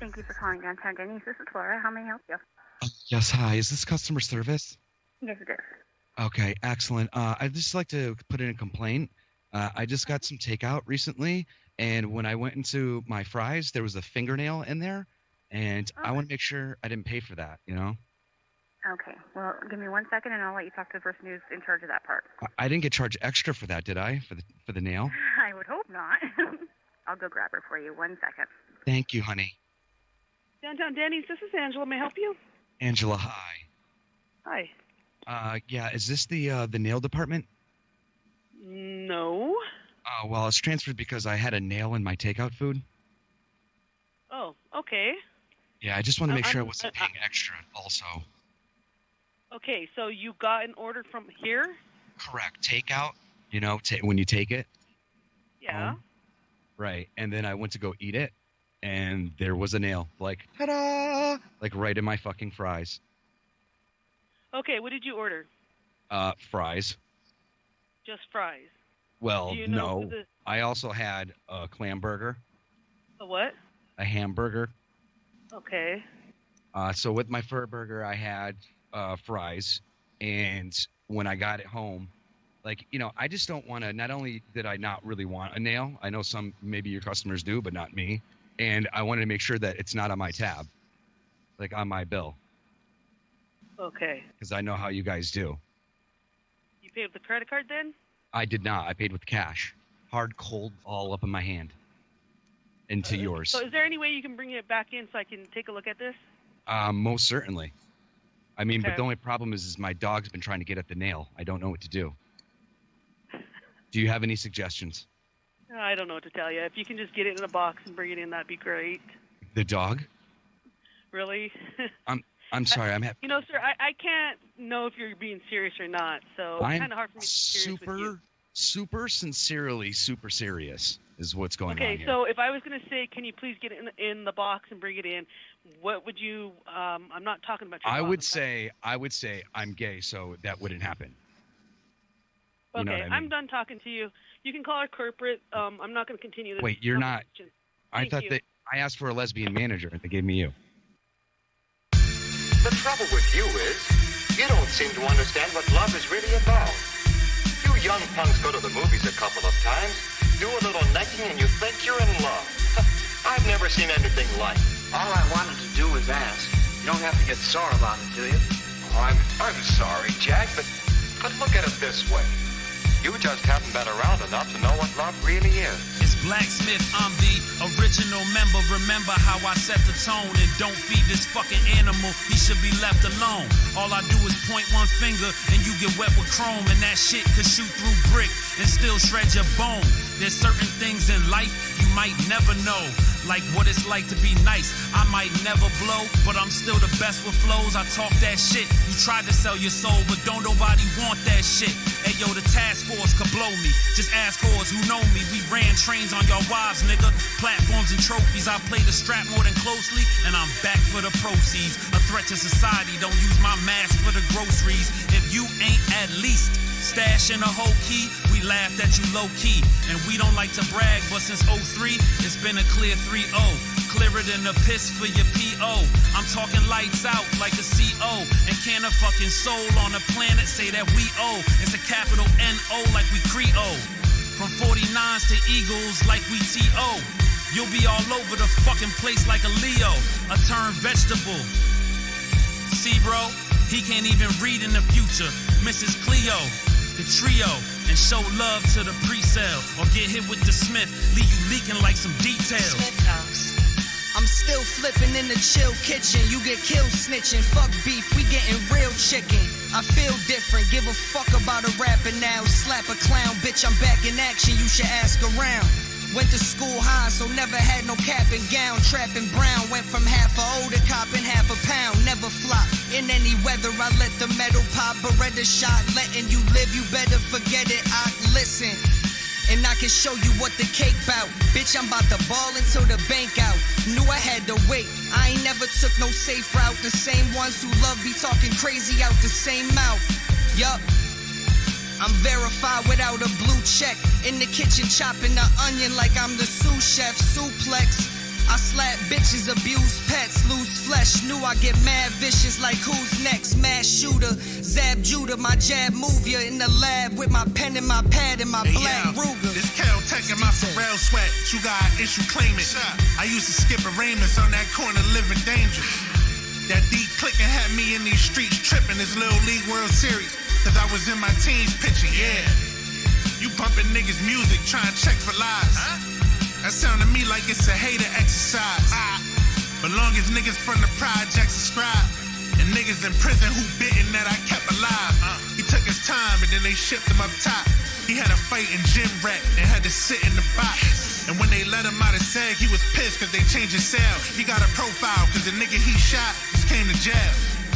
Thank you for calling downtown Denny's. This is Laura. How may I help you? Yes, hi. Is this customer service? Yes, it is. Okay, excellent. I'd just like to put in a complaint. I just got some takeout recently, and when I went into my fries, there was a fingernail in there, and I want to make sure I didn't pay for that, you know? Okay. Well, give me 1 second, and I'll let you talk to the person who's in charge of that part. I didn't get charged extra for that, did I? For the nail? I would hope not. I'll go grab her for you. 1 second. Thank you, honey. Downtown Denny's, this is Angela. May I help you? Angela, hi. Hi. Yeah, is this the nail department? No. Oh, well, it's transferred because I had a nail in my takeout food. Oh, okay. Yeah, I just want to make sure I wasn't paying extra also. Okay, so you got an order from here? Correct. Takeout, you know, when you take it. Yeah. Right. And then I went to go eat it, and there was a nail. Like, ta-da! Like right in my fucking fries. Okay, what did you order? Fries. Just fries. Well, Do you know no. I also had a clam burger. A what? A hamburger. Okay. So with my fur burger, I had fries. And when I got it home, like, you know, I just don't want to, not only did I not really want a nail, I know maybe your customers do, but not me. And I wanted to make sure that it's not on my tab, like on my bill. Okay. Because I know how you guys do. You paid with the credit card then? I did not. I paid with cash. Hard, cold, all up in my hand. Into yours. So is there any way you can bring it back in so I can take a look at this? Most certainly. I mean, Okay. but the only problem is my dog's been trying to get at the nail. I don't know what to do. Do you have any suggestions? I don't know what to tell you. If you can just get it in a box and bring it in, that'd be great. The dog? Really? I'm sorry. You know, sir, I can't know if you're being serious or not, so it's kind of hard for me to be serious with you. super sincerely super serious is what's going on here. Okay, so if I was going to say, can you please get it in the box and bring it in, what would you, I'm not talking about your I boss, would say I'm gay, so that wouldn't happen. Okay, You know what I mean? I'm done talking to you. You can call our corporate. I'm not going to continue this. Wait, you're not. I thought you. that I asked for a lesbian manager and they gave me you. The trouble with you is, you don't seem to understand what love is really about. You young punks go to the movies a couple of times, do a little necking, and you think you're in love. I've never seen anything like it. All I wanted to do was ask. You don't have to get sore about it, do you? Oh, I'm sorry, Jack, but look at it this way. You just haven't been around enough to know what love really is. It's Blacksmith, I'm the original member. Remember how I set the tone, and don't feed this fucking animal, he should be left alone. All I do is point one finger and you get wet with chrome, and that shit could shoot through brick and still shred your bone. There's certain things in life you might never know, like what it's like to be nice. I might never blow, but I'm still the best with flows. I talk that shit. You tried to sell your soul, but don't nobody want that shit. Hey yo, the task force could blow me. Just ask whores who know me. We ran trains on your wives, nigga. Platforms and trophies. I play the strap more than closely, and I'm back for the proceeds. A threat to society. Don't use my mask for the groceries. If you ain't at least stashing a whole key, we laughed at you low key. And we don't like to brag, but since 03, it's been a clear 3-0. Clearer than the piss for your P.O. I'm talking lights out like a C.O. And can a fucking soul on the planet say that we owe? It's a capital N.O. like we Creo. From 49s to Eagles like we T.O. You'll be all over the fucking place like a Leo. A turned vegetable. See, bro? He can't even read in the future. Mrs. Cleo, the trio, and show love to the pre-sale. Or get hit with the Smith, leave you leaking like some details. Smith House. I'm still flipping in the chill kitchen. You get killed snitching. Fuck beef, we getting real chicken. I feel different, give a fuck about a rapper now. Slap a clown, bitch, I'm back in action. You should ask around. Went to school high, so never had no cap and gown. Trapping brown, went from half a O to copping half a pound. Never flop in any weather, I let the metal pop. Beretta shot, letting you live, you better forget it. I listen, and I can show you what the cake bout. Bitch, I'm about to ball until the bank out. Knew I had to wait, I ain't never took no safe route. The same ones who love be talking crazy out the same mouth. Yup, I'm verified without a blue check. In the kitchen chopping the onion like I'm the sous chef. Suplex, I slap bitches, abuse pets, lose flesh. Knew I get mad vicious like who's next? Mass shooter, Zab Judah, my jab move ya in the lab with my pen and my pad and my black Ruger. This Caltech and my Pharrell sweat. You got an issue, claim it. I used to skip arraignments on that corner, living dangerous. That deep clicking had me in these streets tripping this Little League World Series. Cause I was in my teens pitching, yeah. You bumping niggas' music, trying to check for lies. That sound to me like it's a hater exercise. But long as niggas from the project subscribe, and niggas in prison who bitten that I kept alive. He took his time and then they shipped him up top. He had a fight in gym rat and had to sit in the box. And when they let him out of SAG, he was pissed cause they changed his cell. He got a profile cause the nigga he shot just came to jail.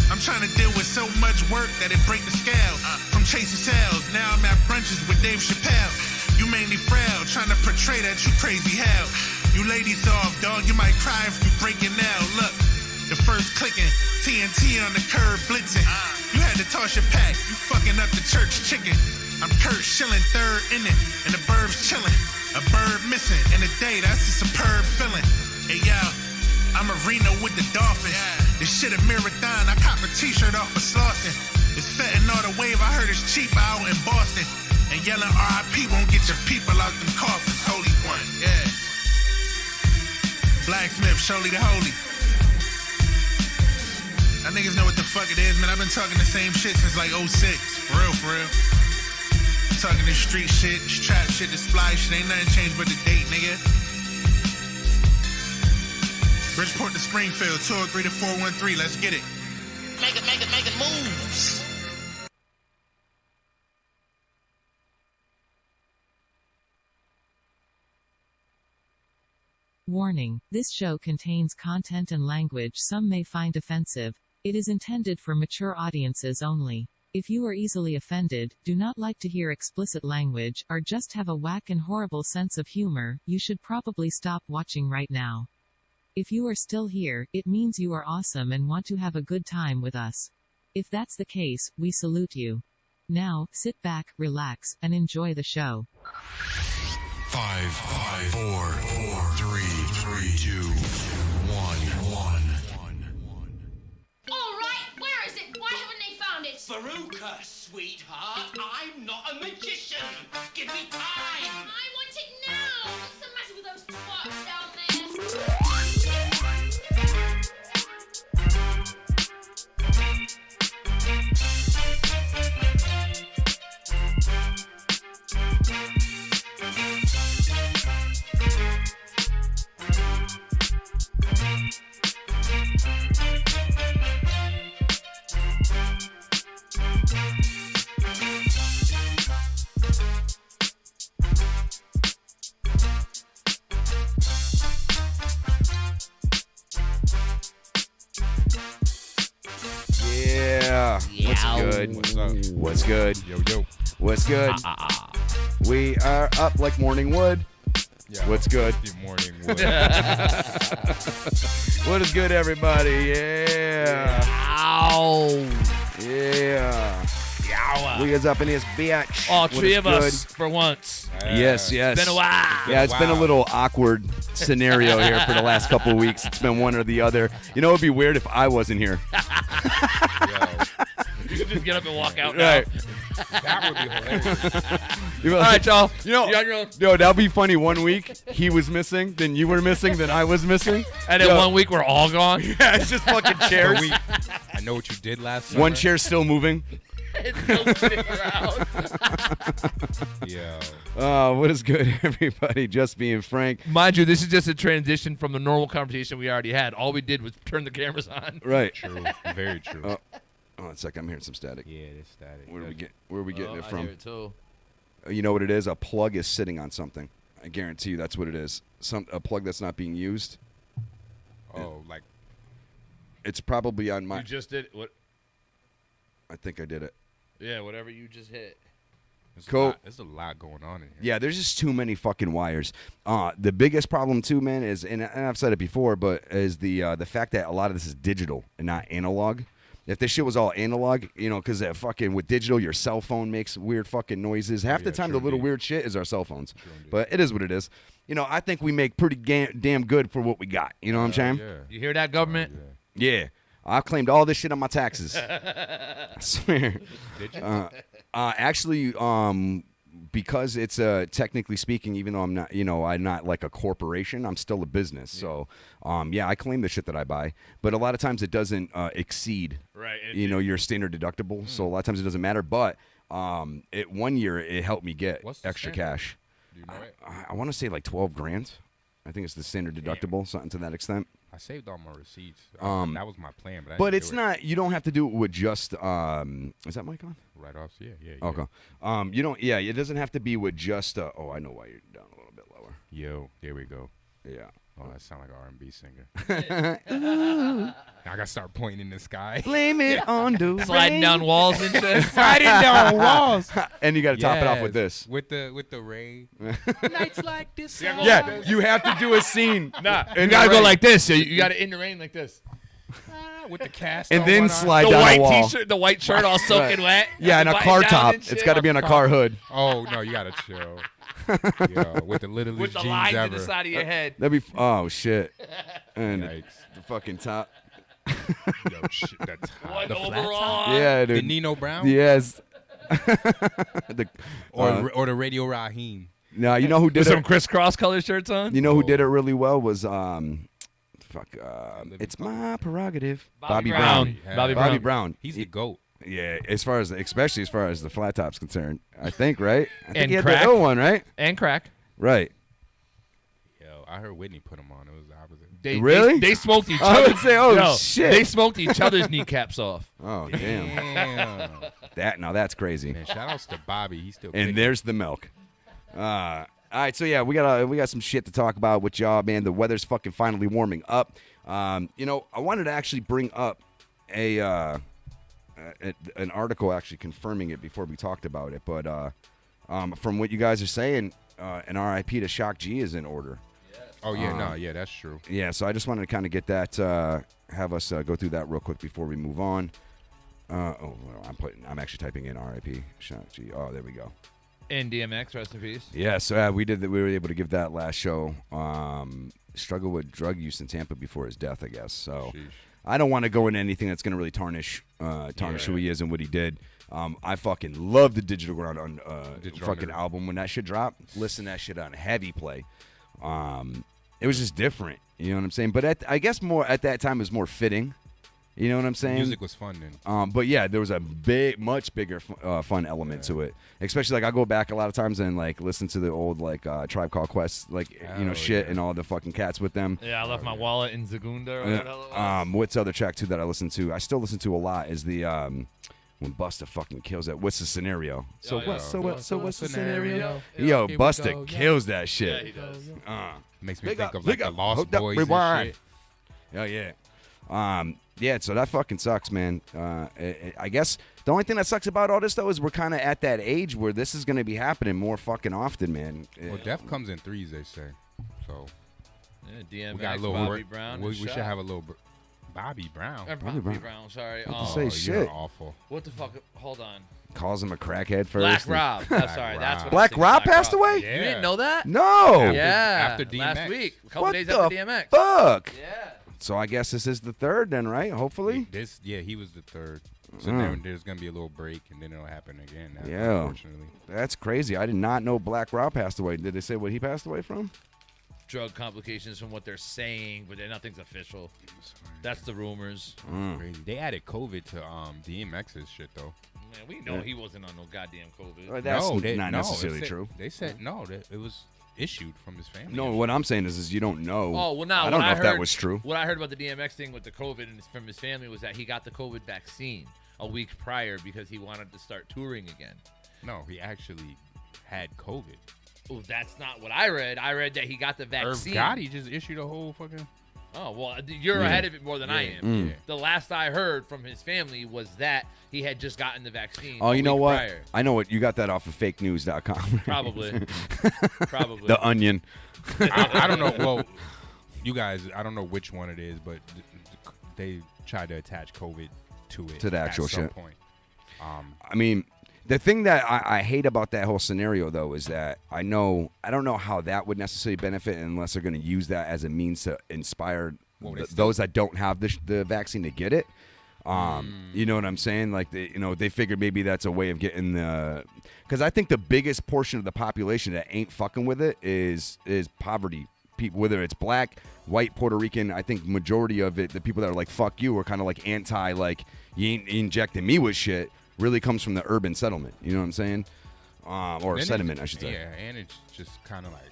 I'm trying to deal with so much work that it break the scale. From chasing sales, now I'm at brunches with Dave Chappelle. You mainly frail, trying to portray that you crazy hell. You lady soft, dog, you might cry if you break your nail. Look, the first clicking, TNT on the curb blitzing. You had to toss your pack, you fucking up the church chicken. I'm Kurt Schilling, third in it, and the burbs chilling. A bird missing in a day, that's a superb feeling. Hey, yo, I'm a Reno with the Dolphins. This shit a marathon, I cop a t-shirt off of Slauson. It's fentanyl the wave, I heard it's cheap out in Boston. And yelling RIP won't get your people out them coffins. Holy one, yeah. Blacksmith, surely the holy. Y'all niggas know what the fuck it is, man. I've been talking the same shit since like 06. For real, for real. Talking this street shit, this trap shit, this fly shit, ain't nothing changed but the date, nigga. Bridgeport to Springfield, 203 to 413, let's get it. Make it moves. Warning, this show contains content and language some may find offensive. It is intended for mature audiences only. If you are easily offended, do not like to hear explicit language, or just have a whack and horrible sense of humor, you should probably stop watching right now. If you are still here, it means you are awesome and want to have a good time with us. If that's the case, we salute you. Now, sit back, relax, and enjoy the show. 5, 4, 3, 2, 1. All right, where is it? Why haven't they found it? Veruca, sweetheart, I'm not a magician. Give me time. I want it now. What's the matter with those twats down there? What's good? Yo. What's good? We are up like morning wood. Yeah. What's good? Morning wood. What is good, everybody? Yeah. Yeah. We is up in this bitch. All three of us for once. Yes. It's been a while. Yeah, it's been a little awkward scenario here for the last couple of weeks. It's been one or the other. You know, it'd be weird if I wasn't here. You could just get up and walk out now. Right. That would be hilarious. All right, y'all. Yo, that'd be funny. 1 week he was missing, then you were missing, then I was missing, and then 1 week we're all gone. Yeah, it's just fucking chairs. I know what you did last summer. One chair still moving. It's still sitting around. Yo. What is good, everybody? Just being frank. Mind you, this is just a transition from the normal conversation we already had. All we did was turn the cameras on. Right. True. Very true. Oh, it's like I'm hearing some static. Yeah, there's static. Where are we getting it from? I hear it too. You know what it is? A plug is sitting on something. I guarantee you that's what it is. A plug that's not being used. Oh, like it's probably on my. You just did what? I think I did it. Yeah, whatever you just hit. There's a lot going on in here. Yeah, there's just too many fucking wires. The biggest problem too, man, is and I've said it before, but is the fact that a lot of this is digital and not analog. If this shit was all analog, you know, because fucking with digital, your cell phone makes weird fucking noises. Half the time, the little weird shit is our cell phones. But it is what it is. I think we make pretty damn good for what we got. You know what I'm saying? Yeah. You hear that, government? Yeah. I claimed all this shit on my taxes. I swear. Did you? Actually, because it's technically speaking, even though I'm not, I'm not like a corporation, I'm still a business. So, I claim the shit that I buy, but a lot of times it doesn't exceed, right? Your standard deductible. So a lot of times it doesn't matter. But 1 year it helped me get extra cash. Do you know it? I want to say like 12 grand. I think it's the standard deductible, something to that extent. I saved all my receipts. That was my plan, but I but didn't it's do not. You don't have to do it with just. Is that mic on? Write-offs. Yeah. Okay. You don't. Yeah, it doesn't have to be with just. Oh, I know why you're down a little bit lower. Yo, there we go. Yeah. Oh, that sound like an R&B singer. I gotta start pointing in the sky. Blame it on the sliding down walls and shit. Sliding down walls. And you got to top it off with this. With the rain. Nights like this. Yeah, you have to do a scene. Nah, in you gotta the go rain. like this. You gotta in the rain like this. With the cast And on then one slide the down white a wall. T-shirt, the white shirt all soaking wet. Yeah, and a button car down top. and It's shit. got to be on a car hood. Oh no, you gotta chill. Yo, with the littlest With the jeans lines ever. to the side of your head. That'd be. Oh shit. And Yikes. the fucking top. Yo, shit, that's What the flat overall? top? Yeah, dude. The Nino Brown. Yes. Or the Radio Raheem. No, you know who did With it? some crisscross color shirts on. You know who did it really well was it's my prerogative. Bobby Brown. Bobby Brown. He's the GOAT. Yeah, especially as far as the flat top's concerned, I think, right? I think And he had crack. the ill one, right? And crack. Right. Yo, I heard Whitney put him on. It was the opposite. Really? They smoked each I other. would say, shit. They smoked each other's kneecaps off. Oh damn. Damn. That's crazy. Man, shout outs to Bobby. He's still And kicking. there's the milk. All right, so yeah, we got some shit to talk about with y'all, man. The weather's fucking finally warming up. I wanted to actually bring up an article actually confirming it before we talked about it, but from what you guys are saying, an RIP to Shock G is in order. Oh yeah, that's true. Yeah, so I just wanted to kind of get that, have us go through that real quick before we move on. I'm actually typing in RIP Shock G. Oh, there we go. And DMX, rest in peace. Yeah, so we did that. We were able to give that last show. Struggle with drug use in Tampa before his death, I guess. So Sheesh. I don't want to go into anything that's going to really tarnish who he is and what he did. I fucking love the Digital Ground on fucking album. When that shit dropped, listen to that shit on heavy play. It was just different. You know what I'm saying? But I guess more at that time it was more fitting. You know what I'm saying? Music was fun then. But yeah, there was a much bigger fun element to it. Especially like I go back a lot of times and like listen to the old like Tribe Called Quest, like shit and all the fucking cats with them. Yeah, I left my wallet in Zagunda or whatever the hell it was. What's the other track too that I listen to? I still listen to a lot is the when Busta fucking kills that. What's the scenario? So what's the scenario? Yo, Here we Busta go, kills that shit. Yeah, he does. Makes me think of like the Lost Boys and shit. Oh yeah. Yeah, so that fucking sucks, man. I guess the only thing that sucks about all this, though, is we're kind of at that age where this is going to be happening more fucking often, man. Well, death comes in threes, they say. So Yeah, DMX, we got a little Bobby Brown. We should have a little Bobby Brown. Bobby Brown, sorry. What to say shit. You're awful. What the fuck? Hold on. Calls him a crackhead first. Black Rob. I'm sorry. That's what Black Rob passed away? Yeah. You didn't know that? No. Yeah. After DMX. Last week. A couple What days the after DMX. fuck? Yeah. So I guess this is the third then, right? Hopefully. He was the third. So then there's gonna be a little break, and then it'll happen again. Yeah. Unfortunately. That's crazy. I did not know Black Rob passed away. Did they say what he passed away from? Drug complications from what they're saying, but nothing's official. That's the rumors. Crazy. They added COVID to DMX's shit though. Man, we know he wasn't on no goddamn COVID. Well, that's not necessarily true. They said no. That it was issued from his family. No, what I'm saying is you don't know. Oh, well, now I don't know if that was true. What I heard about the DMX thing with the COVID and from his family was that he got the COVID vaccine a week prior because he wanted to start touring again. No, he actually had COVID. Oh, that's not what I read. I read that he got the vaccine. Irv Gotti just issued a whole fucking. Oh, well, you're ahead of it more than I am. Mm. The last I heard from his family was that he had just gotten the vaccine. Oh, you know what? Prior. I know what. You got that off of fakenews.com. Probably. Probably. The Onion. I don't know. Well, you guys, I don't know which one it is, but they tried to attach COVID to it To the actual at some shit. point. I mean, The thing that I hate about that whole scenario, though, is that I don't know how that would necessarily benefit unless they're going to use that as a means to inspire those that don't have the vaccine to get it. You know what I'm saying? Like, they figured maybe that's a way of getting the... Because I think the biggest portion of the population that ain't fucking with it is poverty. People, whether it's black, white, Puerto Rican, I think majority of it, the people that are like, fuck you, are kind of like anti, like, you ain't injecting me with shit, really comes from the urban settlement. You know what I'm saying? Or sediment, I should say. Yeah, and it's just kind of like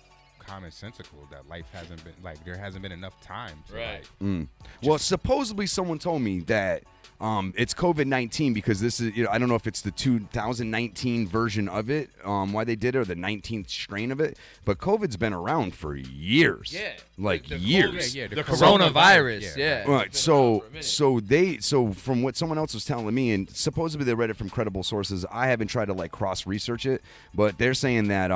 commonsensical that life hasn't been, like, there hasn't been enough time to, like... Well, supposedly someone told me that it's COVID-19 because this is, I don't know if it's the 2019 version of it, why they did it, or the 19th strain of it, but COVID's been around for years. Yeah. Like the years. The coronavirus. Yeah. Right. So from what someone else was telling me, and supposedly they read it from credible sources, I haven't tried to like cross-research it, but they're saying that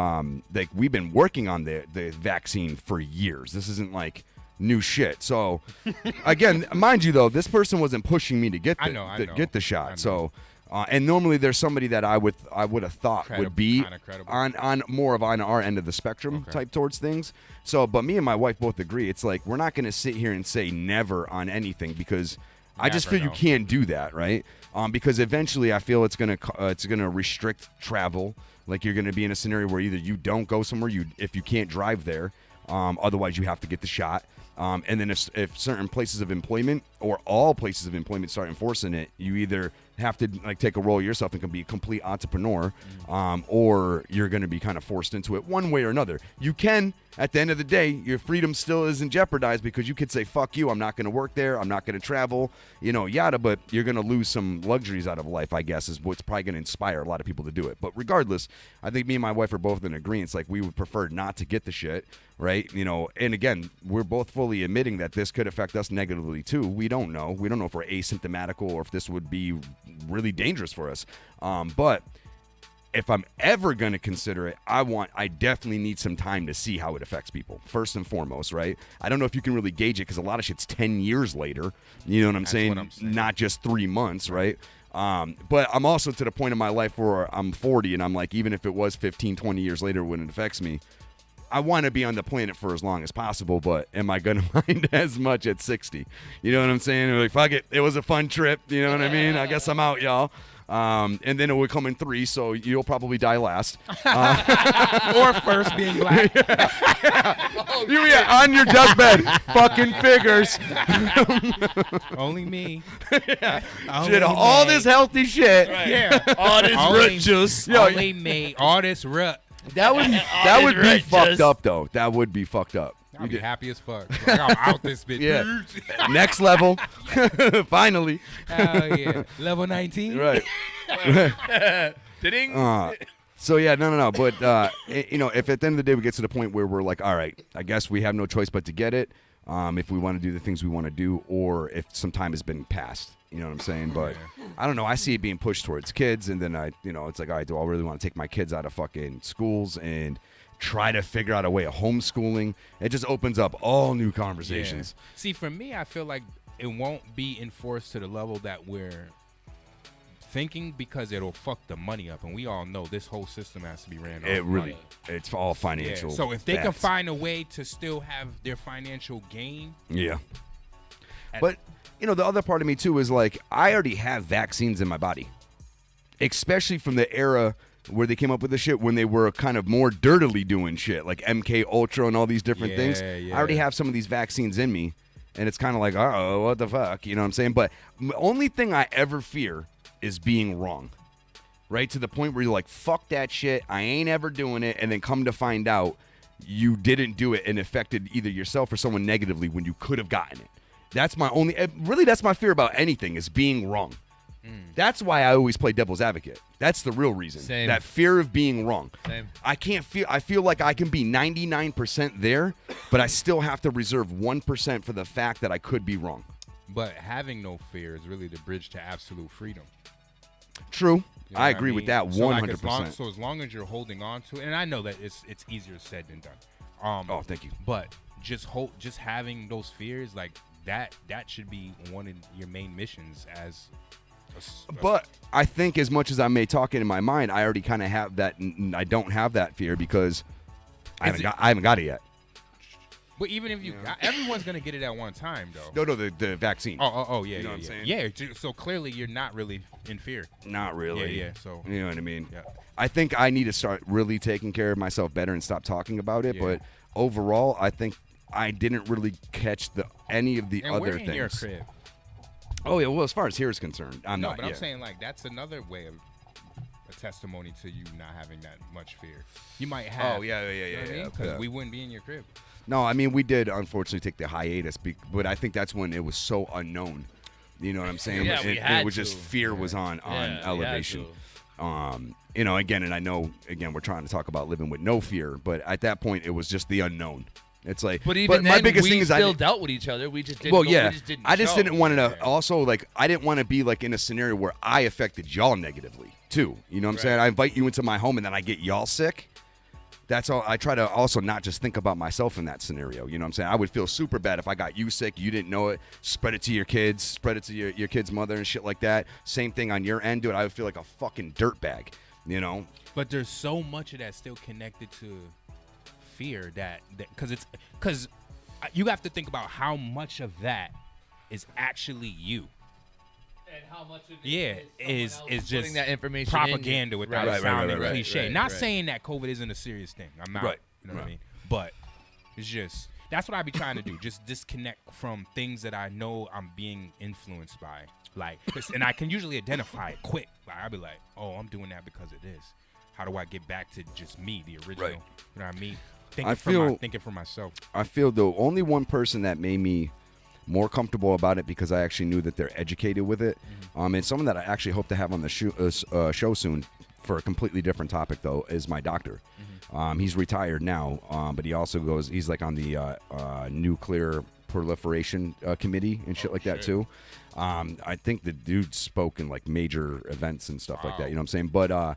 like we've been working on the vaccine for years. This isn't like new shit. So again, mind you though, this person wasn't pushing me to get get the shot. So and normally there's somebody that I would have thought would be on more of on our end of the spectrum type towards things. So but me and my wife both agree, it's like we're not going to sit here and say never on anything because I just feel you can't do that, right? Because eventually I feel it's gonna restrict travel. Like you're gonna be in a scenario where either you don't go somewhere, if you can't drive there, otherwise you have to get the shot. And then if certain places of employment or all places of employment start enforcing it, you either have to like take a role yourself and can be a complete entrepreneur, or you're going to be kind of forced into it one way or another. You can, at the end of the day, your freedom still isn't jeopardized because you could say, fuck you, I'm not going to work there, I'm not going to travel, yada, but you're going to lose some luxuries out of life, I guess, is what's probably going to inspire a lot of people to do it. But regardless, I think me and my wife are both in agreement. Like, we would prefer not to get the shit, right? And again, we're both fully admitting that this could affect us negatively too. We don't know. We don't know if we're asymptomatical or if this would be really dangerous for us. But if I'm ever going to consider it, I definitely need some time to see how it affects people, first and foremost, right? I don't know if you can really gauge it because a lot of shit's 10 years later. You know what I'm saying? Not just 3 months, right? But I'm also to the point in my life where I'm 40 and I'm like, even if it was 15, 20 years later when it affects me, I want to be on the planet for as long as possible, but am I going to mind as much at 60? You know what I'm saying? Like, fuck it. It was a fun trip. You know what I mean? I guess I'm out, y'all. And then it would come in 3, so you'll probably die last. Or first, being black. On your deathbed. Fucking figures. Only me. Shit, all this healthy shit. Right. Yeah. All this root juice. Only me. All this root. That would be fucked up, though. That would be fucked up. I'd be happy as fuck. Like, I'm out this bitch. Yeah. Next level. Finally. Hell yeah. Level 19. Right. So yeah, no. But if at the end of the day we get to the point where we're like, all right, I guess we have no choice but to get it. If we want to do the things we want to do, or if some time has been passed. You know what I'm saying? But I don't know. I see it being pushed towards kids, and then it's like, all right, do I really want to take my kids out of fucking schools and try to figure out a way of homeschooling? It just opens up all new conversations. Yeah. See, for me, I feel like it won't be enforced to the level that we're thinking because it'll fuck the money up, and we all know this whole system has to be ran off money. It's all financial. Yeah. So if they can find a way to still have their financial gain, but the other part of me too is like I already have vaccines in my body, especially from the era where they came up with the shit when they were kind of more dirtily doing shit like MK Ultra and all these different things. I already have some of these vaccines in me, and it's kind of like, oh, what the fuck, you know what I'm saying? But the only thing I ever fear is being wrong, right? To the point where you're like, fuck that shit, I ain't ever doing it, and then come to find out you didn't do it and affected either yourself or someone negatively when you could have gotten it. That's my only, really, that's my fear about anything, is being wrong. That's why I always play devil's advocate. That's the real reason. Same. That fear of being wrong. Same. I feel like I can be 99% there, but I still have to reserve 1% for the fact that I could be wrong. But having no fear is really the bridge to absolute freedom. True. You know I agree with that 100%. So as long as you're holding on to it, and I know that it's easier said than done. Oh, thank you. But just having those fears, like that should be one of your main missions as But I think as much as I may talk it in my mind, I already kind of have that. I don't have that fear because I haven't got it yet. But even if everyone's gonna get it at one time, though. No, the vaccine. Oh, yeah, you know yeah, what I'm saying? Yeah, so clearly you're not really in fear. Not really. Yeah. So you know what I mean. Yeah. I think I need to start really taking care of myself better and stop talking about it. Yeah. But overall, I think I didn't really catch any of the and other we're things. in your crib. Oh yeah. Well, as far as here is concerned, I'm not. But I'm yet. saying like that's another way of a testimony to you not having that much fear. You might have. Oh yeah. Because we wouldn't be in your crib. No, I mean we did unfortunately take the hiatus, but I think that's when it was so unknown. You know what I'm saying? Yeah, it was just fear was on elevation. You know, again, and I know we're trying to talk about living with no fear, but at that point it was just the unknown. It's like, but even my then, biggest we thing is still dealt with each other. We just didn't. Well, we yeah, just didn't I just show. didn't want to. Also, like, I didn't want to be like in a scenario where I affected y'all negatively too. You know what I'm saying? I invite you into my home and then I get y'all sick. That's all. I try to also not just think about myself in that scenario. You know what I'm saying? I would feel super bad if I got you sick, you didn't know it, spread it to your kids, spread it to your kid's mother and shit like that. Same thing on your end, dude. I would feel like a fucking dirtbag, you know? But there's so much of that still connected to fear that because you have to think about how much of that is actually you. And how much of it is just putting that information propaganda without sounding cliche. Not right. saying that COVID isn't a serious thing. I'm not. You know what I mean? But it's just that's what I be trying to do. Just disconnect from things that I know I'm being influenced by. Like, and I can usually identify it quick. Like I'll be like, oh, I'm doing that because of this. How do I get back to just me, the original? Right. You know what I mean? Thinking for myself. I feel the only one person that made me more comfortable about it because I actually knew that they're educated with it. And someone that I actually hope to have on the show soon for a completely different topic, though, is my doctor. He's retired now, but he also he's like on the nuclear proliferation committee and shit like that, too. I think the dude spoke in like major events and stuff like that, you know what I'm saying? But, I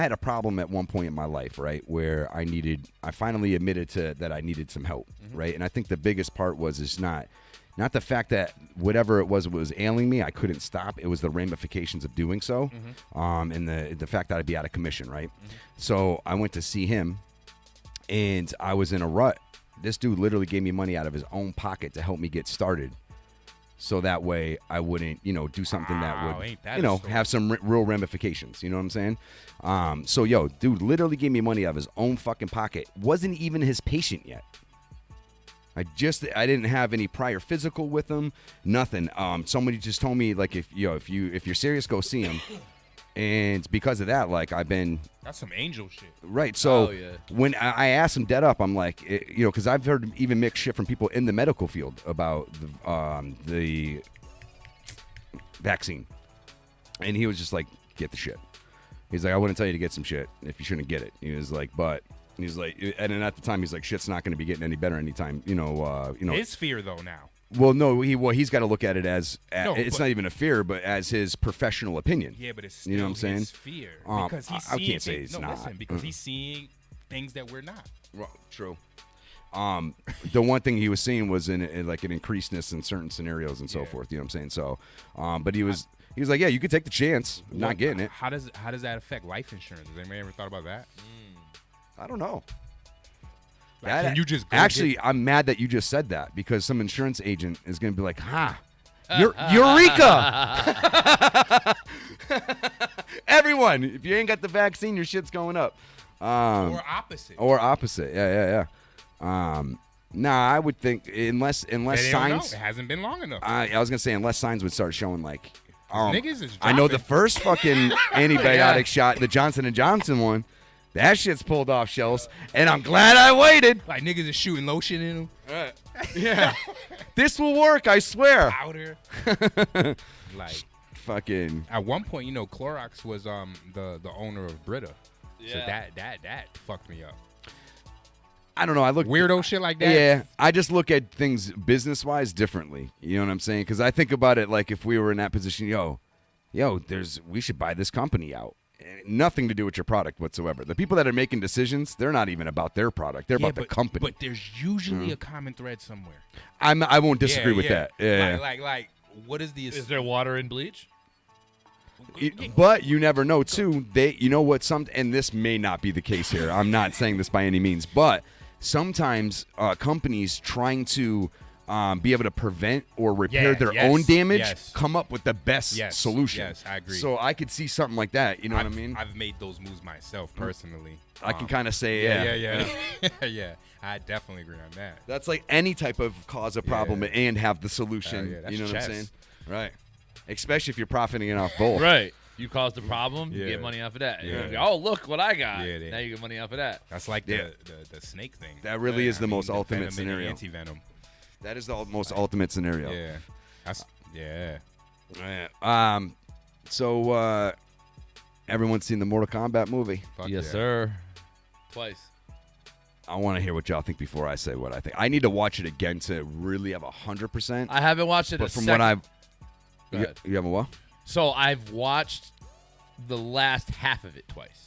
had a problem at one point in my life, right, where I finally admitted that I needed some help, right? And I think the biggest part was not the fact that whatever it was ailing me, I couldn't stop. It was the ramifications of doing so, and the fact that I'd be out of commission, right? So I went to see him, and I was in a rut. This dude literally gave me money out of his own pocket to help me get started. So that way I wouldn't, do something that would, have some real ramifications. You know what I'm saying? So, dude literally gave me money out of his own fucking pocket. Wasn't even his patient yet. I didn't have any prior physical with him. Nothing. Somebody just told me, like, if you're serious, go see him. And because of that, like, That's some angel shit. Right. So when I asked him dead up, I'm like, because I've heard even mixed shit from people in the medical field about the vaccine. And he was just like, get the shit. He's like, I wouldn't tell you to get some shit if you shouldn't get it. He was like, he's like, and then at the time, he's like, shit's not going to be getting any better anytime, His fear, though, now. Well, no, he's got to look at it as it's not even a fear, but as his professional opinion. Yeah, but it's still you know what I'm saying? His fear because he's I seeing can't say it's not. Listen, because he's seeing things that we're not. Well, true. The one thing he was seeing was in like an increasedness in certain scenarios and so forth. You know what I'm saying? So, but he was like, yeah, you could take the chance of not getting it. How does that affect life insurance? Has anybody ever thought about that? I don't know. Like, can you just I'm mad that you just said that because some insurance agent is going to be like, Eureka! Everyone, if you ain't got the vaccine, your shit's going up. Or opposite. Yeah. Nah, I would think unless signs. It hasn't been long enough. I was gonna say unless signs would start showing like. Niggas is I know dropping. the first fucking antibiotic shot, the Johnson & Johnson one. That shit's pulled off shelves, and I'm glad I waited. Like niggas is shooting lotion in them. Right. Yeah. This will work, I swear. Powder. Like fucking. At one point, Clorox was the owner of Brita. Yeah. So that fucked me up. I don't know. I look weirdo shit like that. Yeah, I just look at things business-wise differently. You know what I'm saying? Because I think about it like if we were in that position, we should buy this company out. Nothing to do with your product whatsoever. The people that are making decisions, they're not even about their product. They're about the company. But there's usually a common thread somewhere. I won't disagree with that. Yeah. Like what is the? Is there water in bleach? But you never know too. You know what? And this may not be the case here. I'm not saying this by any means, but sometimes companies trying to be able to prevent or repair their own damage come up with the best solution. Yes, I agree. So I could see something like that. You know what I mean? I've made those moves myself personally. I can kind of say, yeah. I definitely agree on that. That's like any type of cause a problem and have the solution. That's you know what chess. I'm saying? Right. Especially if you're profiting off both. Right. You caused the problem, you get money off of that. Yeah. Go, oh, look what I got. Yeah, now you get money off of that. That's like the snake thing. That really is the most ultimate venom and scenario. Anti-venom. That is the most ultimate scenario. Yeah. So everyone's seen the Mortal Kombat movie? Yes, sir. Twice. I want to hear what y'all think before I say what I think. I need to watch it again to really have 100%. I haven't watched it. But from what I've, Go ahead. you have a what? So I've watched the last half of it twice.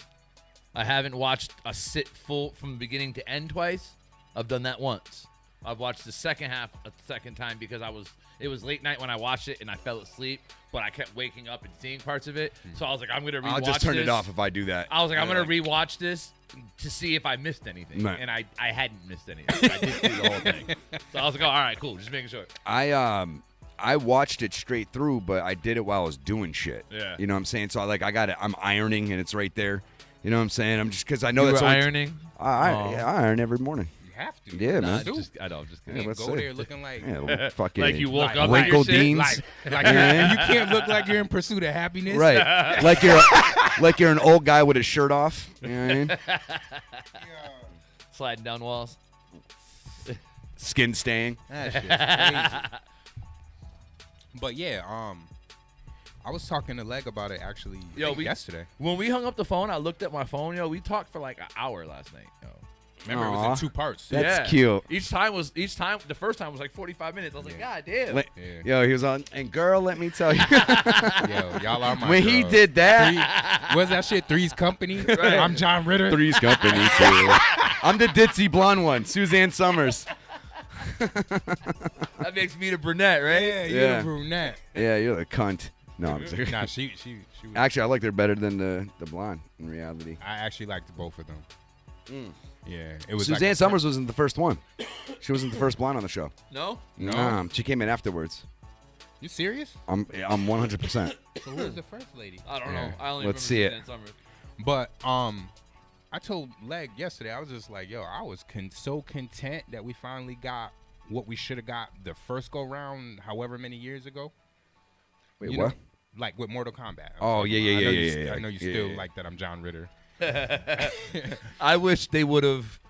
I haven't watched a sit full from beginning to end twice. I've done that once. I've watched the second half a second time because it was late night when I watched it and I fell asleep, but I kept waking up and seeing parts of it. So I was like, I'm gonna rewatch. I'll just turn this. it off if I do that. I was like, I'm gonna rewatch this to see if I missed anything, Right. and I hadn't missed anything. I did see the whole thing. So I was like, oh, all right, cool, just making sure. I watched it straight through, but I did it while I was doing shit. Yeah. You know what I'm saying? So I got it. I'm ironing and it's right there. You know what I'm saying? I'm just because I know You that's were only ironing. I iron every morning. You have to. Yeah, man. I'm just kidding. Yeah, let's Go see. there looking like fucking like you woke up wrinkle at your shit? deans. like you can't look like you're in pursuit of happiness. Right. like you're an old guy with his shirt off. You know what I mean? Sliding down walls. Skin staying. That shit's crazy. But yeah, I was talking to Leg about it actually yesterday. When we hung up the phone, I looked at my phone. We talked for like an hour last night. Remember, it was in 2 parts. That's cute. Each time, the first time was like 45 minutes. I was like, God damn. Yo, he was on, and girl, let me tell you. Yo, y'all are my when girls. he did that. What's that shit? Three's Company? Right. I'm John Ritter. Three's Company, too. I'm the ditzy blonde one, Suzanne Summers. That makes me the brunette, right? Yeah, you're the brunette. Yeah, you're the cunt. No, I'm sorry. Nah, she was, actually, I liked her better than the blonde in reality. I actually liked both of them. Yeah, it was. Suzanne Summers wasn't the first one. She wasn't the first blonde on the show. No. She came in afterwards. You serious? I'm 100%. So who's the first lady? I don't know. I only Let's remember see it. Suzanne Summers. But I told Leg yesterday. I was just like, yo, I was so content that we finally got what we should have got the first go round, however many years ago. Wait, you what? know, like with Mortal Kombat. Oh, yeah. I know you still like that I'm John Ritter. I wish they would have.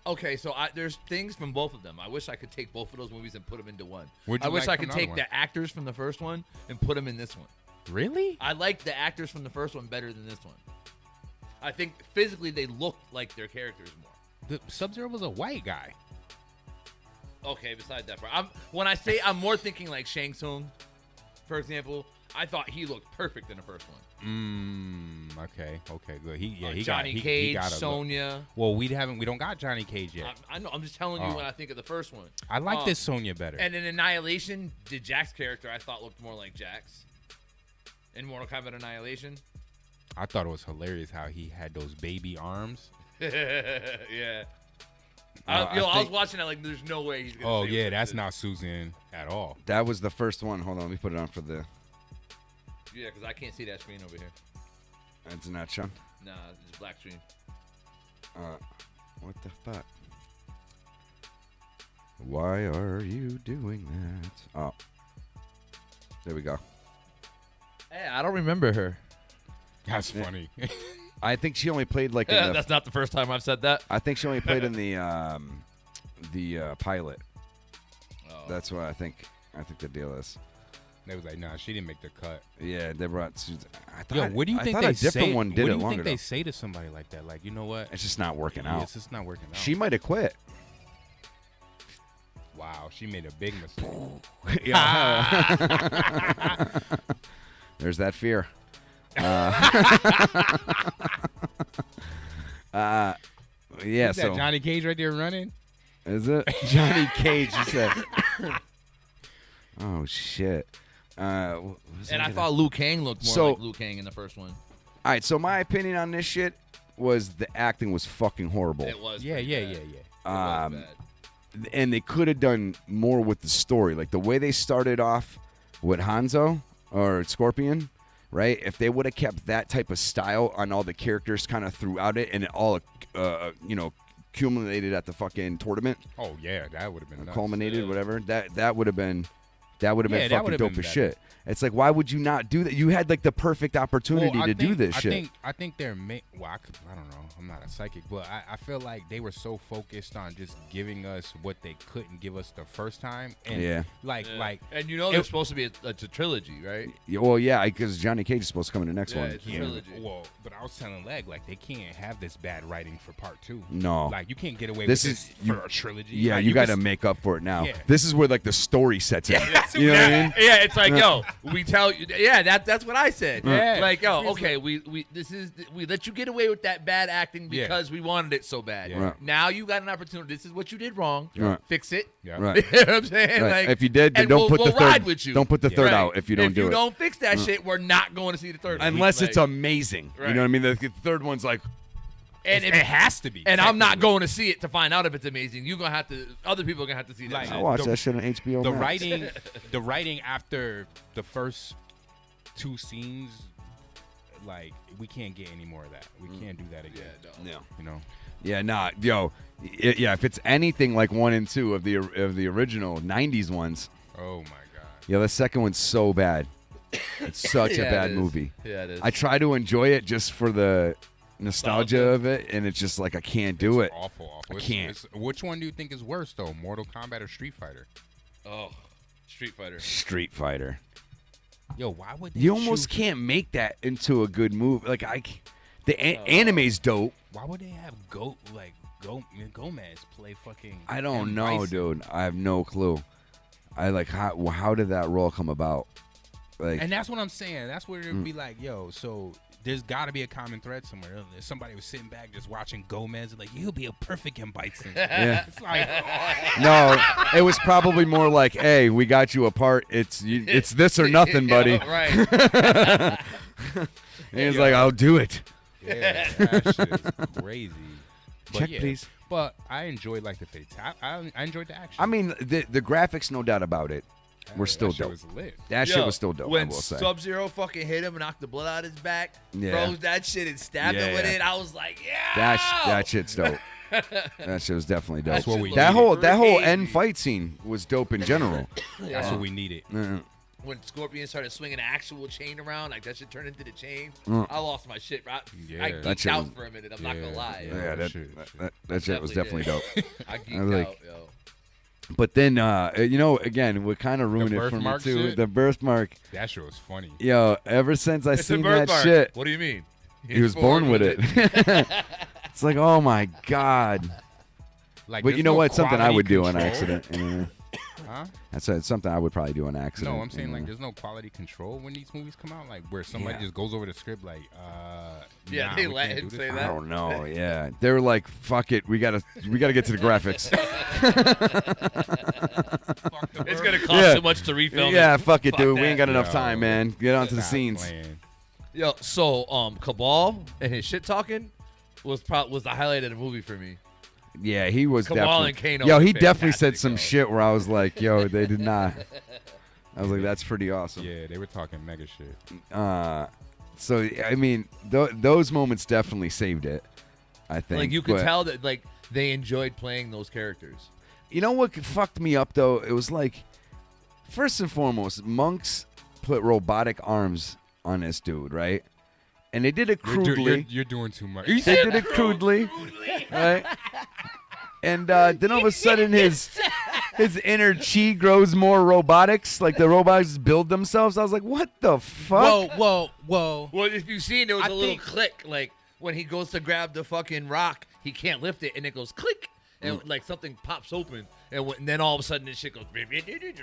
Okay, so there's things from both of them. I wish I could take both of those movies and put them into one. I wish I could take the actors from the first one and put them in this one. Really? I like the actors from the first one better than this one. I think physically they look like their characters more. The Sub-Zero was a white guy. Okay, besides that part. When I say I'm more thinking like Shang Tsung, for example, I thought he looked perfect in the first one. Okay, good. He Johnny got, Cage, he got Sonya. Well, we don't got Johnny Cage yet. I know. I'm just telling you when I think of the first one. I like this Sonya better. And in Annihilation, the Jax character I thought looked more like Jax. In Mortal Kombat Annihilation. I thought it was hilarious how he had those baby arms. Yeah. I was watching that like, there's no way he's gonna. Oh yeah, that's not Susan at all. That was the first one. Hold on, let me put it on for the. Yeah, because I can't see that screen over here. It's not shown. Nah, it's just black screen. What the fuck? Why are you doing that? Oh, there we go. Hey, I don't remember her. That's funny. I think she only played like. In That's not the first time I've said that. I think she only played in the pilot. Oh. That's what I think. I think the deal is. They was like, nah, she didn't make the cut. Yeah, they brought Susan. Yo, what do you think I they thought a different say? one did what it do you longer think they though. say to somebody like that? Like, you know what? It's just not working out. It's just not working out. She might have quit. Wow, she made a big mistake. There's that fear. Yeah. Is that Johnny Cage right there running? Is it Johnny Cage? You said. Oh shit. And I thought Liu Kang looked more like Liu Kang in the first one. All right, so my opinion on this shit was the acting was fucking horrible. It was. Yeah. It was bad. And they could have done more with the story. Like the way they started off with Hanzo or Scorpion, right? If they would have kept that type of style on all the characters kind of throughout it and it all, accumulated at the fucking tournament. Oh, yeah, that would have been nuts. Culminated, whatever. That would have been fucking would've dope been as better. shit. It's like, why would you not do that? You had like the perfect opportunity to do this shit. I think they're I don't know. I'm not a psychic, but I feel like they were so focused on just giving us what they couldn't give us the first time. And and they're supposed to be a trilogy, right? Yeah, well, yeah, because Johnny Cage is supposed to come in the next one. It's a trilogy. Well, but I was telling Leg, like, they can't have this bad writing for part 2. No. Like, you can't get away with this for a trilogy. Yeah, like, you got to make up for it now. Yeah. This is where like the story sets in. You know what I mean? Yeah, it's like, yo, we tell you. Yeah, that's what I said. Yeah. Like, yo, okay, we let you get away with that bad acting because we wanted it so bad. Yeah. Right. Now you got an opportunity. This is what you did wrong. Right. Fix it. Yeah. Right. You know what I'm saying? Right. Like, If you did, then and don't put we'll the third. ride with you. Don't put the third Right. out if you don't if do you it. don't fix that shit, we're not going to see the third one. Unless Like, it's amazing. Right. You know what I mean? The third one's like, and it has to be. And I'm not going to see it to find out if it's amazing. You're gonna have to. Other people are gonna have to see that. Like, shit. I watched that shit on HBO The Max. the writing after the first 2 scenes, like, we can't get any more of that. We can't do that again. No. You know. Yeah, nah, yo, yeah. If it's anything like 1 and 2 of the original '90s ones, oh my god. Yeah, the second one's so bad. It's such a bad movie. Yeah, it is. I try to enjoy it just for the nostalgia of it, and it's just like I can't do it. Awful. I can't. Which one do you think is worse though, Mortal Kombat or Street Fighter? Oh, Street Fighter. Street Fighter. Yo, why would they You almost choose- can't make that into a good movie. Like the anime's dope. Why would they have Gomez play fucking? I don't M. know, Bison? dude. I have no clue. I like how did that role come about? Like, And that's what I'm saying. That's where it'd be like, yo, so there's got to be a common thread somewhere. If somebody was sitting back just watching Gomez, like, he'll be a perfect M. Bison. Yeah. It's like, no, it was probably more like, hey, we got you apart. It's this or nothing, buddy. Right. And he's like, I'll do it. yeah, that shit is crazy. But Check, yeah, please. But I enjoyed like the I enjoyed the action. I mean, the graphics, no doubt about it, were still that shit dope. was lit. That shit was still dope, I When will say. Sub-Zero fucking hit him and knocked the blood out of his back, Yeah. froze that shit and stabbed him with Yeah. it, I was like, yeah. That shit's dope. That shit was definitely dope. That's what we that needed. whole end fight scene was dope in general. That's what we needed. When Scorpion started swinging an actual chain around, like that shit turned into the chain, Mm. I lost my shit. Right? Yeah. I That geeked shit out was- for a minute. I'm not gonna lie. Yeah, that shit was definitely dope. I I geeked was like- out, yo. But then, again, what kind of ruined it for me birthmark too. shit? The birthmark. That shit was funny. Yo, ever since I It's a seen that birthmark. shit, What do you mean? he was born with it. It's like, oh my god. Like, But there's you know no what? Something I quality would do on control. accident. Huh? That's something I would probably do on accident. No, I'm saying like there's no quality control when these movies come out, like where somebody Yeah. just goes over the script like, Yeah, nah, they we let can't him do say this. that. I don't know. Yeah, they're like, fuck it. We gotta get to the graphics. It's gonna cost too much to refilm. Yeah, it. fuck it, Fuck dude. that. We ain't got enough Yo, time, man. Get on to the Stop scenes. playing. Yo, so Cabal and his shit talking was the highlight of the movie for me. Yeah, he was Kamal definitely. and Kano Yo, were he definitely fantastic, said some yo. shit where I was like, yo, they did not. I was like, that's pretty awesome. Yeah, they were talking mega shit. So I mean, those moments definitely saved it. I think. Like you could but- tell that like they enjoyed playing those characters. You know what fucked me up though? It was like, first and foremost, monks put robotic arms on this dude, right? And they did it crudely. You're doing too much. They did it crudely, right? And then all of a sudden, his inner chi grows more robotics. Like the robots build themselves. I was like, what the fuck? Whoa. Well, if you've seen, there was I a little think- click. Like when he goes to grab the fucking rock, he can't lift it, and it goes click, and like something pops open, and then all of a sudden this shit goes.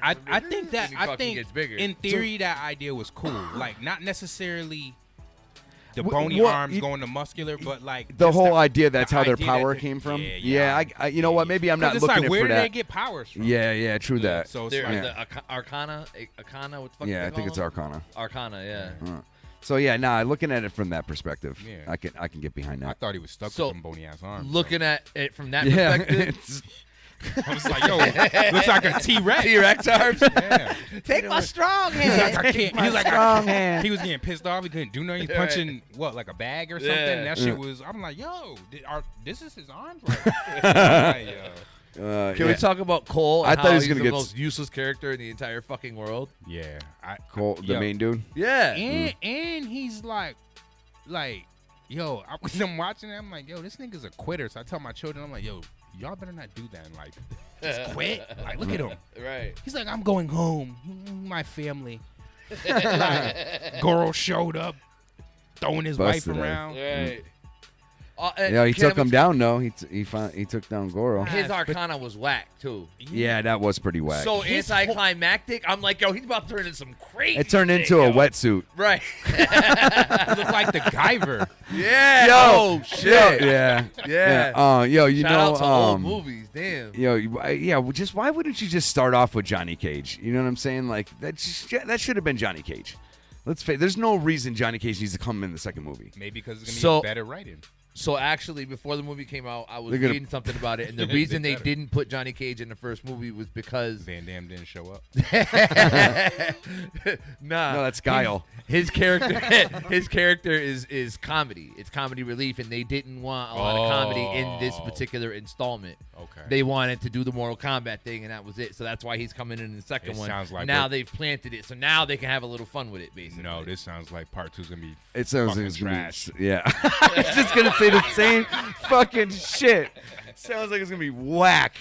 I think that and he I fucking think gets bigger. in theory that idea was cool. Like not necessarily. the bony arms going to muscular, but like the whole idea the that's how their idea power that came from. Yeah, I you know what? Maybe I'm not it's looking like, at where for do that. they get powers from? Yeah, true that. So it's They're like, the Arcana, what the fuck? Yeah, they I think call it's them? Arcana. Arcana, yeah. So yeah, looking at it from that perspective, Yeah. I can get behind that. I thought he was stuck So, with some bony ass arms. Looking at it from that Yeah, perspective, I was like, yo, looks like a T-Rex. T-Rex arms. Yeah. Take my strong He's hand. like, I can't. He was like, strong hand. He was getting pissed off. He couldn't do nothing. He's Right. punching like a bag or something. Yeah. That shit was. I'm like, yo, this is his arms. Like, Can we talk about Cole? I And thought he how was he's gonna the get most useless character in the entire fucking world. Yeah, Cole, the main dude. Yeah, and he's like, yo, I'm watching it. I'm like, yo, this nigga's a quitter. So I tell my children, I'm like, yo, y'all better not do that in life. Just quit. Like, look at him. Right. He's like, I'm going home. My family. Like, girl showed up, throwing his Busted, wife around. Right. Yeah, he took him down. No, he took down Goro. His Arcana was whack too. Yeah, that was pretty whack. So anticlimactic. I'm like, yo, he's about to turn into some crazy. It turned shit, into a yo. wetsuit. Right. Looked like the Guyver. Yeah. Yo, Oh shit. Yeah. Yeah. Yo, you Shout know, out to old movies. Damn. Yo, yeah. Just why wouldn't you just start off with Johnny Cage? You know what I'm saying? Like that should have been Johnny Cage. Let's face. There's no reason Johnny Cage needs to come in the second movie. Maybe because it's gonna be better writing. So actually, before the movie came out, I was They're gonna- reading something about it, and the reason they didn't put Johnny Cage in the first movie was because Van Damme didn't show up. Nah, No, that's Guile. His character is comedy. It's comedy relief, and they didn't want a lot of comedy in this particular installment. Okay. They wanted to do the Mortal Kombat thing, and that was it. So that's why he's coming in the second It one. sounds like now it. they've planted it, so now they can have a little fun with it, basically. No, this sounds like part 2's gonna be. It sounds like fucking it's trash. gonna be. Yeah. I was just gonna say the same fucking shit. Sounds like it's gonna be whack.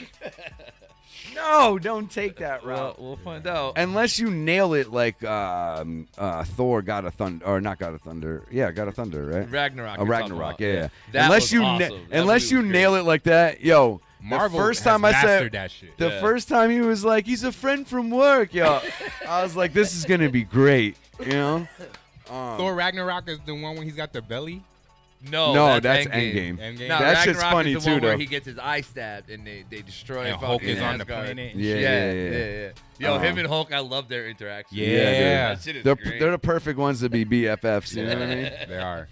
No, don't take that route. We'll find out. Unless you nail it like Thor, God of Thunder, or not God of Thunder. Yeah, God of Thunder, right? Ragnarok. Oh, you're talking Ragnarok. about. Yeah. That Unless was you awesome. That unless movie you was nail great. it like that, yo. Marvel the first has time I said mastered that shit. the Yeah. first time he was like, he's a friend from work, yo. I was like, this is gonna be great, you know. Thor Ragnarok is the one when he's got the belly. No, that's Endgame. Endgame. No, That shit's Ragnarok funny is the too, one where though. he gets his eye stabbed and they destroy And fucking Hulk is on the Asgard. planet and Yeah. Yo, him and Hulk, I love their interaction. Yeah. That shit is They're great. the perfect ones to be BFFs. You know what I mean? They are.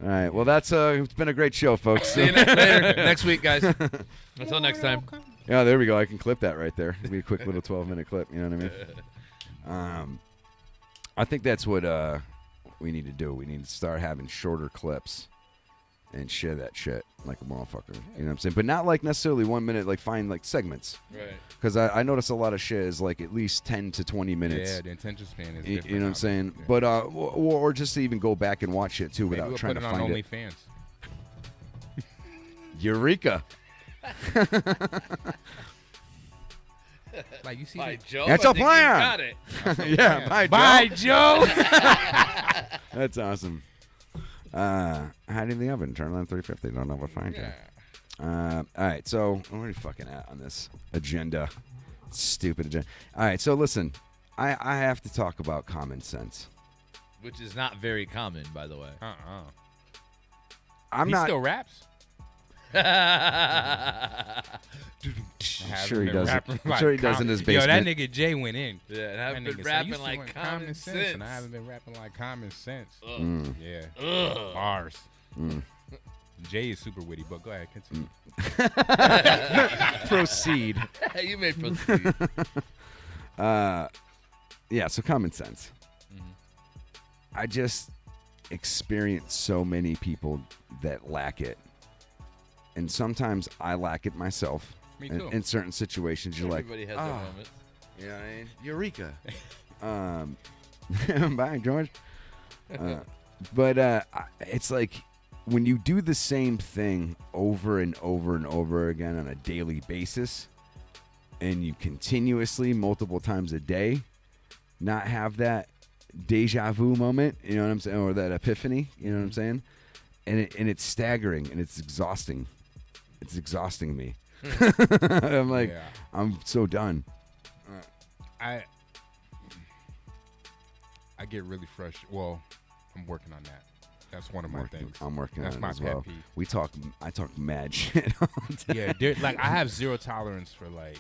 All right. Well, that's it's been a great show, folks. See you later next week, guys. Until next time. Yeah, there we go. I can clip that right there. It'll be a quick little 12-minute clip. You know what I mean? I think that's what we need to do. We need to start having shorter clips and share that shit like a motherfucker. You know what I'm saying? But not like necessarily 1 minute. Like find like segments. Right. Because I notice a lot of shit is like at least 10 to 20 minutes. Yeah, the attention span is You different. know what I'm now. saying? Yeah. But or just to even go back and watch it too Maybe without we'll trying put to it on find it. OnlyFans. Eureka! Like you see, By the- Joe, That's I a think plan. you got it. Yeah, Bye, Joe. That's awesome. Hide in the oven. Turn on 350. Don't know what to find you. All right, so where are we fucking at on this agenda? Stupid agenda. All right, so listen, I have to talk about common sense. Which is not very common, by the way. I'm he not still raps. sure he does. I'm sure he does in his Yo, basement. that nigga Jay went in. Yeah, and I haven't That been nigga said, "I rapping used to like want common sense. and I haven't been rapping like common sense. Mm. Yeah, Ugh. bars. Mm. Jay is super witty, but go ahead, continue. Proceed. You may proceed. Yeah, so common sense. Mm-hmm. I just experience so many people that lack it. And sometimes I lack it myself. Me too. In certain situations, you're Everybody like, has their moments. you know what I mean? Eureka. Bye, George. But it's like when you do the same thing over and over and over again on a daily basis, and you continuously, multiple times a day, not have that deja vu moment, you know what I'm saying, or that epiphany, you know what I'm saying, and it's staggering and it's exhausting. It's exhausting me. I'm like, Yeah. I'm so done. I get really frustrated. Well, I'm working on that. That's one of my things. I'm working That's on my it as pet well. peeve. I talk mad shit all the time. Yeah, like I have zero tolerance for like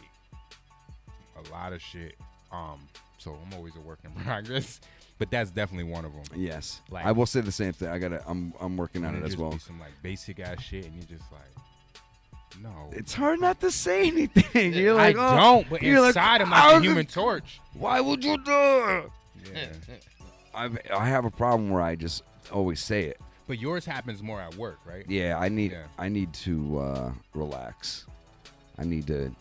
a lot of shit. So I'm always a work in progress. But that's definitely one of them. Yes, Like, I will say the same thing. I'm working on it as well. Be some like basic ass shit, and you're just like, no. It's hard not to say anything. You're like, I don't, but inside I'm like the Human Torch. Why would you do it? Yeah. I have a problem where I just always say it. But yours happens more at work, right? Yeah, I need to relax. I need to,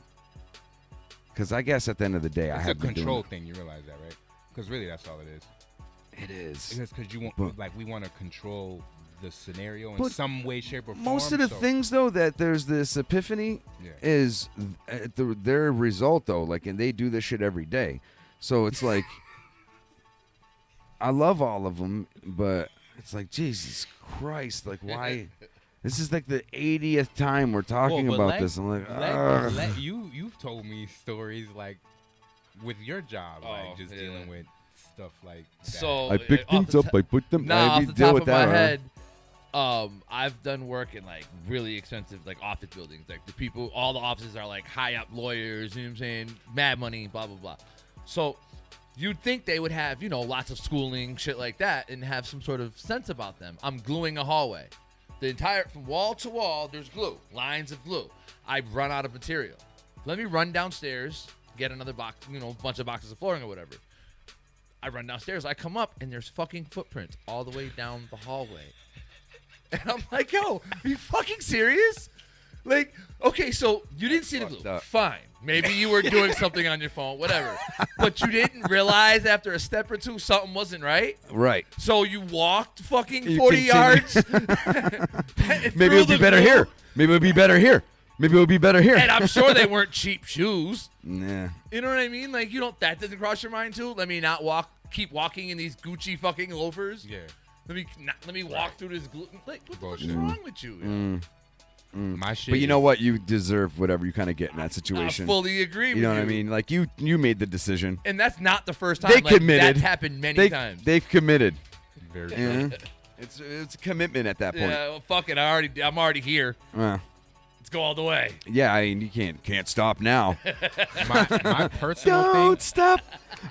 because I guess at the end of the day, I It's a have been control doing thing. You realize that, right? Because really, that's all it is. It is. It's because you want, we want to control the scenario in But some way, shape, or form. most of the things though that there's this epiphany Yeah. is their result though. Like, and they do this shit every day, so it's like I love all of them, but it's like Jesus Christ, like why? This is like the 80th time we're talking about this. I'm like, you've told me stories like with your job, like just dealing with stuff like that. So I pick things up, I put them. Nah, I off the deal top with of that. my head, I've done work in like really expensive like office buildings. Like the people, all the offices are like high up lawyers. You know what I'm saying? Mad money, blah blah blah. So you'd think they would have lots of schooling, shit like that, and have some sort of sense about them. I'm gluing a hallway. The entire from wall to wall, there's glue, lines of glue. I've run out of material. Let me run downstairs, get another box, bunch of boxes of flooring or whatever. I run downstairs, I come up, and there's fucking footprints all the way down the hallway. And I'm like, yo, are you fucking serious? Like, okay, so you didn't see the glue. Fine. Maybe you were doing something on your phone, whatever. But you didn't realize after a step or two something wasn't right? Right. So you walked fucking You 40 continue. yards. Maybe it would be better here. Maybe it would be better here. Maybe it would be better here. And I'm sure they weren't cheap shoes. Nah. You know what I mean? Like, that doesn't cross your mind too? Let me not keep walking in these Gucci fucking loafers? Yeah. Let me walk through this glue. Like, what the fuck's wrong with you? My shit. But you know what? You deserve whatever you kind of get in that situation. I fully agree with You know what I you. mean? Like, you made the decision. And that's not the first time. They like, committed. That's happened many times. They've committed. Very true. It's a commitment at that point. Yeah, well, fuck it. I'm already here. Let's go all the way. Yeah, I mean, you can't stop now. my personal thing. Don't stop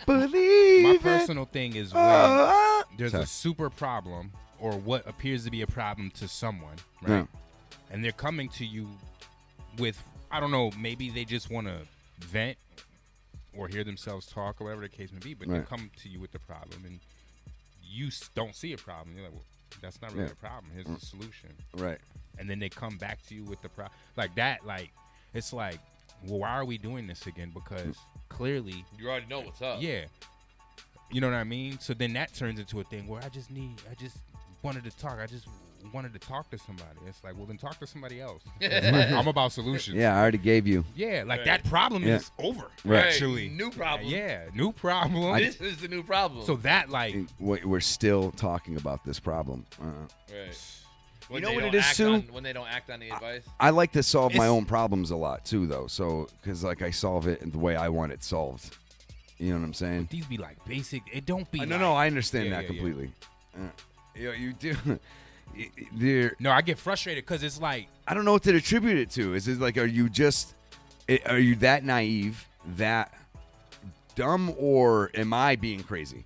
believing. My personal thing is when there's a super problem or what appears to be a problem to someone, right? Yeah. And they're coming to you with, I don't know, maybe they just want to vent or hear themselves talk or whatever the case may be, but they Right. come to you with the problem and you don't see a problem. You're like, well, that's not really a problem. Here's the solution. Right. And then they come back to you with the problem. Like that, like, it's like, well, why are we doing this again? Because clearly... You already know what's up. Yeah. You know what I mean? So then that turns into a thing where I just wanted to talk. I just wanted to talk to somebody. It's like, well, then talk to somebody else. I'm about solutions. Yeah, I already gave you. Yeah, like that problem is over, Right. actually. New problem. Yeah, new problem. This is the new problem. So that, like... We're still talking about this problem. Right. You know what it is, Sue? When they don't act on the advice? I like to solve my own problems a lot, too, though. So, because, like, I solve it in the way I want it solved. You know what I'm saying? These be, like, basic. It don't be No, like, I understand Yeah, that yeah, completely. You do. No, I get frustrated because it's like... I don't know what to attribute it to. Is it like, are you that naive, that dumb, or am I being crazy?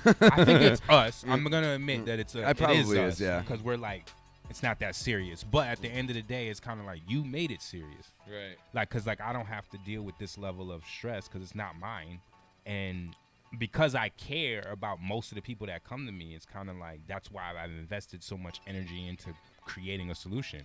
I think it's us. I'm going to admit that it probably is us, is, yeah. Because we're like, it's not that serious. But at the end of the day, it's kind of like, you made it serious. Right. Like, because, like, I don't have to deal with this level of stress because it's not mine. And because I care about most of the people that come to me, it's kind of like, that's why I've invested so much energy into creating a solution.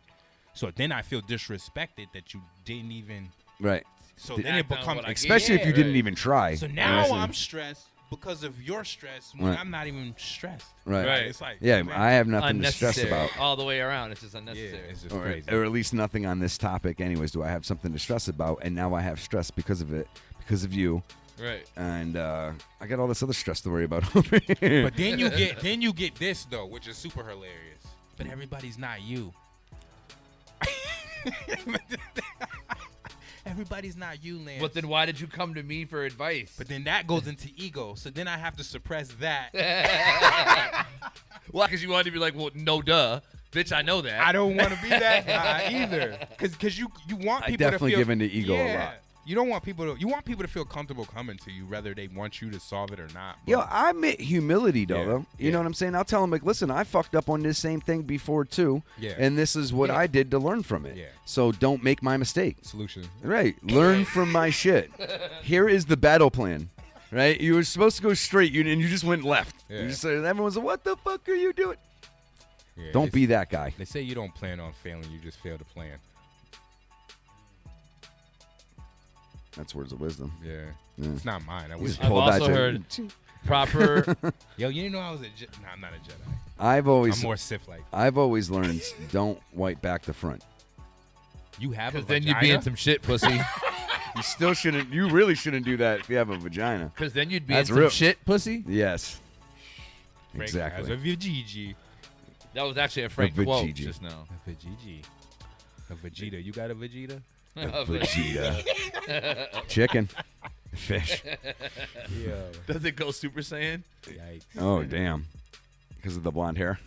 So then I feel disrespected that you didn't even... Right. So then it becomes... Especially if you didn't even try. So now I'm stressed because of your stress when Right. I'm not even stressed. Right. It's like, yeah, man, I have nothing to stress Unnecessary. about. All the way around. It's just unnecessary. Yeah, it's just Or, crazy. or at least nothing on this topic anyways. Do I have something to stress about? And now I have stress because of it, because of you. Right. And I got all this other stress to worry about over here. But then you get this though, which is super hilarious. But everybody's not you. everybody's not you, Lance. But then why did you come to me for advice? But then that goes into ego. So then I have to suppress that. Why? Because you wanted to be like, well, no, duh. Bitch, I know that. I don't want to be that guy either. Because you want people to feel. I definitely give into ego a lot. You don't want people to. You want people to feel comfortable coming to you, whether they want you to solve it or not. Yo, I admit humility though. You know what I'm saying? I'll tell them like, listen, I fucked up on this same thing before too, and this is what I did to learn from it. So don't make my mistake. Solution. Right. Learn from my shit. Here is the battle plan. Right. You were supposed to go straight, and you just went left. Yeah. You just said, everyone's like, what the fuck are you doing? Yeah, Don't be that guy. They say you don't plan on failing; you just fail to plan. That's words of wisdom. Yeah. Yeah. It's not mine. I just I've pulled that also heard proper. Yo, you know I was a Jedi. No, I'm not a Jedi. I'm more Sith-like. I've always learned don't wipe back the front. You have a Because then vagina? you'd be in some shit, pussy. You still shouldn't. You really shouldn't do that if you have a vagina. Because then you'd be That's in some real. shit, pussy. Yes. Frank Exactly. Has a vagigi. That was actually a Frank quote just now. A vagigi. A Vegeta. You got a Vegeta? A Vegeta. Chicken. Fish. Yeah. Does it go Super Saiyan? Yikes. Oh, damn. Because of the blonde hair?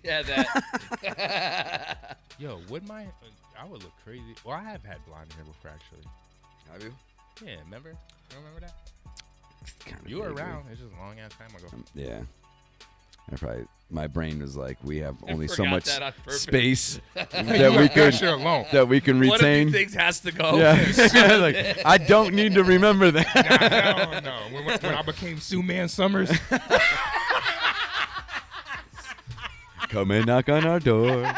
Yeah, that. Yo, I would look crazy. Well, I have had blonde hair before, actually. Have you? Yeah, remember? You remember that? Kinda You were vaguely. around. It's just a long ass time ago. Yeah. My brain was like, we have only so forgot much that on purpose. space You that we left could that shit alone. that we can One of retain. these things has to go. Yeah. Like, I don't need to remember that. No. When I became Sue Man Summers. Come and knock on our door.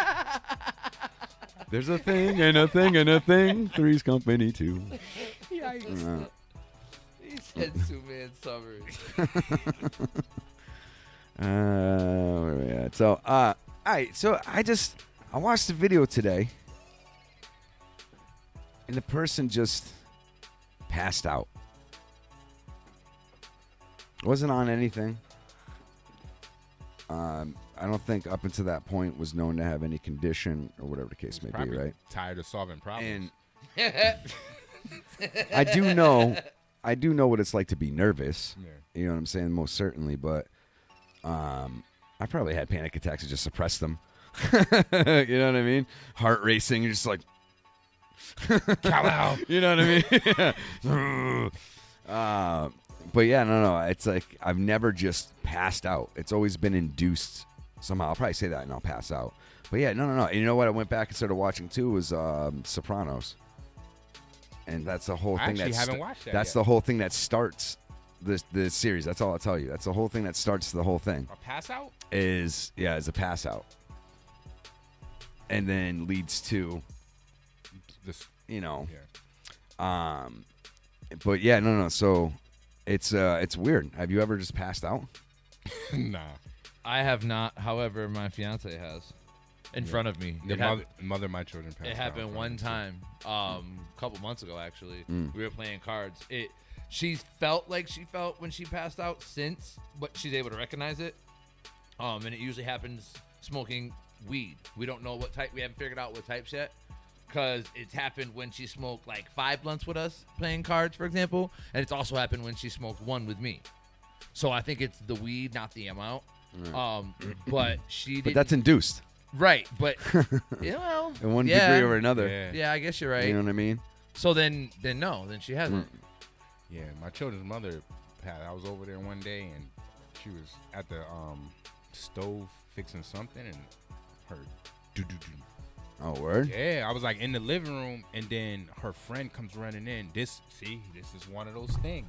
There's a thing and a thing and a thing. Three's company too. Yikes. He said Superman Summers. Where are we at? So, all right. So I watched the video today, and the person just passed out. Wasn't on anything. I don't think up until that point was known to have any condition or whatever the case may be, Probably right? tired of solving problems. And I do know what it's like to be nervous. Yeah. You know what I'm saying? Most certainly, but I probably had panic attacks and just suppressed them. You know what I mean? Heart racing, you're just like Kal-El. You know what I mean? But yeah, no. It's like I've never just passed out. It's always been induced somehow. I'll probably say that and I'll pass out. But yeah, no. And you know what I went back and started watching too was Sopranos. And that's the whole I thing. actually haven't watched that That's yet. the whole thing that starts the series. That's all I'll tell you. That's the whole thing that starts the whole thing. A pass out? Is a pass out. And then leads to This. you know. Yeah. But yeah, no. So it's weird. Have you ever just passed out? Nah. I have not. However, my fiance has. In front of me. The mother of my children passed out. It happened in one front of me, time, a couple months ago actually. Mm. We were playing cards. She's felt like she felt when she passed out since, but she's able to recognize it. And it usually happens smoking weed. We don't know what type. We haven't figured out what types yet, because it's happened when she smoked like 5 blunts with us playing cards, for example, and it's also happened when she smoked 1 with me. So I think it's the weed, not the amount. Right. But she. But that's induced. Right, but yeah, well, in one degree or another. Yeah, I guess you're right. You know what I mean? So then no, then she hasn't. Yeah, my children's mother, I was over there one day and she was at the stove fixing something and heard do. Oh, word? Yeah, I was like in the living room and then her friend comes running in. This is one of those things.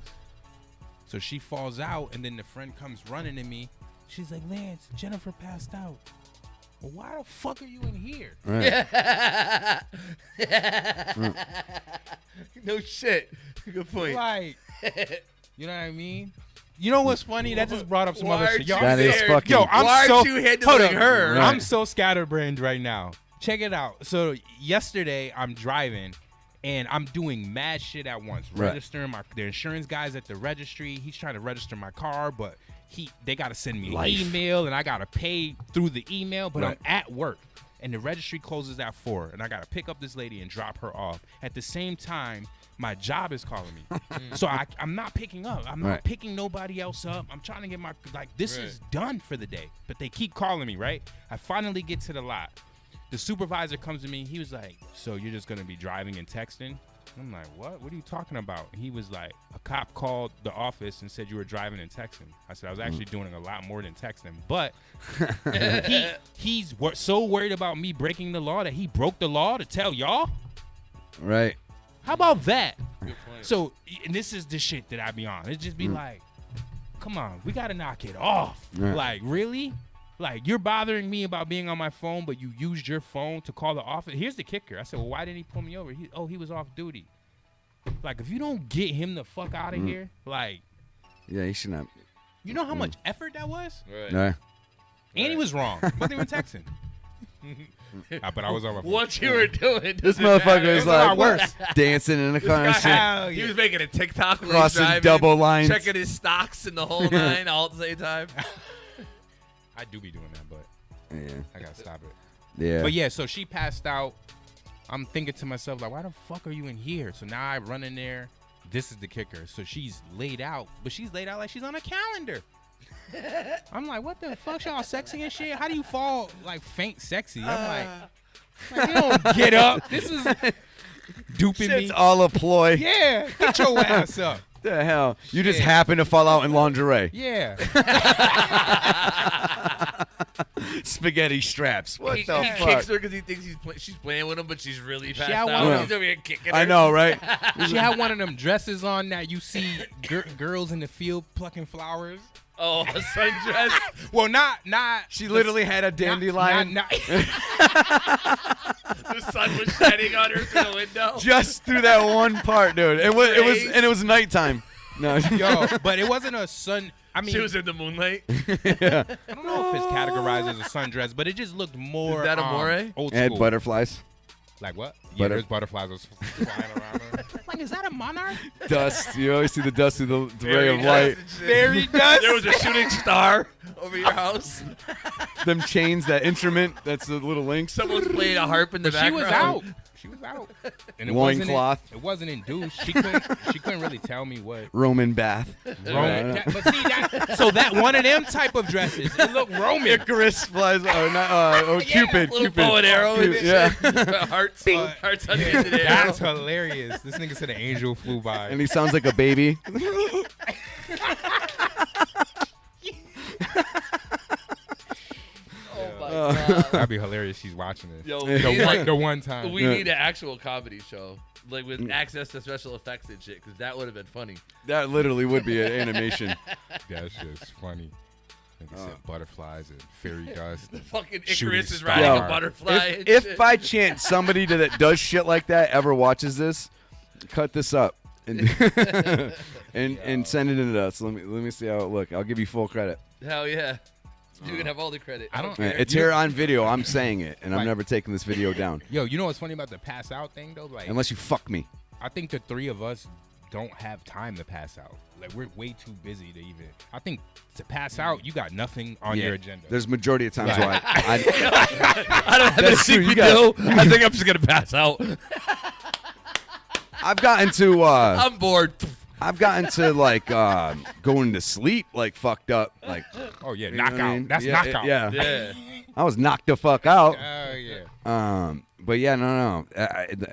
So she falls out and then the friend comes running to me. She's like, Lance, Jennifer passed out. Well, why the fuck are you in here? Right. No shit. Good point. Like, you know what I mean? You know what's funny? That just brought up some Why other aren't shit. you Yo, That is fucking. Yo, I'm Why so. aren't you handling her? Right. I'm so scatterbrained right now. Check it out. So yesterday I'm driving and I'm doing mad shit at once. Right. Registering the insurance guy's at the registry. He's trying to register my car, but they gotta send me an Life. email and I gotta pay through the email. But Right. I'm at work. and the registry closes at 4, and I gotta pick up this lady and drop her off. At the same time, my job is calling me. So I'm not picking up. I'm not picking nobody else up. I'm trying to get my, this is done for the day. But they keep calling me, right? I finally get to the lot. The supervisor comes to me. He was like, so you're just going to be driving and texting? I'm like, what? What are you talking about? He was like, a cop called the office and said you were driving and texting. I said, I was actually doing a lot more than texting. But he's so worried about me breaking the law that he broke the law to tell y'all? Right. How about that? So, and this is the shit that I be on. It just be like, come on, we got to knock it off. Right. Like, really? Like, you're bothering me about being on my phone, but you used your phone to call the office. Here's the kicker. I said, well, why didn't he pull me over? He was off duty. Like, if you don't get him the fuck out of here, like. Yeah, he should not. You know how much effort that was? Right. Right. And he was wrong. Wasn't even texting. But I was on my phone. What you were doing. This motherfucker is like worse. dancing in the car and shit. He was making a TikTok while Crossing driving, double lines. checking his stocks and the whole nine all at the same time. I do be doing that, but Yeah. I got to stop it. Yeah. But yeah, so she passed out. I'm thinking to myself, like, why the fuck are you in here? So now I run in there. This is the kicker. So she's laid out, but she's laid out like she's on a calendar. I'm like, what the fuck? Y'all sexy and shit? How do you fall like faint sexy? I'm like you don't get up. This is duping me. It's all a ploy. Yeah, get your ass up. The hell? You just happen to fall out in lingerie. Yeah. Spaghetti straps. What he the he fuck? kicks her because he thinks she's playing with him, but she's really passed had out. one- He's over here kicking her. I know, right? She had one of them dresses on that you see girls in the field plucking flowers. Oh, a sundress. Well, not. She literally had a dandelion. The sun was shining on her through the window. Just through that one part, dude. It was nighttime. No, Yo, but it wasn't a sun. I mean, She was in the moonlight. yeah. I don't know if it's categorized as a sundress, but it just looked more. Is that a moire? Old It had school. butterflies, Like what? Yeah, Butter- there's butterflies was flying around her. Like, is that a monarch? dust. You always see the dust through the ray Fairy of light. dust and shit. Fairy dust. There was a shooting star over your house. Them chains, that instrument. That's the little links. Someone was playing a harp in the But she background. was out. She was out. And Loincloth. It wasn't induced. She couldn't really tell me what. Roman bath. Roman. Yeah. But see that one of them type of dresses. It looked Roman. Icarus flies. Cupid. Little Cupid. bow and arrow. Cupid, yeah. Hearts. Hearts on the end of the arrow. That's hilarious. This nigga said an angel flew by. And he sounds like a baby. Oh my god. That'd be hilarious. She's watching this. Yo, The one time. We need an actual comedy show, like with access to special effects and shit, because that would have been funny. That literally would be an animation. That's just funny. Like I said, butterflies and fairy dust. The fucking shooting Icarus is star. riding Yo, a butterfly. and If shit. by chance somebody that does shit like that ever watches this, cut this up and and send it in to us. Let me see how it look. I'll give you full credit. Hell yeah, you can have all the credit. I don't Yeah, care. it's here on video. I'm saying it, and I'm Like- never taking this video down Yo, you know what's funny about the pass out thing though? Like, unless you fuck me. I think the three of us don't have time to pass out. Like, we're way too busy to even. I think to pass out, you got nothing on your agenda. There's majority of times Right. why I don't have That's to true, think you got- I think I'm just gonna pass out. I've gotten to I'm bored. I've gotten to like going to sleep like fucked up. Like, oh yeah, you know what I knockout. mean? That's Yeah, knockout. Yeah. I was knocked the fuck out. Oh yeah. But yeah, no.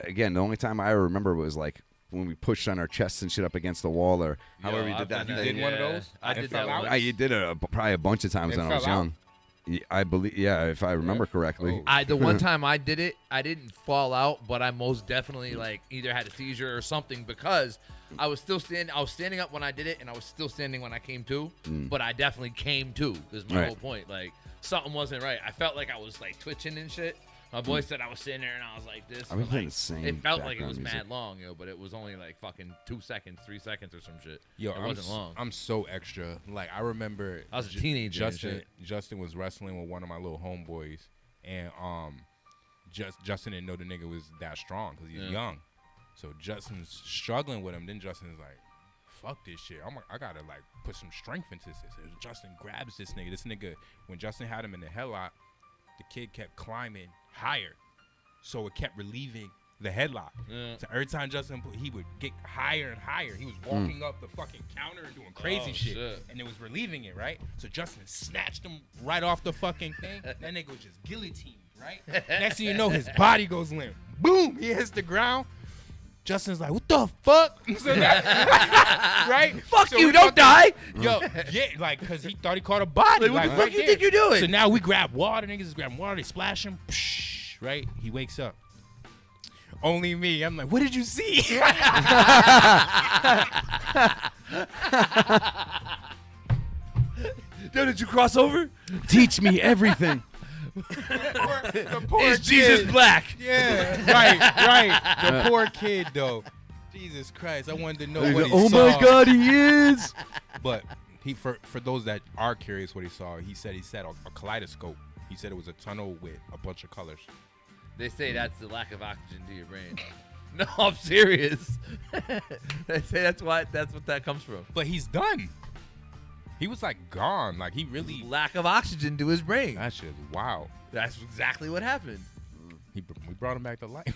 Again, the only time I remember was like when we pushed on our chests and shit up against the wall, or however you I've did that done thing. did one of those? I And did fell that out? once. You did it probably a bunch of times It when I was fell out? young. I believe, yeah, if I remember correctly. Oh. The one time I did it, I didn't fall out, but I most definitely like either had a seizure or something because I was still standing. I was standing up when I did it, and I was still standing when I came to. But I definitely came to. Is my Right. whole point. Like something wasn't right. I felt like I was like twitching and shit. My boy said I was sitting there and I was like this. I've been but, playing like, the same It felt like it background was music. mad long, but it was only like fucking 2 seconds, 3 seconds or some shit. Yo, it wasn't long. I'm so extra. Like I remember, I was a teenager and Justin was wrestling with one of my little homeboys, and Justin didn't know the nigga was that strong because he's young. So Justin's struggling with him. Then Justin's like, "Fuck this shit. I gotta like put some strength into this." And Justin grabs this nigga. This nigga, when Justin had him in the headlock, the kid kept climbing higher, so it kept relieving the headlock. Yeah. So every time Justin he would get higher and higher. He was walking up the fucking counter and doing crazy shit, and it was relieving it, right? So Justin snatched him right off the fucking thing. That nigga was just guillotined, right? Next thing you know, his body goes limp. Boom! He hits the ground. Justin's like, what the fuck? So that, right? Fuck So you, we don't fucking- die. Yo, yeah, like, because he thought he caught a body. Like, what the fuck right you there. think you're doing? So now we grab water. Niggas is grabbing water. They splash him. Psh, right? He wakes up. Only me. I'm like, what did you see? Yo, did you cross over? Teach me everything. The poor Is kid. Jesus black? Yeah, right. The poor kid, though. Jesus Christ, I wanted to know what he Oh saw. my God, he is. But he, for those that are curious what he saw, he said a kaleidoscope. He said it was a tunnel with a bunch of colors. They say that's the lack of oxygen to your brain. No, I'm serious. They say that's what that comes from. But he's done. He was like gone. Like he really Lack of oxygen to his brain. That shit is wild. That's exactly what happened. We brought him back to life.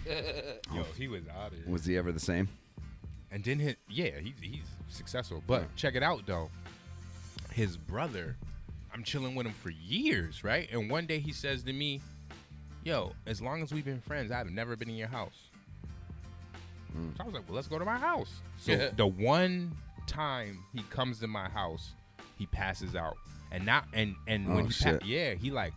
Yo, he was out of here. Was he ever the same? And then he's successful. But check it out though. His brother, I'm chilling with him for years, right? And one day he says to me, yo, as long as we've been friends, I've never been in your house. So I was like, well, let's go to my house. So the one time he comes to my house, he passes out. And when he like,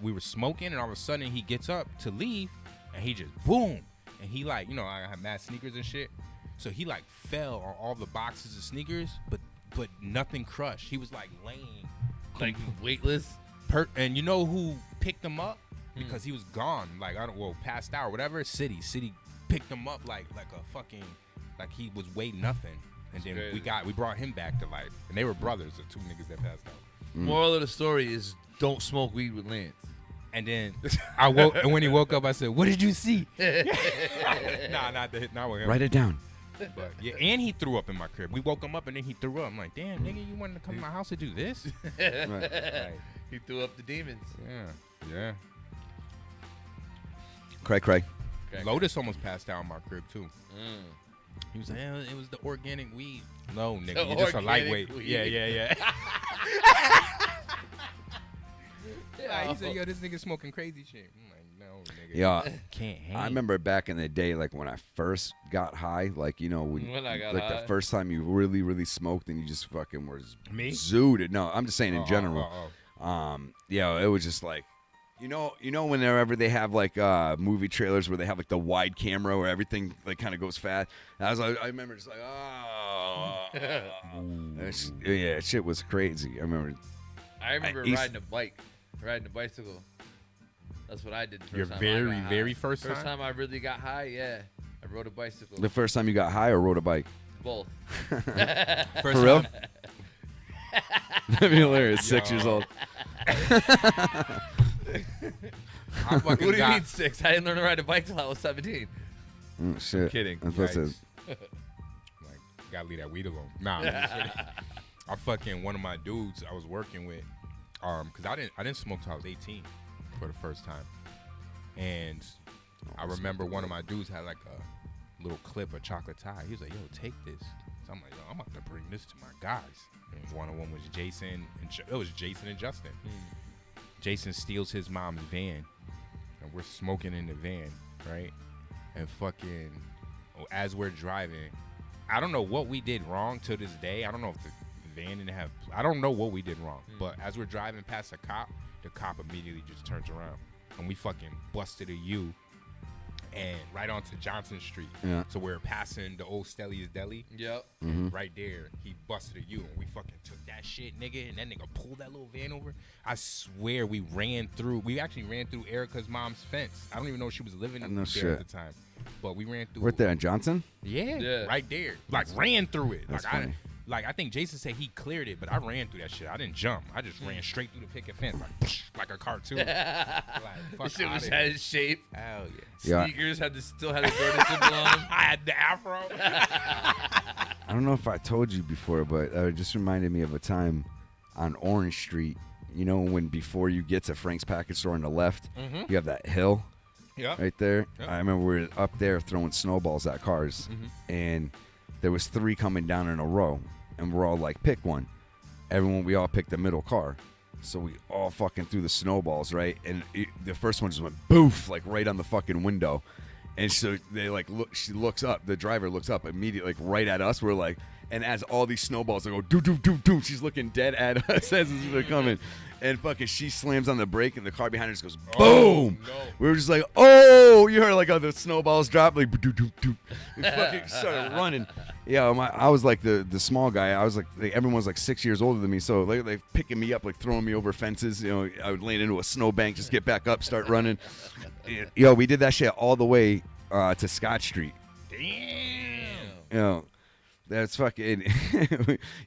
we were smoking, and all of a sudden he gets up to leave, and he just boom, and he like, I have mad sneakers and shit, so he like fell on all the boxes of sneakers, but nothing crushed. He was like laying, like weightless. And you know who picked him up? Because he was gone, like passed out or whatever. City picked him up like a fucking, like he was weighed nothing. And then we brought him back to life, and they were brothers, the two niggas that passed out. Moral of the story is don't smoke weed with Lance. And then and when he woke up, I said, "What did you see?" not with him. Write it down. But yeah, and he threw up in my crib. We woke him up, and then he threw up. I'm like, "Damn, nigga, you wanted to come to my house to do this?" Right. He threw up the demons. Yeah. Craig. Lotus almost passed out in my crib too. He was like, it was the organic weed. No, nigga, you're just a lightweight. Weed. Yeah. He said, yo, this nigga smoking crazy shit. I'm like, no, nigga. Yeah, can't hang. I remember back in the day, like when I first got high, like when I got high. the first time you really, really smoked, and you just fucking were Me? zooted. No, I'm just saying in general. It was just like, you know, whenever they have like movie trailers where they have like the wide camera where everything like kind of goes fast. I remember just like, shit was crazy. I remember riding a bicycle. That's what I did the first Your time. very first time? First time I really got high, yeah. I rode a bicycle. The first time you got high or rode a bike? Both. For real? That'd be hilarious. 6 years old. What do you mean 6? I didn't learn to ride a bike till I was 17. Shit. I'm kidding. That's what it says. Like, gotta leave that weed alone. Nah, I'm just kidding. I fucking one of my dudes I was working with, cause I didn't smoke till I was 18 for the first time, and I remember one of my dudes had like a little clip of chocolate tie. He was like, "Yo, take this." So I'm like, "Yo, I'm about to bring this to my guys." And one of them was Jason, and it was Jason and Justin. Jason steals his mom's van, and we're smoking in the van, right? And fucking, as we're driving, I don't know what we did wrong to this day. I don't know if the van didn't have, I don't know what we did wrong. But as we're driving past the cop immediately just turns around, and we fucking busted a U and right onto Johnson Street. Yeah. So we're passing the old Stelli's Deli. Yep. And right there, he busted a U, and we fucking took that shit, nigga. And that nigga pulled that little van over. I swear we actually ran through Erica's mom's fence. I don't even know if she was living there at the time. But we ran through. Right there in Johnson? Yeah, right there. Like, ran through it. That's like, funny. I think Jason said he cleared it, but I ran through that shit. I didn't jump. I just ran straight through the picket fence, like a cartoon. This shit was had his shape. Hell yeah. Sneakers still had the Jordan symbol on them. I had the afro. I don't know if I told you before, but it just reminded me of a time on Orange Street You know when before you get to Frank's Package Store on the left, Mhm. you have that hill Yep. right there. Yep. I remember we were up there throwing snowballs at cars, and there was 3 coming down in a row, and we're all like, pick one. We all picked the middle car. So we all fucking threw the snowballs, right? And the first one just went boof, like right on the fucking window. And so they like look. She looks up. The driver looks up immediately, like right at us. We're like, and as all these snowballs go doo doo doo doo, she's looking dead at us as they're coming. And fucking, she slams on the brake, and the car behind her just goes boom. No. We were just like, oh, you heard like the snowballs drop, like doo doo doo. We fucking started running. Yeah, I was like the small guy. I was like everyone's like 6 years older than me, so they picking me up, like throwing me over fences. You know, I would land into a snowbank, just get back up, start running. Yo, we did that shit all the way to Scott Street. Damn. You know, that's fucking.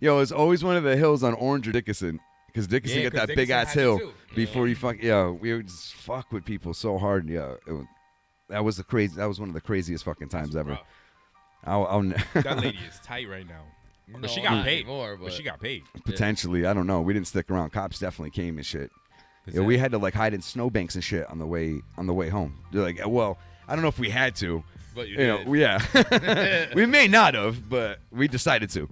Yo, it's always one of the hills on Orange or Dickinson, because Dickinson got that big Dickinson ass had it hill too. before you fuck. Yeah, we would just fuck with people so hard. Yeah, that was one of the craziest fucking times ever. That lady is tight right now. But she got paid. But she got paid. Potentially, I don't know. We didn't stick around. Cops definitely came and shit. Yeah, we had to like hide in snowbanks and shit on the way home. They're like, well, I don't know if we had to. But you know, did. yeah. We may not have, but we decided to.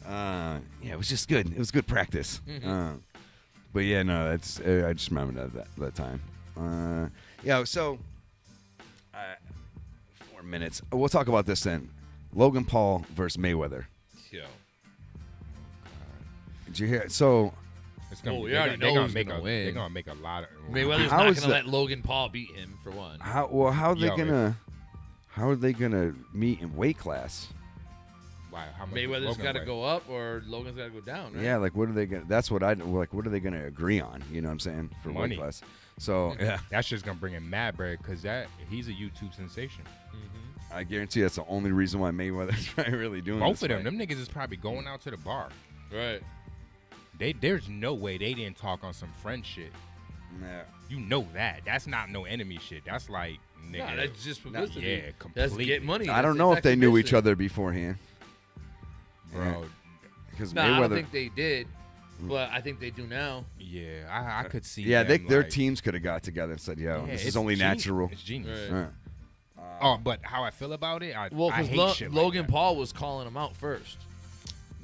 Yeah, it was just good. It was good practice. But yeah, no, that's I just remember that time. Yeah, so 4 minutes. We'll talk about this then. Logan Paul versus Mayweather. Yo. Did you hear? So. We already know who's gonna win. They're gonna make a lot of. Mayweather's not gonna let Logan Paul beat him for one. How are they gonna meet in weight class? Wow, how much Mayweather's got to go up or Logan's got to go down, right? Yeah, like what are they gonna? That's what what are they gonna agree on? You know what I'm saying for Money. weight class. So yeah, that's just gonna bring him mad bread because he's a YouTube sensation. I guarantee that's the only reason why Mayweather's really doing Both this of them, fight. them niggas is probably going out to the bar. Right. There's no way they didn't talk on some friend shit. Yeah. You know that. That's not no enemy shit. That's like, nigga. Nah, that's just publicity. Yeah, That's completely. get money. I don't know if they knew each other beforehand, bro. Because I Mayweather. don't think they did, but I think they do now. Yeah, I could see. Yeah, them, their like- teams could have got together and said, "Yo, this it's is only genius. natural." It's genius. Right. Oh, but how I feel about it, I Because hate shit like Logan that. Paul was calling him out first.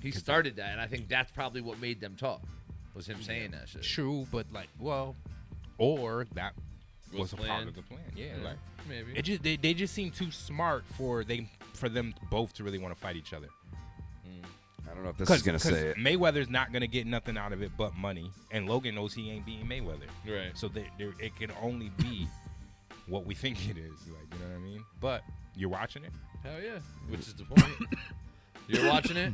He started that, and I think that's probably what made them talk. Was him saying that shit. True, but like, or that was a part planned. of the plan. Yeah, Yeah, like maybe. it just they just seem too smart for them both to really want to fight each other. I don't know if this is gonna say it. Mayweather's not gonna get nothing out of it but money, and Logan knows he ain't beating Mayweather. Right. So it can only be what we think it is. Like, you know what I mean? But you're watching it. Hell yeah. Which is the point. You're watching it?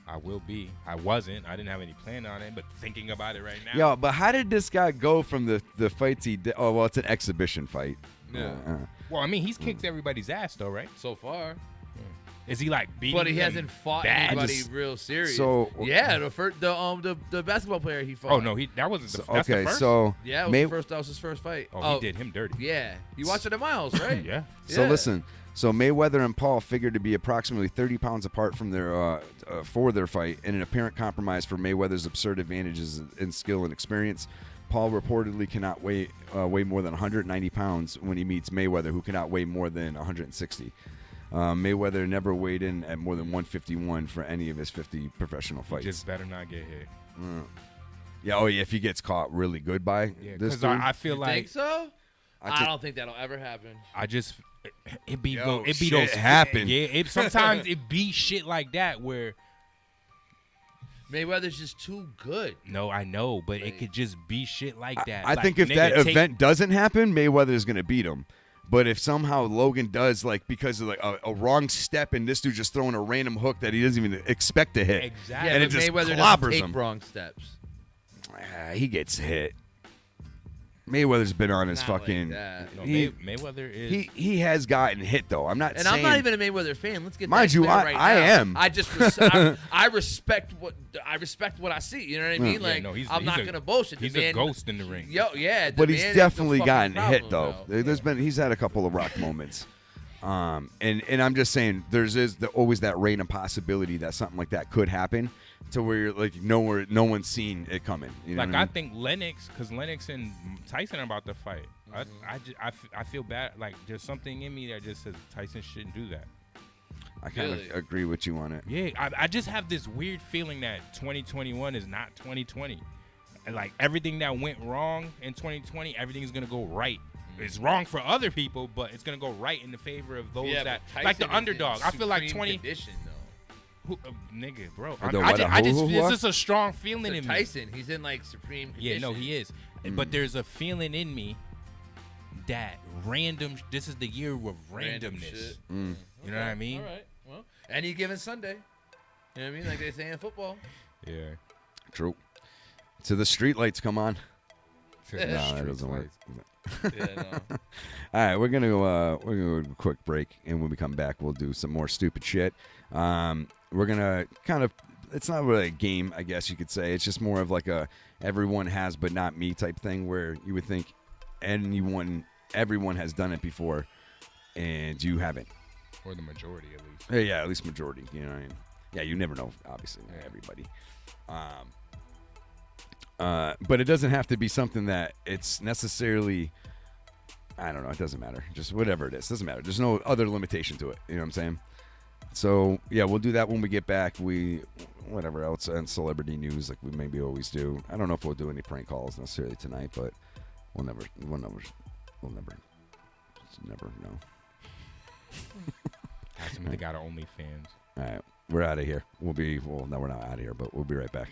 I will be. I wasn't. I didn't have any plan on it, but thinking about it right now. Yo, but how did this guy go from the fights he did? Oh, well, it's an exhibition fight. Yeah. Well, I mean, he's kicked everybody's ass though, right? So far. Is he like beating? But he them hasn't fought bad? anybody real serious. So- yeah, the basketball player he fought. Oh no, that wasn't the. That's the Okay, first? so Yeah, that was his first fight. Oh, he did him dirty. Yeah, you watched it at Miles, right? Yeah. So listen, so Mayweather and Paul figured to be approximately 30 pounds apart from their for their fight, in an apparent compromise for Mayweather's absurd advantages in skill and experience. Paul reportedly cannot weigh more than 190 pounds when he meets Mayweather, who cannot weigh more than 160. Mayweather never weighed in at more than 151 for any of his 50 professional fights. Just better not get hit. Yeah, oh yeah, if he gets caught really good by this Because dude. I feel You like think so? I I just- don't think that'll ever happen. I just it be Yo, it be shit those happen. Yeah, sometimes it be shit like that where Mayweather's just too good. no, I know, but it could just be shit like that. I Like, think if nigga, that take- event doesn't happen, Mayweather's gonna beat him. But if somehow Logan does, like, because of like a wrong step and this dude just throwing a random hook that he doesn't even expect to hit, Exactly. Yeah, and but it just Mayweather doesn't clobbers take him, wrong steps. he gets hit. Mayweather's been on his Not like fucking. that. No, he, Mayweather is he has gotten hit though. I'm not And saying. I'm not even a Mayweather fan. Let's get Mind that you, clear right I now. am. I just I respect what I see. You know what I mean? Yeah, Like no, he's I'm not a- gonna bullshit. The He's man, a ghost in the ring. Yo, yeah. the But he's man is the definitely fucking gotten hit problem, though. bro. He's had a couple of rock moments. And I'm just saying, there's always that random possibility that something like that could happen, to where you're like no one's seen it coming. You know Like what I mean? think Lennox, because Lennox and Tyson are about to fight. I feel bad. Like there's something in me that just says Tyson shouldn't do that. I kind of agree with you on it. Yeah, I just have this weird feeling that 2021 is not 2020. And like everything that went wrong in 2020, everything is gonna go right. It's wrong for other people, but it's gonna go right in the favor of those that like the underdog. I feel like 20. Condition, Nigga, bro. This is a strong feeling in me. Tyson, he's in like supreme condition. Yeah, no, he is. But there's a feeling in me that this is the year of randomness. You know what I mean? All right. Well, any given Sunday. You know what I mean? Like they say in football. Yeah. True. So the street lights come on. No, that doesn't work. Yeah, no. All right, we're gonna go a quick break, and when we come back, we'll do some more stupid shit. We're gonna kind of, it's not really a game, I guess you could say. It's just more of like a everyone has but not me type thing, where you would think everyone has done it before, and you haven't. Or the majority, at least. Yeah, at least majority. You know what I mean? Yeah, you never know. Obviously, not everybody. But it doesn't have to be something that it's necessarily, I don't know, it doesn't matter. Just whatever it is, doesn't matter. There's no other limitation to it. You know what I'm saying? So, yeah, we'll do that when we get back. Whatever else, and celebrity news like we maybe always do. I don't know if we'll do any prank calls necessarily tonight, but we'll never know. They got OnlyFans. All right, we're out of here. No, we're not out of here, but we'll be right back.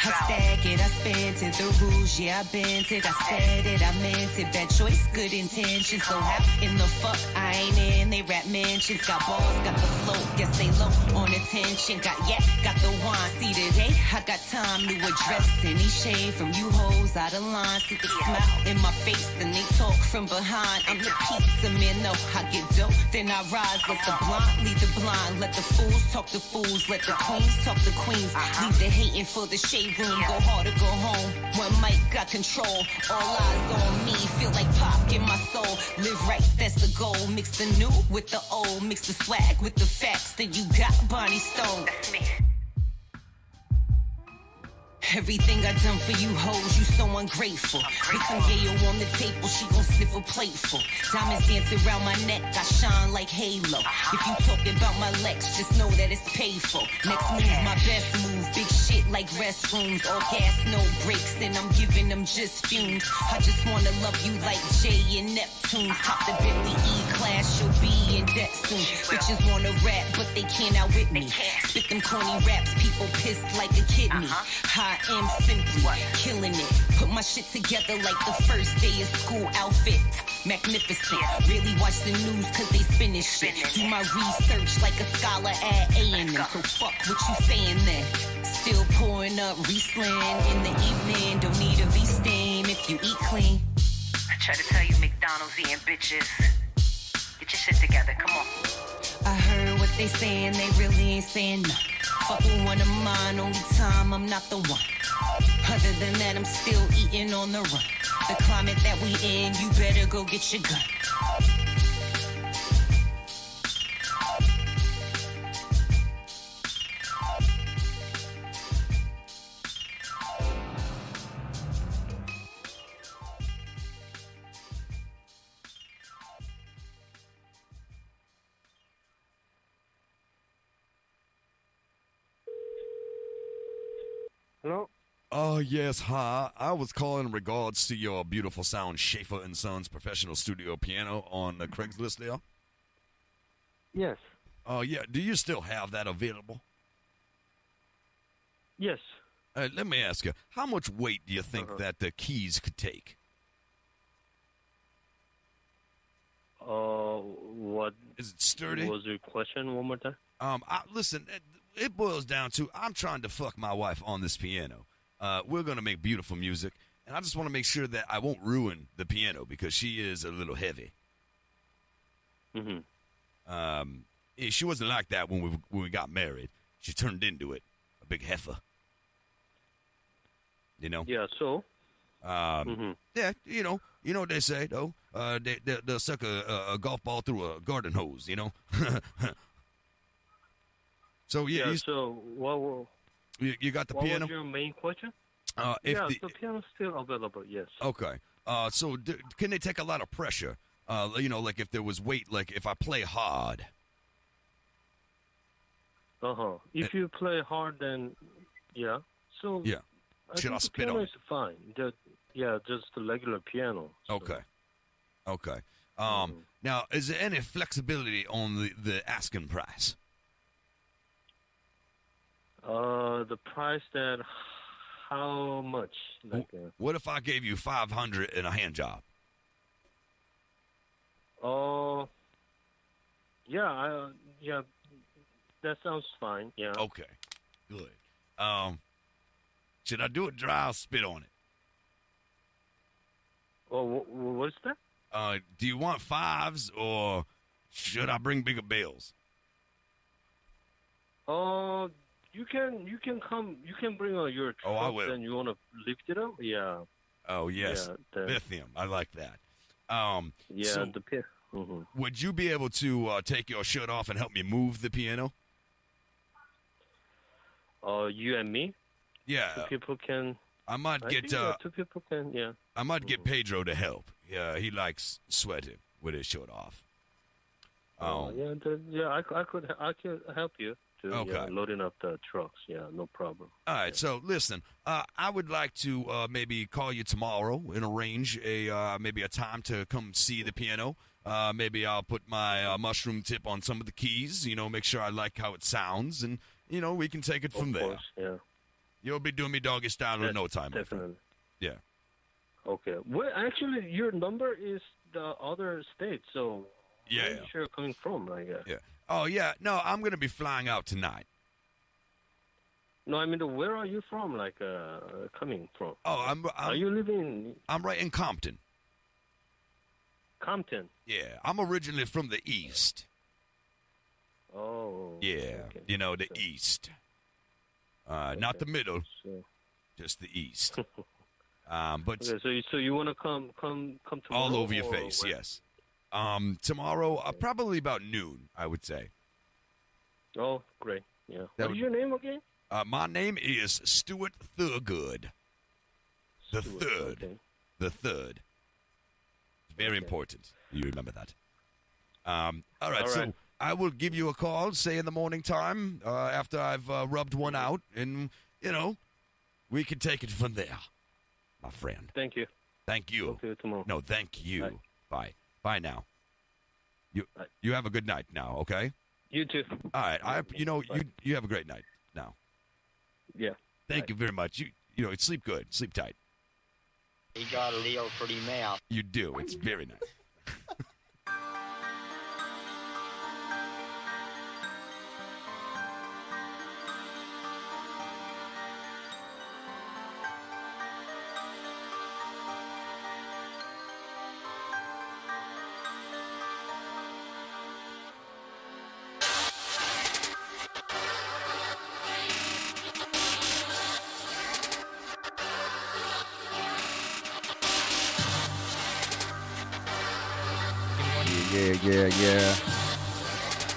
I stack it, I spent it, the rules, yeah, I bent it. I said it, I meant it. Bad choice, good intentions. So how in the fuck I ain't in? They rap mentions. Got balls, got the flow, guess they low on attention. Got the wine. See today, I got time to address any shade from you hoes out of line. See the smile in my face, then they talk from behind. I'm the pizza man, no, I get dope, then I rise. Let the blind lead the blind. Let the fools talk to fools. Let the queens talk to queens. Leave the hating for the shade room. Go hard or go home. One mic got control. All eyes on me. Feel like pop in my soul. Live right, that's the goal. Mix the new with the old. Mix the swag with the facts. Then you got Bonnie Stone. That's me. Everything I done for you hoes, you so ungrateful. With some yayo on the table, she gon' sniff a plateful. Diamonds dancing around my neck, I shine like halo. If you talking about my Lex, just know that it's paid for. Next move, my best move, big shit like restrooms. All gas, no brakes, and I'm giving them just fumes. I just wanna love you like Jay and Neptune. Top the Bentley E-Class, you'll be in debt soon. Bitches wanna rap, but they can't outwit me. Spit them corny raps, people pissed like a kidney. I am simply killing it. Put my shit together like the first day of school outfit. Magnificent. Really watch the news cause they spinning shit. Do my research like a scholar at A&M. So fuck what you saying then. Still pouring up Riesling in the evening. Don't need a V-stain if you eat clean. I try to tell you McDonald's eating bitches. Get your shit together, come on. I heard what they saying, they really ain't saying nothing. Fuck with one of mine, only time I'm not the one. Other than that, I'm still eating on the run. The climate that we in, you better go get your gun. Hello? Oh, yes, hi. I was calling in regards to your beautiful sound Schaefer & Sons professional studio piano on the Craigslist there. Yes. Oh, yeah. Do you still have that available? Yes. Let me ask you, how much weight do you think that the keys could take? What is it sturdy? Was your question one more time? Listen, it boils down to I'm trying to fuck my wife on this piano. We're gonna make beautiful music, and I just want to make sure that I won't ruin the piano because she is a little heavy. She wasn't like that when we got married. She turned into it, a big heifer. You know. Yeah. So. Yeah, you know what they say though. They'll suck a golf ball through a garden hose. You know. So yeah. So what? You got the what piano. What was your main question? If yeah, the piano's still available. Yes. Okay. So can they take a lot of pressure? You know, like if there was weight, like if I play hard. If you play hard, then yeah. So yeah. Should I think spit the piano on is fine. Just the regular piano. So. Okay. Now, is there any flexibility on the asking price? The price that how much? Like, what if I gave you $500 in a hand job? Yeah, that sounds fine. Yeah. Okay, good. Should I do it dry or spit on it? Oh, what's that? Do you want fives or should I bring bigger bills? You can come. You can bring your truck. Oh, I will. And you want to lift it up? Yeah. Oh yes, Yeah, lithium. I like that. Yeah, so the piano. would you be able to take your shirt off and help me move the piano? You and me? Yeah. Two people can. I might get. Two people can. Yeah. I might get Pedro to help. Yeah, he likes sweating with his shirt off. Yeah. I could help you to Okay. loading up the trucks. Yeah, no problem. All right. So listen, I would like to maybe call you tomorrow and arrange maybe a time to come see the piano. Maybe I'll put my mushroom tip on some of the keys. You know, make sure I like how it sounds, and you know we can take it from there. Of course, yeah. You'll be doing me doggy style in no time, my friend. Definitely. Yeah. Okay. Well, actually, your number is the other state, so Yeah. where you're coming from, like. Yeah. Oh yeah. No, I'm gonna be flying out tonight. No, I mean, where are you from? Like, coming from? Oh, Are you living? I'm right in Compton. Compton. Yeah, I'm originally from the East. Oh. Yeah, okay. you know, the East. Not the middle, just the East. But okay, so you want to come tomorrow? all over your or face, when? yes. Tomorrow, probably about noon, I would say. Oh, great. Yeah. That What is your name again? My name is Stuart Thurgood. The third. Okay. The third. Very important. You remember that. All right, All so right. I will give you a call, say in the morning time, after I've rubbed one out, and, you know, we can take it from there, my friend. Thank you. Thank you. Talk to you tomorrow. No, thank you. Bye. Bye now. You have a good night now, okay? You too. All right. You have a great night now. Yeah. Thank you very much. You know, sleep good. Sleep tight. He got a real pretty mouth. You do. It's very nice. Yeah.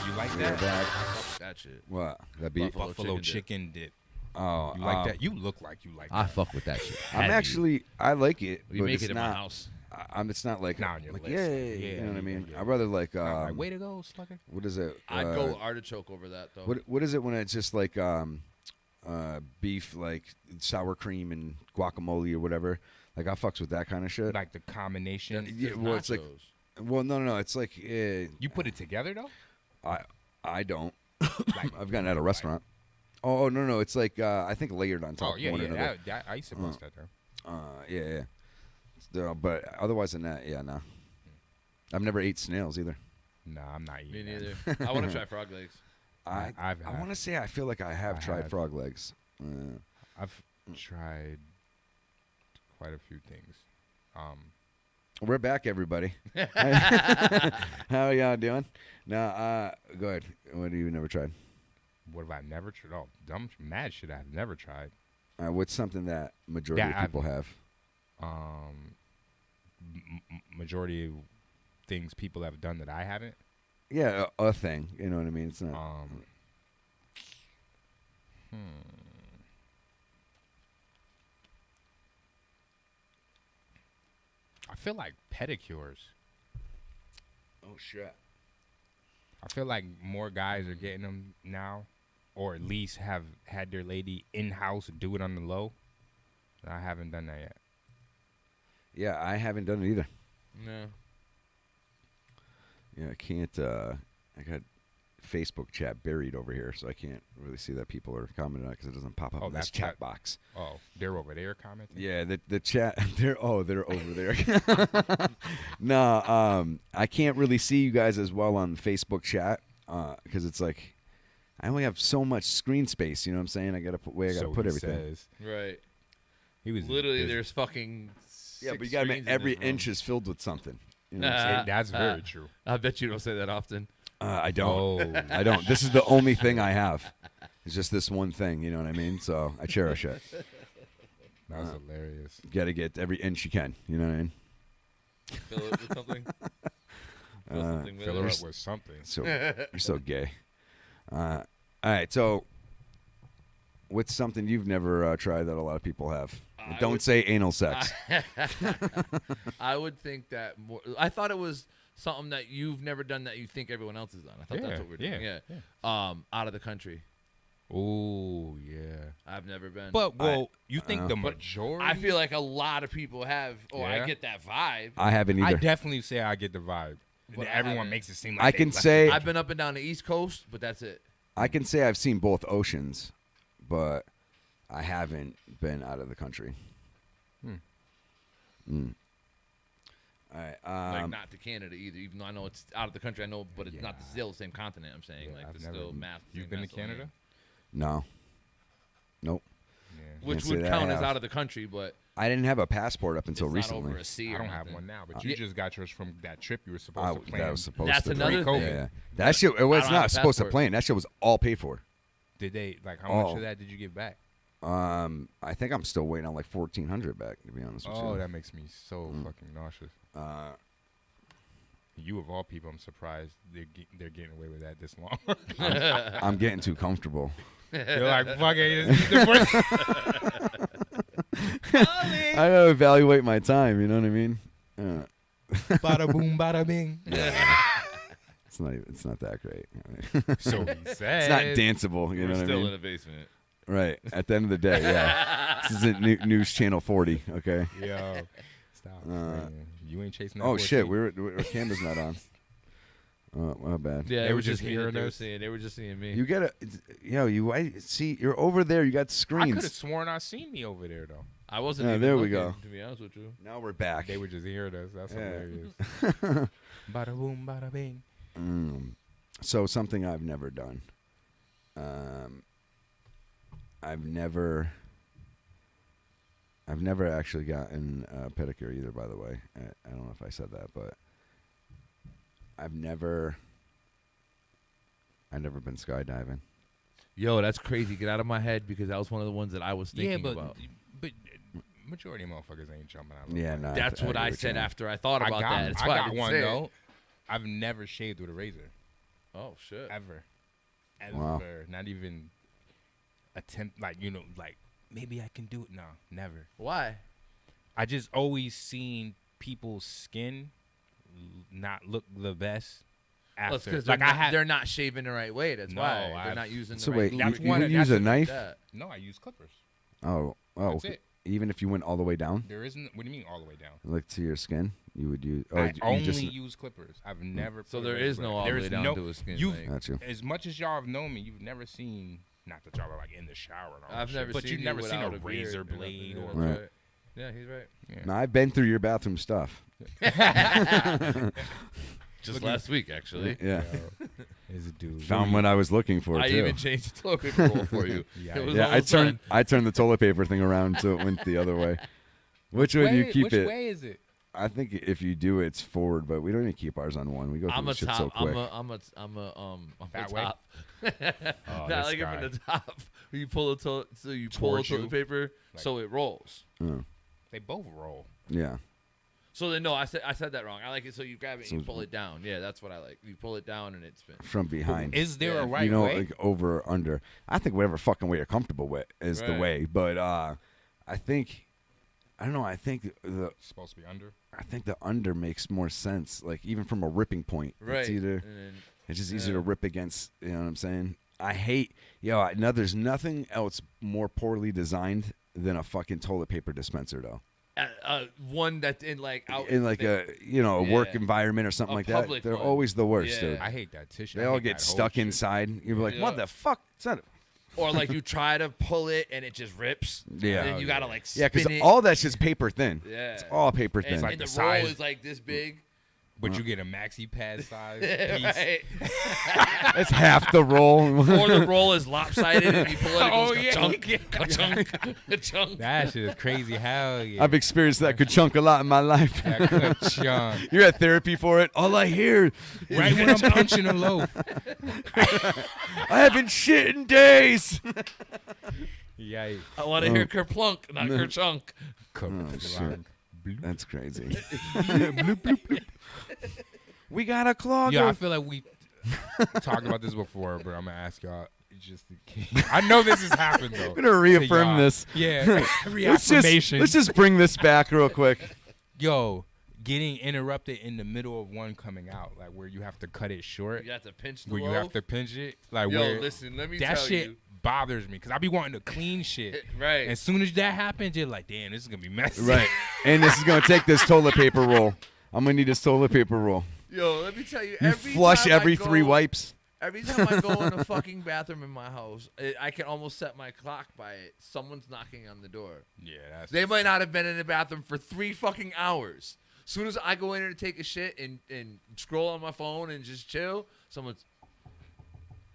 You like Yeah, that? that. That shit. What? That beef? Buffalo chicken dip. Oh, You like that? You look like you like that. I fuck with that shit. I'm actually, I like it. We but make it's it in not, my house. It's not like, Not on your like list. yay, Yeah, you know what I mean? yeah. I'd rather like, Not like, way to go, Slugger. what is it? I'd go artichoke over that though. What is it when it's just like beef, like sour cream and guacamole or whatever? Like I fucks with that kind of shit. Like the combination. Yeah, well, it's like, well, no, it's like You put it together though? I don't. Like, I've gotten at a restaurant. Oh no, it's like I think layered on top. oh yeah, of one yeah. another. I used to bust that there. Yeah. But otherwise than that, yeah, no. I've never ate snails either. No, I'm not Me eating neither. that. I want to try frog legs. I want to say I feel like I have tried frog legs. I've tried quite a few things. We're back, everybody. How are y'all doing? No, go ahead. What have you never tried? What have I never tried? Oh, dumb, mad shit I've never tried. What's something that majority of people have? Majority of things people have done that I haven't. Yeah, a thing. You know what I mean? It's not. I feel like pedicures. Oh shit. I feel like more guys are getting them now, or at least have had their lady in house do it on the low. I haven't done that yet. Yeah, I haven't done it either. No. Yeah, I can't. I got Facebook chat buried over here, so I can't really see that people are commenting on it because it doesn't pop up in this chat box. Oh, they're over there commenting? Yeah, the chat. They're over there. No, I can't really see you guys as well on Facebook chat because it's like I only have so much screen space. You know what I'm saying? I gotta put put everything. Right. He was literally there's fucking. Yeah, but you gotta make every inch is filled with something. You know what I'm saying? That's very true. I bet you don't say that often. I don't. I don't. This is the only thing I have. It's just this one thing. You know what I mean? So I cherish it. That was hilarious. Got to get every inch you can. You know what I mean? Fill it with something. Fill it up with something. So you're so gay. All right. So what's something you've never tried that a lot of people have? Don't say anal sex. I would think that more. I thought it was something that you've never done that you think everyone else has done. I thought that's what we're doing. Yeah. Out of the country. Oh, yeah. I've never been. But, you think the majority? I feel like a lot of people have. Oh, I get that vibe. I haven't either. I definitely say I get the vibe. But everyone makes it seem like I can say I've been up and down the East Coast, but that's it. I can say I've seen both oceans, but I haven't been out of the country. All right. Like not to Canada either, even though I know it's out of the country. I know, but it's not still the same continent. I'm saying like it's still math. You've been to Canada? No. Nope. Yeah. Which would count as out of the country, but I didn't have a passport up until it's recently. not over a sea I don't nothing. have one now, but you just got yours from that trip you were supposed to plan. That was supposed That's to. another thing. Yeah. That shit. It was not supposed to plan. That shit was all paid for. Did they how much of that did you get back? I think I'm still waiting on like $1,400 back. To be honest with you. Oh, that makes me so fucking nauseous. You of all people, I'm surprised they're getting away with that this long. I'm getting too comfortable. You're like, fuck it. This is the worst. I gotta evaluate my time. You know what I mean? Bada boom, bada bing. It's not that great. So he said. It's not danceable. You know what I mean? Still in the basement. Right. At the end of the day, yeah. This isn't News Channel 40. Okay. Yo, stop. You ain't chasing that. Oh shit, our camera's not on. Oh, my bad. Yeah, they were just hearing us. They were just seeing me. You gotta, see. You're over there. You got screens. I could have sworn I seen me over there though. I wasn't. Yeah, even there looking, we go. To be honest with you. Now we're back. They were just hearing us. That's hilarious. Bada boom, bada bing. So something I've never done. I've never actually gotten a pedicure either, by the way. I don't know if I said that, but I've never been skydiving. Yo, that's crazy. Get out of my head because that was one of the ones that I was thinking about. But majority of motherfuckers ain't jumping out. Yeah, no. That's what I said after I thought about that. That's why I got one though. I've never shaved with a razor. Oh shit. Ever. Wow. Not even attempt maybe I can do it. No, never. Why? I just always seen people's skin not look the best after. Because they're not shaving the right way. That's why they're not using the right. So wait, you use a knife? No, I use clippers. Oh, that's it. Even if you went all the way down? There isn't. What do you mean all the way down? Like to your skin, you would use. I only use clippers. I've never. So there is no all the way down to a skin. Got you. As much as y'all have known me, you've never seen. Not that y'all are like in the shower. And all I've never but seen you've never seen a beard razor blade or. Right. Yeah, he's right. Yeah. No, I've been through your bathroom stuff. Just last week, actually. Yeah. Is a dude. Found what I was looking for. I too. even changed the toilet paper roll for you. I turned the toilet paper thing around so it went the other way. Which way do you keep which it? Which way is it? I think if you do, it's forward, but we don't even keep ours on one. We go through I'm the a shit top. so quick. I'm a That way? top. Oh, Not this like it guy. from the top. You pull the pull the Towards you? toilet paper Like- so it rolls. They both roll. Yeah. So then no, I said that wrong. I like it so you grab it and you So- pull it down. Yeah, that's what I like. You pull it down and it spins. From behind. Is there a right you know, way? like over or under. I think whatever fucking way you're comfortable with is the Right. way. But I think, I don't know. I think It's supposed to be under. I think the under makes more sense. Like even from a ripping point, Right. It's either And then- it's just easier to rip against. You know what I'm saying? I hate. There's nothing else more poorly designed than a fucking toilet paper dispenser, though. One that's in like out In like a a work Yeah. environment or something A like that. public They're one. always the worst, Yeah. dude. I hate that tissue. They I all hate get that whole stuck shit. inside. You're like, what Yeah. the fuck? Is that? or like you try to pull it and it just rips. Yeah. And then you gotta like Yeah, spin because it. all that's just paper thin. Yeah. It's all paper thin. And, like and the the roll size. is like this big. But you get a maxi pad size Right. piece. It's half the roll. Or the roll is lopsided and you pull it and Oh, it goes yeah. ka-chunk, ka-chunk, ka-chunk. That shit is crazy. Hell yeah. I've experienced that ka-chunk a lot in my life. That ka-chunk. You're at therapy for it. All I hear is Right when I'm pinching a loaf. I haven't shit in days. Yikes. I want to hear kerplunk, not kerchunk. Oh, shit. That's crazy. Bloop, bloop, bloop. We got a clogger. Yeah, I feel like we talked about this before, but I'm gonna ask y'all just in case. I know this has happened though. I'm gonna reaffirm y'all. this. Yeah, reaffirmation. Let's just bring this back real quick. Yo, getting interrupted in the middle of one coming out, like where you have to cut it short. You have to pinch the where you loaf? have to pinch it, like Yo, where listen, let me that tell shit you. bothers me because I be wanting to clean shit. Right. As soon as that happens, you're like, damn, this is gonna be messy. Right. And this is gonna take this toilet paper roll. I'm gonna need this toilet paper roll. Yo, let me tell you. You every flush time I every go- 3 wipes. Every time I go in the fucking bathroom in my house, I can almost set my clock by it. Someone's knocking on the door. Yeah, that's. They might not have been in the bathroom for 3 fucking hours. As soon as I go in there to take a shit and scroll on my phone and just chill, someone's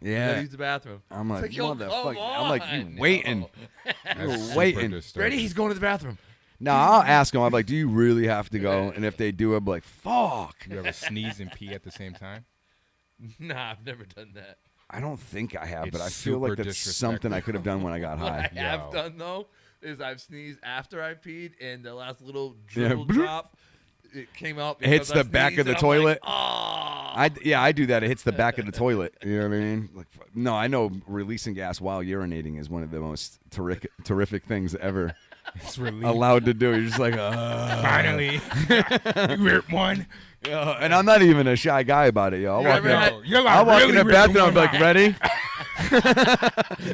Yeah. use the bathroom. I'm It's like, yo, motherfucker. come I'm like, on. you waiting. That's You're super waiting. disturbing. Ready? He's going to the bathroom. No, I'll ask them. I'm like, do you really have to go? And if they do, I'm like, fuck. You ever sneeze and pee at the same time? Nah, I've never done that. I don't think I have, It's but I feel like super that's something I could have done when I got What high. I have Yo. done though is I've sneezed after I peed, and the last little Yeah, dribble bloop. drop, it came out. It hits because I the back sneezed, of the and I'm like, toilet. oh. I do that. It hits the back of the toilet. You know what I mean? Like, no, I know releasing gas while urinating is one of the most terrific things ever It's relief. allowed to do. You're just like, Finally, you ripped one. Yo, and I'm not even a shy guy about it, yo. I'll walk, Yo, you're like I'll walk in really the bathroom. I'm ripping like, one ready?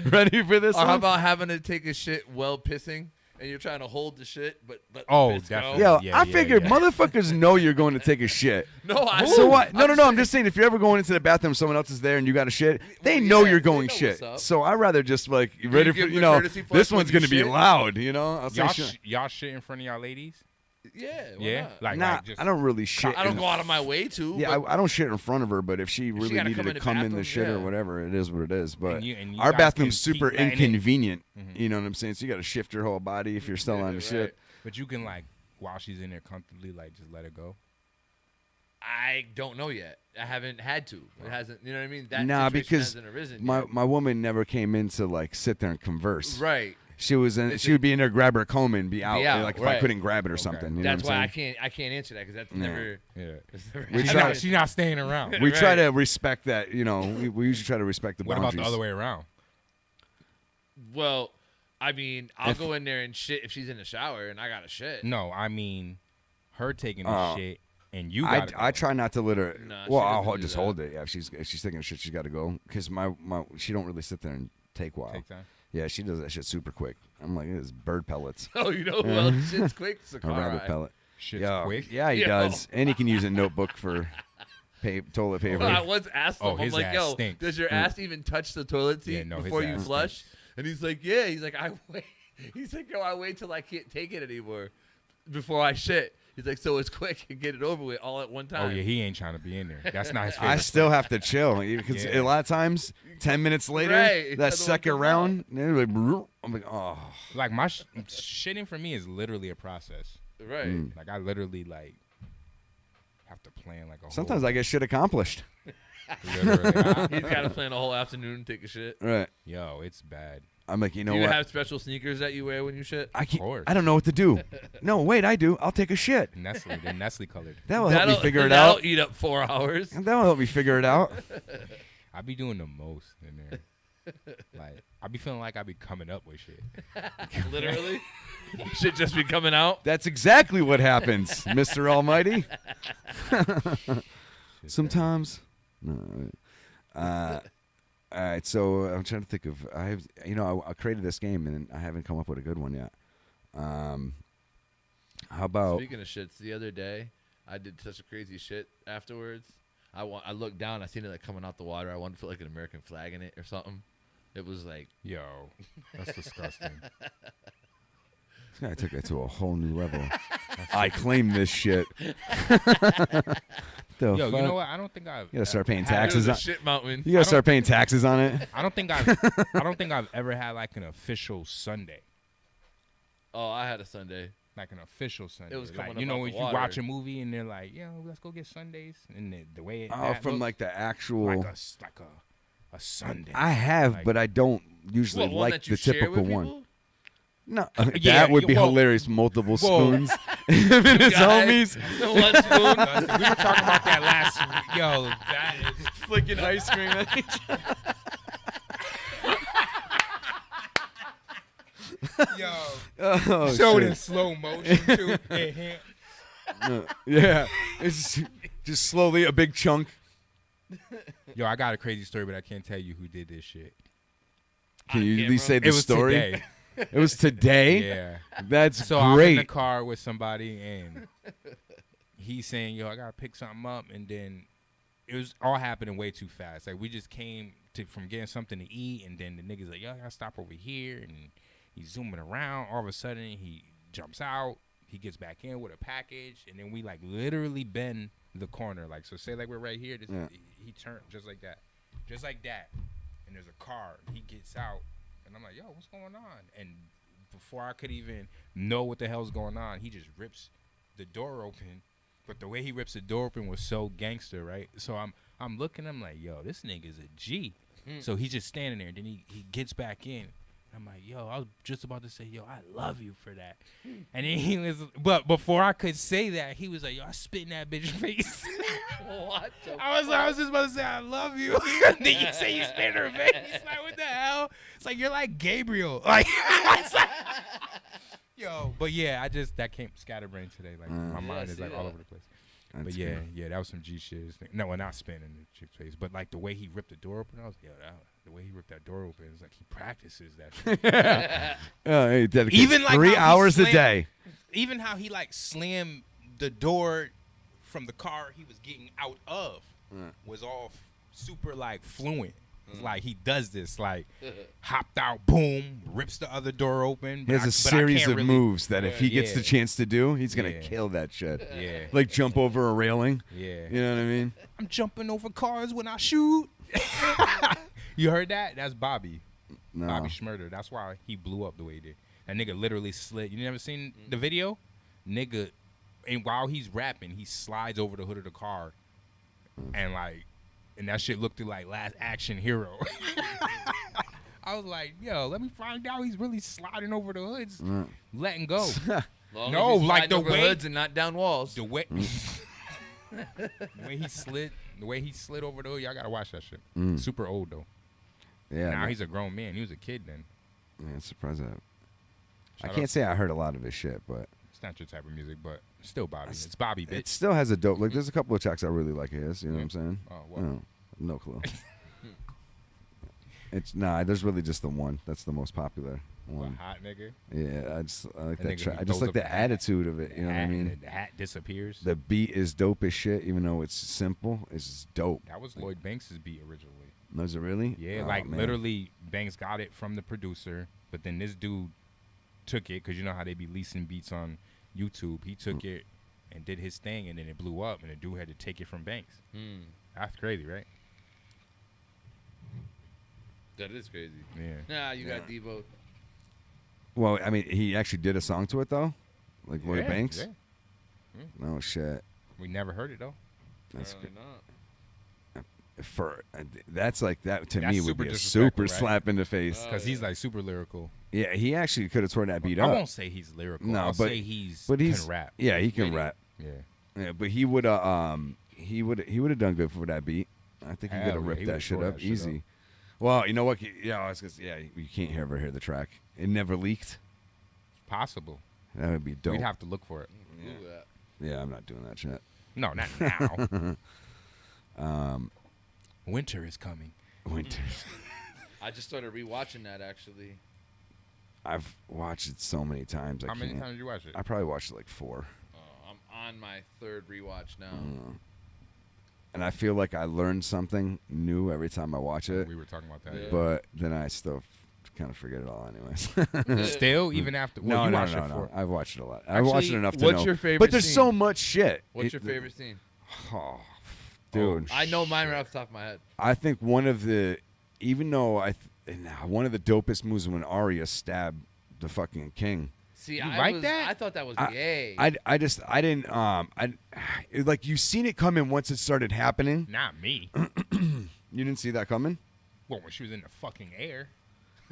Ready for this Or how one? about having to take a shit while pissing, and you're trying to hold the shit, but let Oh, the piss go? definitely. Yo, Yeah, I yeah, figured yeah. motherfuckers know you're going to take a shit. No, I So what? No, I'm I'm just saying if you're ever going into the bathroom, someone else is there, and you got a shit. They know yeah, you're they going know shit. what's up. So I rather just like ready for give you them a know courtesy flush this when one's you gonna be shit? loud. You know, I'll say Y'all, shit. y'all shit in front of y'all ladies? Yeah. Why Yeah, not? like, Nah, like just I don't really shit. I don't in- go out of my way to. Yeah, but I don't shit in front of her, but if she really gotta needed come in to the come in the bathroom, shit or yeah. whatever, it is what it is. But And you our guys bathroom's can keep super letting it- inconvenient. You know what I'm saying? So you got to shift your whole body if you're still on the shit. But you can like while she's in there comfortably, like just let it go. I don't know yet. I haven't had to. It hasn't. You know what I mean? That Nah, situation because hasn't arisen my yet. my woman never came in to like sit there and converse. Right. She was in. She would be in there, grab her comb, and be out. out, Like if right. I couldn't grab it or something. You That's know what why I'm saying? I can't answer that because that's Yeah. never. Yeah. That's never We She's try- not, she's not staying around. We try Right. to respect that. You know, we usually try to respect the What about boundaries. the other way around? Well, I mean, I'll If- go in there and shit if she's in the shower and I got to shit. No, I mean her taking the Oh. shit and you I, got I try not to let her. Nah, well, she I'll doesn't do just that. hold it. Yeah, if she's taking a shit, she's got to go because my she don't really sit there and take a while. take time. Yeah, she does that shit super quick. I'm like, it is bird pellets. Oh, you know who else shit's quick? A Sakara. rabbit pellet. Shit's Yo, quick. Yeah, he Yo. does, and he can use a notebook for toilet paper. Well, I once asked him, Oh, I'm his like, ass yo, stinks. does your ass even touch the toilet seat Yeah, no, his before you ass flush? And he's like, yeah. He's like, I wait. He's like, yo, I wait till I can't take it anymore before I shit. He's like, so it's quick and get it over with all at one time. Oh yeah, he ain't trying to be in there. That's not his favorite. I still have to chill because a lot of times, 10 minutes later, Right. that second round, I'm like, oh. Like my shitting for me is literally a process. Right. Like I literally like have to plan like a. Sometimes I get shit accomplished. Literally. He's got to plan a whole afternoon and take a shit. Right. Yo, it's bad. I'm like, you know Do you what? have special sneakers that you wear when you shit? I don't know what to do. No, wait, I do. I'll take a shit. Nestle, they're Nestle colored. That will help me figure it out. That'll eat up 4 hours. That will help me figure it out. I be doing the most in there. Like I be feeling like I be coming up with shit. Literally, shit just be coming out. That's exactly what happens, Mr. Almighty. Sometimes. No. All right, so I'm trying to think of. I created this game and I haven't come up with a good one yet. How about? Speaking of shits, the other day I did such a crazy shit afterwards. I looked down, I seen it like coming out the water. I wanted to put like an American flag in it or something. It was like, yo, that's disgusting. This guy took it to a whole new level. I claim this shit. Yo, you know what? I don't think I've. You gotta start paying taxes on shit mountain. You gotta start paying taxes on it. I don't think I've ever had like an official Sunday. Oh, I had a Sunday. Like an official Sunday. It was coming like, you up know out when the you water. watch a movie and they're like, yo, let's go get Sundays, and the way it from looks, like the actual. like a Sunday. I have, like, but I don't usually What, one like that you the share typical with one. people? No, Yeah, that would be whoa. hilarious. Multiple Whoa. spoons. Him and his homies. One spoon. We were talking about that last week. Yo, that is Flicking ice cream at each other. yo. Oh, Showed shit. in slow motion too. Yeah, it's just slowly a big chunk. Yo, I got a crazy story, but I can't tell you who did this shit. Can you at least say the It was story? today. It was today. Yeah, That's so I'm in the great. car with somebody, and he's saying, "Yo, I gotta pick something up," and then it was all happening way too fast. Like we just came from getting something to eat, and then the nigga's like, "Yo, I gotta stop over here," and he's zooming around. All of a sudden, he jumps out. He gets back in with a package, and then we like literally bend the corner. Like so, say like we're right here. He turned just like that, and there's a car. He gets out. And I'm like, yo, what's going on? And before I could even know what the hell's going on, he just rips the door open. But the way he rips the door open was so gangster, right? So I'm looking, I'm like, yo, this nigga's a G. So he's just standing there. And then he gets back in. I'm like, yo, I was just about to say, yo, I love you for that. And then he was, but before I could say that, he was like, yo, I spit in that bitch's face. What the I was just about to say, I love you. Then you say you spit in her face. Like, what the hell? It's like, you're like Gabriel. Like, it's like yo, but yeah, that came scatterbrain today. Like, my mind is like all over the place. That's but yeah, cool. yeah, that was some G shit. No, well, not spitting in the chick's face, but like the way he ripped the door open, I was the way he ripped that door open, it's like he practices that shit. He dedicates Even like 3 how he hours a slammed- day. Even how he like slammed the door from the car he was getting out of was all super like fluent. It's like he does this, like hopped out, boom, rips the other door open. He has a series of moves that if he gets the chance to do, he's gonna kill that shit. Yeah. Like jump over a railing. Yeah. You know what I mean? I'm jumping over cars when I shoot. You heard that? That's Bobby. No. Bobby Schmurder. That's why he blew up the way he did. That nigga literally slid. You never seen the video? Nigga, and while he's rapping, he slides over the hood of the car, and that shit looked like Last Action Hero. I was like, yo, let me find out he's really sliding over the hoods, letting go. Long No, as he's like sliding the over way hoods and not down walls. the way the way he slid over the hood, y'all gotta watch that shit. Super old though. Yeah. Now he's a grown man. He was a kid then. Yeah, I'm surprised that. I Shout can't out- say I heard a lot of his shit, but It's not your type of music, but still Bobby. It's Bobby, bitch. it still has a dope. Like, there's a couple of tracks I really like of his. You know what I'm saying? Oh, what? No clue. There's really just the one. That's the most popular What, one. hot nigga? Yeah, I like That that nigga track. who I just throws like up the the hat. attitude of it. You know what I Hat, mean? The hat disappears. The beat is dope as shit, even though it's simple. It's just dope. That was Lloyd Banks' beat originally. Was it really? Yeah, Oh, like man. literally Banks got it from the producer, but then this dude took it because you know how they be leasing beats on YouTube. He took it and did his thing, and then it blew up, and the dude had to take it from Banks. That's crazy, right? That is crazy. Yeah. Nah, you got Devo. Well, I mean, he actually did a song to it though, like Lloyd Yeah, Banks. yeah. No shit. We never heard it though. That's Apparently good. not. That's like that to That's me would super be a disrespectful, super right? slap in the face. Because he's like super lyrical. Yeah, he actually could have torn that beat I up. won't say he's lyrical. No, I'll but say he's but he's can rap. Yeah, he can Witty. rap. Yeah. Yeah, but he would have done good for that beat. I think he could Hell have yeah, ripped he that would've shit tore up that shit easy. up. Well, you know what? Yeah, I was gonna say, yeah, you can't ever hear the track. It never leaked. Possible. That would be dope. We'd have to look for it. Yeah, I'm not doing that shit. No, not now. Winter is coming. Winter. I just started rewatching that actually. I've watched it so many times. How many times did you watch it? I probably watched it like 4. I'm on my 3rd rewatch now. And I feel like I learned something new every time I watch it. We were talking about that. Yeah. But then I still kind of forget it all anyways. Still? Even after? Well, No, you no, watched it no. for- I've watched it a lot. I've Actually, watched it enough to what's know. your favorite But there's scene? so much shit. What's your favorite scene? Oh, dude. I know mine right off the top of my head. I think one of the, even though one of the dopest moves when Arya stabbed the fucking king. See, You I like was, that? I thought that was gay. I didn't like you seen it coming once it started happening. Not me. You didn't see that coming? Well, when she was in the fucking air.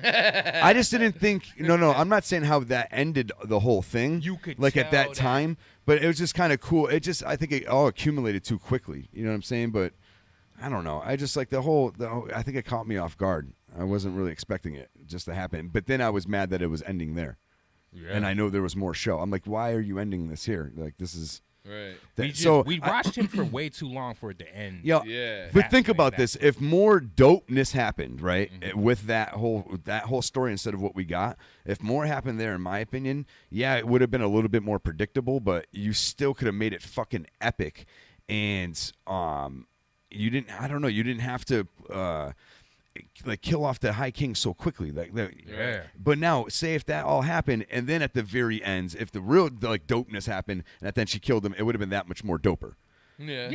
I just didn't think. No. I'm not saying how that ended the whole thing. You could like at tell that that- time, but it was just kind of cool. I think it all accumulated too quickly. You know what I'm saying? But I don't know. I just like the whole. I think it caught me off guard. I wasn't really expecting it just to happen. But then I was mad that it was ending there. Yeah. And I know there was more show. I'm like, why are you ending this here? Like this is. Right. We watched him for way too long for it to end. Yeah. But think about this: if more dopeness happened, right, with that whole story instead of what we got, if more happened there, in my opinion, yeah, it would have been a little bit more predictable. But you still could have made it fucking epic, and you didn't. I don't know. You didn't have to. Like kill off the High King so quickly, Yeah. But now, say if that all happened, and then at the very end, if the real like dopeness happened, and then she killed him, it would have been that much more doper. Yeah.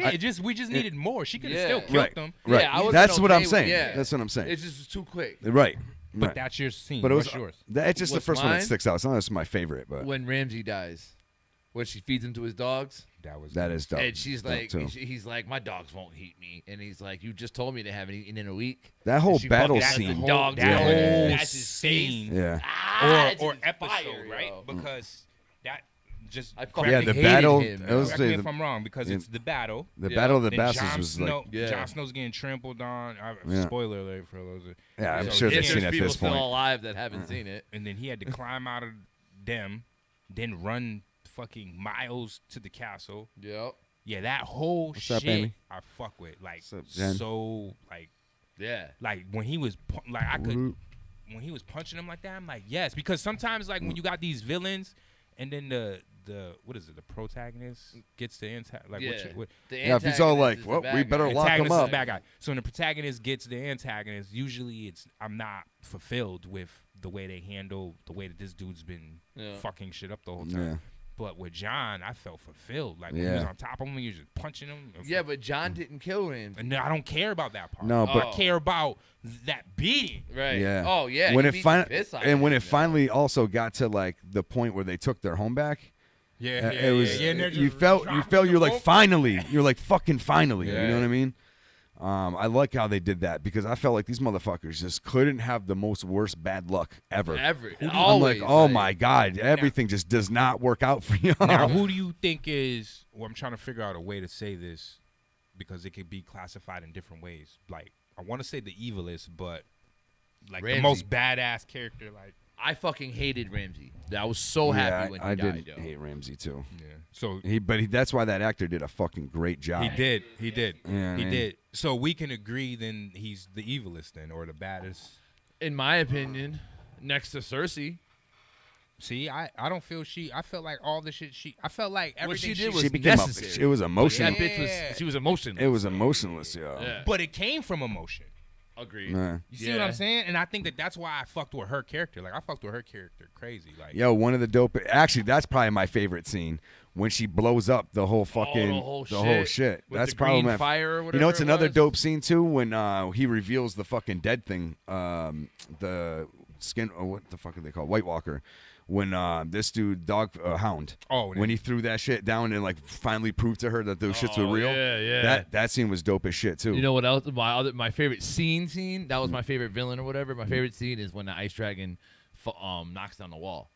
We just needed more. She could have still killed Right, them. right. Yeah, I wasn't That's what okay I'm with- saying. yeah. That's what I'm saying. It just was too quick. Right. But right. that's your scene. But it was What's yours? That's just the What's first one that mine? sticks out. It's not just my favorite, but When Ramsey dies, when she feeds him to his dogs. that is dope. And she's Dope, like, too. he's like, my dogs won't eat me. And he's like, you just told me they haven't eaten in a week. That whole And she battle fucking has the scene. dog That down whole and that's his scene. face. Yeah. That's or his episode, fire, right? yo. Because that just I correct fucking Yeah, me- the hated battle. him, It was correct me the, if I'm wrong, because it's the battle. the Yeah. battle of the Then bastards Jon was Snow, like. Yeah. Jon Snow's getting trampled on. Yeah. Spoiler alert for those. Yeah, I'm So sure If they've there's seen it at people this still point. alive that haven't seen it. And then he had to climb out of them, then run fucking miles to the castle. Yep. Yeah, that whole What's shit up, Amy? I fuck with. Like What's up, Jen? so like Yeah. like when he was like I could when he was punching him like that, I'm like, yes, because sometimes like when you got these villains and then the what is it, the protagonist gets the antagonist, like Yeah. what The Yeah, if he's all antagonist like, is the well, bad we guy. better lock him antagonist is up. the bad guy. So when the protagonist gets the antagonist, usually I'm not fulfilled with the way they handle the way that this dude's been Yeah. fucking shit up the whole time. Yeah. But with John, I felt fulfilled. Like when he was Yeah. on top of him, he was just punching him. Yeah, but John didn't kill him. And I don't care about that part. No, but I care about that beating. Right. Yeah. Oh yeah. When he it beat the finally piss out and of when him, it finally also got to like the point where they took their home back. Yeah, it was. yeah. And they're You just felt. dropping You're the like rope. finally. You're like fucking finally. You Yeah. know what I mean? I like how they did that because I felt like these motherfuckers just couldn't have the most worst bad luck ever. I'm Always, like, oh like- my god, everything just does not work out for you. Now, who do you think is? Well, I'm trying to figure out a way to say this because it could be classified in different ways. Like, I want to say the evilest, but like Ramsey. the most badass character. Like, I fucking hated Ramsey. I was so happy when he I died. did yo. hate Ramsey too. yeah. So That's why that actor did a fucking great job. he did. Yeah, He man. did. So we can agree then he's the evilest then, or the baddest. In my opinion, next to Cersei. See, I don't feel I felt like all the shit I felt like everything she did was She became necessary. it was emotional. That bitch was. She was emotional. It was emotionless, yo. Yeah. But it came from emotion. Agreed. Yeah. You see what I'm saying? And I think that's why I fucked with her character. Like I fucked with her character crazy. Like Yo, one of the dope. Actually, that's probably my favorite scene when she blows up the whole fucking the whole shit. With That's the green probably fire or You know, whatever it's it another was? dope scene too when he reveals the fucking dead thing. The skin. What the fuck are they called? White Walker. When this dude, Hound, when he threw that shit down and like finally proved to her that those shits were real. Yeah. That scene was dope as shit too. You know what else? My favorite scene. That was my favorite villain or whatever. My favorite scene is when the ice dragon knocks down the wall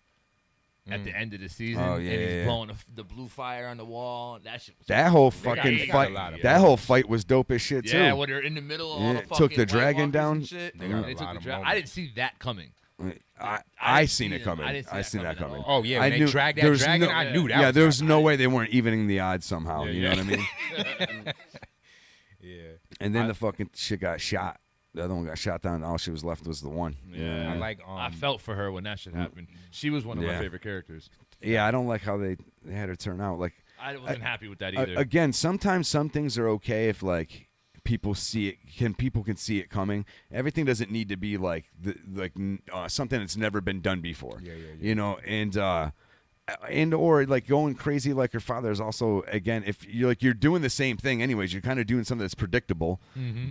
at the end of the season. Oh, yeah, and he's yeah. blowing the blue fire on the wall. That shit was That whole crazy. fucking fight. That whole fight was dope as shit too. Yeah, when they're in the middle of all the fucking took the White dragon Walkers down. and shit. They took the dragon. I didn't see that coming. I seen it coming. I seen that coming. Oh, yeah, when I they dragged that there was dragon, no- I knew that Yeah, was there was no way they weren't evening the odds somehow. You know what I mean? Yeah. And then the fucking shit got shot. The other one got shot down, and all she was left was the one. You know what I mean? I felt for her when that shit happened. She was one of my favorite characters. Yeah, I don't like how they had her turn out. Like I wasn't happy with that either. Again, sometimes some things are okay if like people see it. People can see it coming. Everything doesn't need to be like something that's never been done before. Yeah. You know, and or like going crazy like her father is also, again, if you're doing the same thing anyways, you're kind of doing something that's predictable,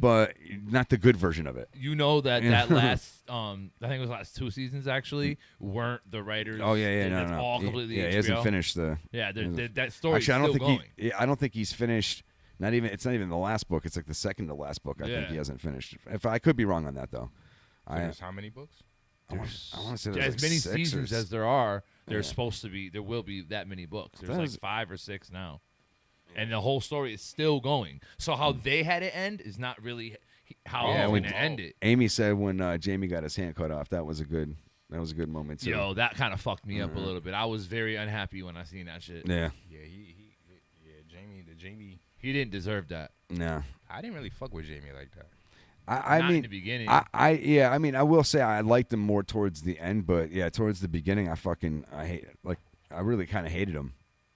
but not the good version of it. You know that last I think it was last 2 seasons actually weren't the writers. Oh yeah, that's no. all completely he HBO. hasn't finished the. Yeah, that story. Actually, is still going. I don't think he's finished. It's not even the last book. It's like the second to last book. I think Yeah. he hasn't finished. If I could be wrong on that though. There's how many books? I want to say there's as like many 6 seasons or as there are, there's Yeah. supposed to be. There will be that many books. There's That like was- 5 or 6 now, and the whole story is still going. So how they had it end is not really how Yeah, they're when going to end it. Amy said when Jamie got his hand cut off, that was a good moment too. Yo, that kind of fucked me up a little bit. I was very unhappy when I seen that shit. Yeah. Jamie. He didn't deserve that. No. I didn't really fuck with Jamie like that. I Not mean, in the beginning. I mean, I will say I liked him more towards the end, but yeah, towards the beginning, I hate it. Like, I really kind of hated him.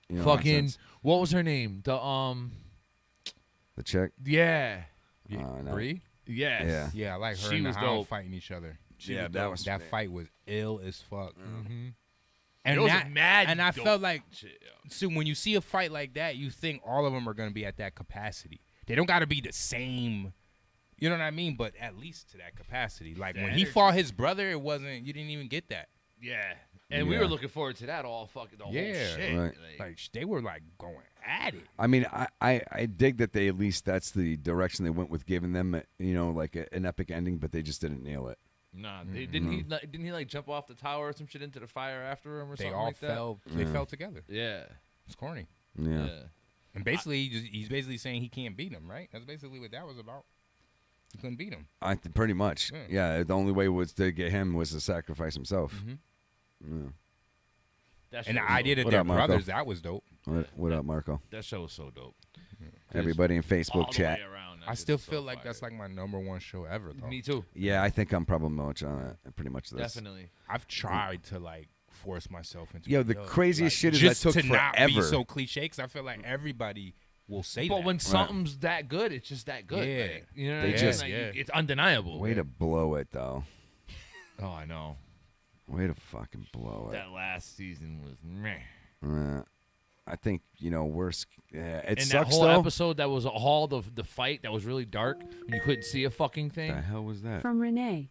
You know, in a Fucking, sense. what was her name? The chick. Yeah. No. Bree? Yes. Yeah. Yeah, I like her She and the was Hound dope. fighting each other. Yeah, that was that fight was ill as fuck. Mm-hmm. And It was that, mad and I dope felt like, shit, yo. so when you see a fight like that, you think all of them are going to be at that capacity. They don't got to be the same, you know what I mean? But at least to that capacity. Like The when he energy. fought his brother, you didn't even get that. Yeah. And we Yeah. were looking forward to that all fucking the whole shit. Right. Like they were like going at it. I mean, I dig that they at least that's the direction they went with giving them, like an epic ending, but they just didn't nail it. Nah, didn't he like jump off the tower or some shit into the fire after him or They something all like that? fell. They fell together. Yeah. It's corny. Yeah. And basically, he's basically saying he can't beat him, right? That's basically what that was about. He couldn't beat him. Pretty much. Yeah. Yeah. The only way was to get him was to sacrifice himself. Yeah. That And shit the was idea so that What they're up, Marco? brothers, that was dope. What up, Marco? That show was so dope. Everybody in Facebook all the chat. way around, that I shit still was so feel like fire. that's like my number one show ever, though. Me too. Yeah, I think I'm probably much on it. Pretty much this. Definitely. I've tried to like force myself into. Yo, it, the craziest shit is just that took to not be forever. so cliche, because I feel like everybody will say But that. when something's that good, it's just that good. Yeah. Like, you know what They I mean? just- Like, yeah. it's undeniable. Way to blow it, though. Oh, I know. Way to fucking blow it. That last season was meh. I think worse. Yeah, it And sucks that whole though. episode that was all the fight that was really dark and you couldn't see a fucking thing. The hell was that? From Renee.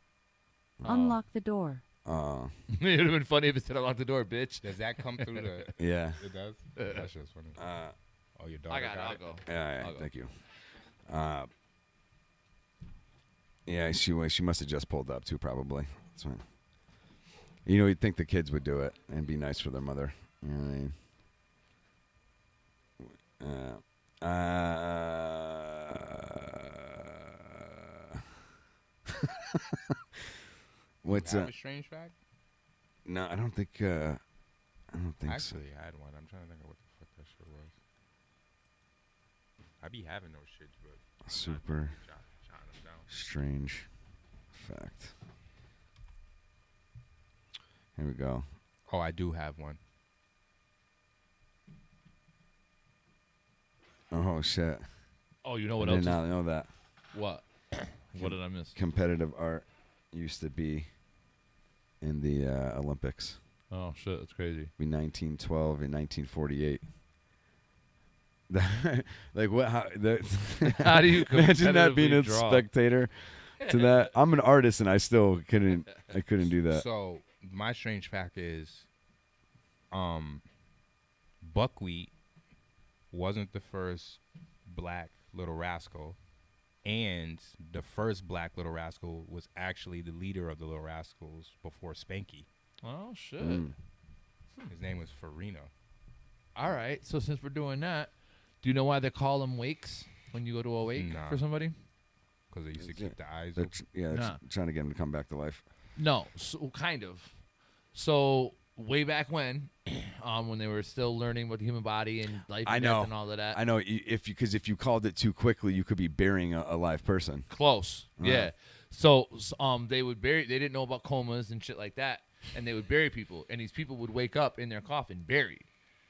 Unlock the door. Oh. It would have been funny if it said unlock the door, bitch. Does that come through the? Yeah. It does. That's just funny. Oh, your daughter I got it. got I'll go. Yeah, I'll go. thank you. Yeah, she must have just pulled up too, probably. That's fine. You'd think the kids would do it and be nice for their mother. You know what I mean? What's Have a strange fact? No, I don't think. I don't think so. Actually, I had one. I'm trying to think of what the fuck that shit was. I be having those shits, but I'm Super not jotting them down. strange fact. Here we go. Oh, I do have one. Oh shit! Oh, you know what I else? did not know that. What? What did I miss? Competitive art used to be in the Olympics. Oh shit, that's crazy. Be 1912 and 1948. Like what? How do you imagine that being a competitively draw? spectator to that? I'm an artist and I still couldn't. I couldn't do that. So my strange fact is, Buckwheat wasn't the first black Little Rascal, and the first black Little Rascal was actually the leader of the Little Rascals before Spanky. Oh shit. His name was Farina. All right. So since we're doing that, do you know why they call them wakes when you go to a wake Nah. for somebody? Because they used to keep the eyes They're open. Nah. trying to get him to come back to life. No, so kind of. So way back when they were still learning about the human body and life I and know. death and all of that. I know. Because if you called it too quickly, you could be burying a live person. Close. Uh-huh. Yeah. So they would bury. They didn't know about comas and shit like that, and they would bury people, and these people would wake up in their coffin buried.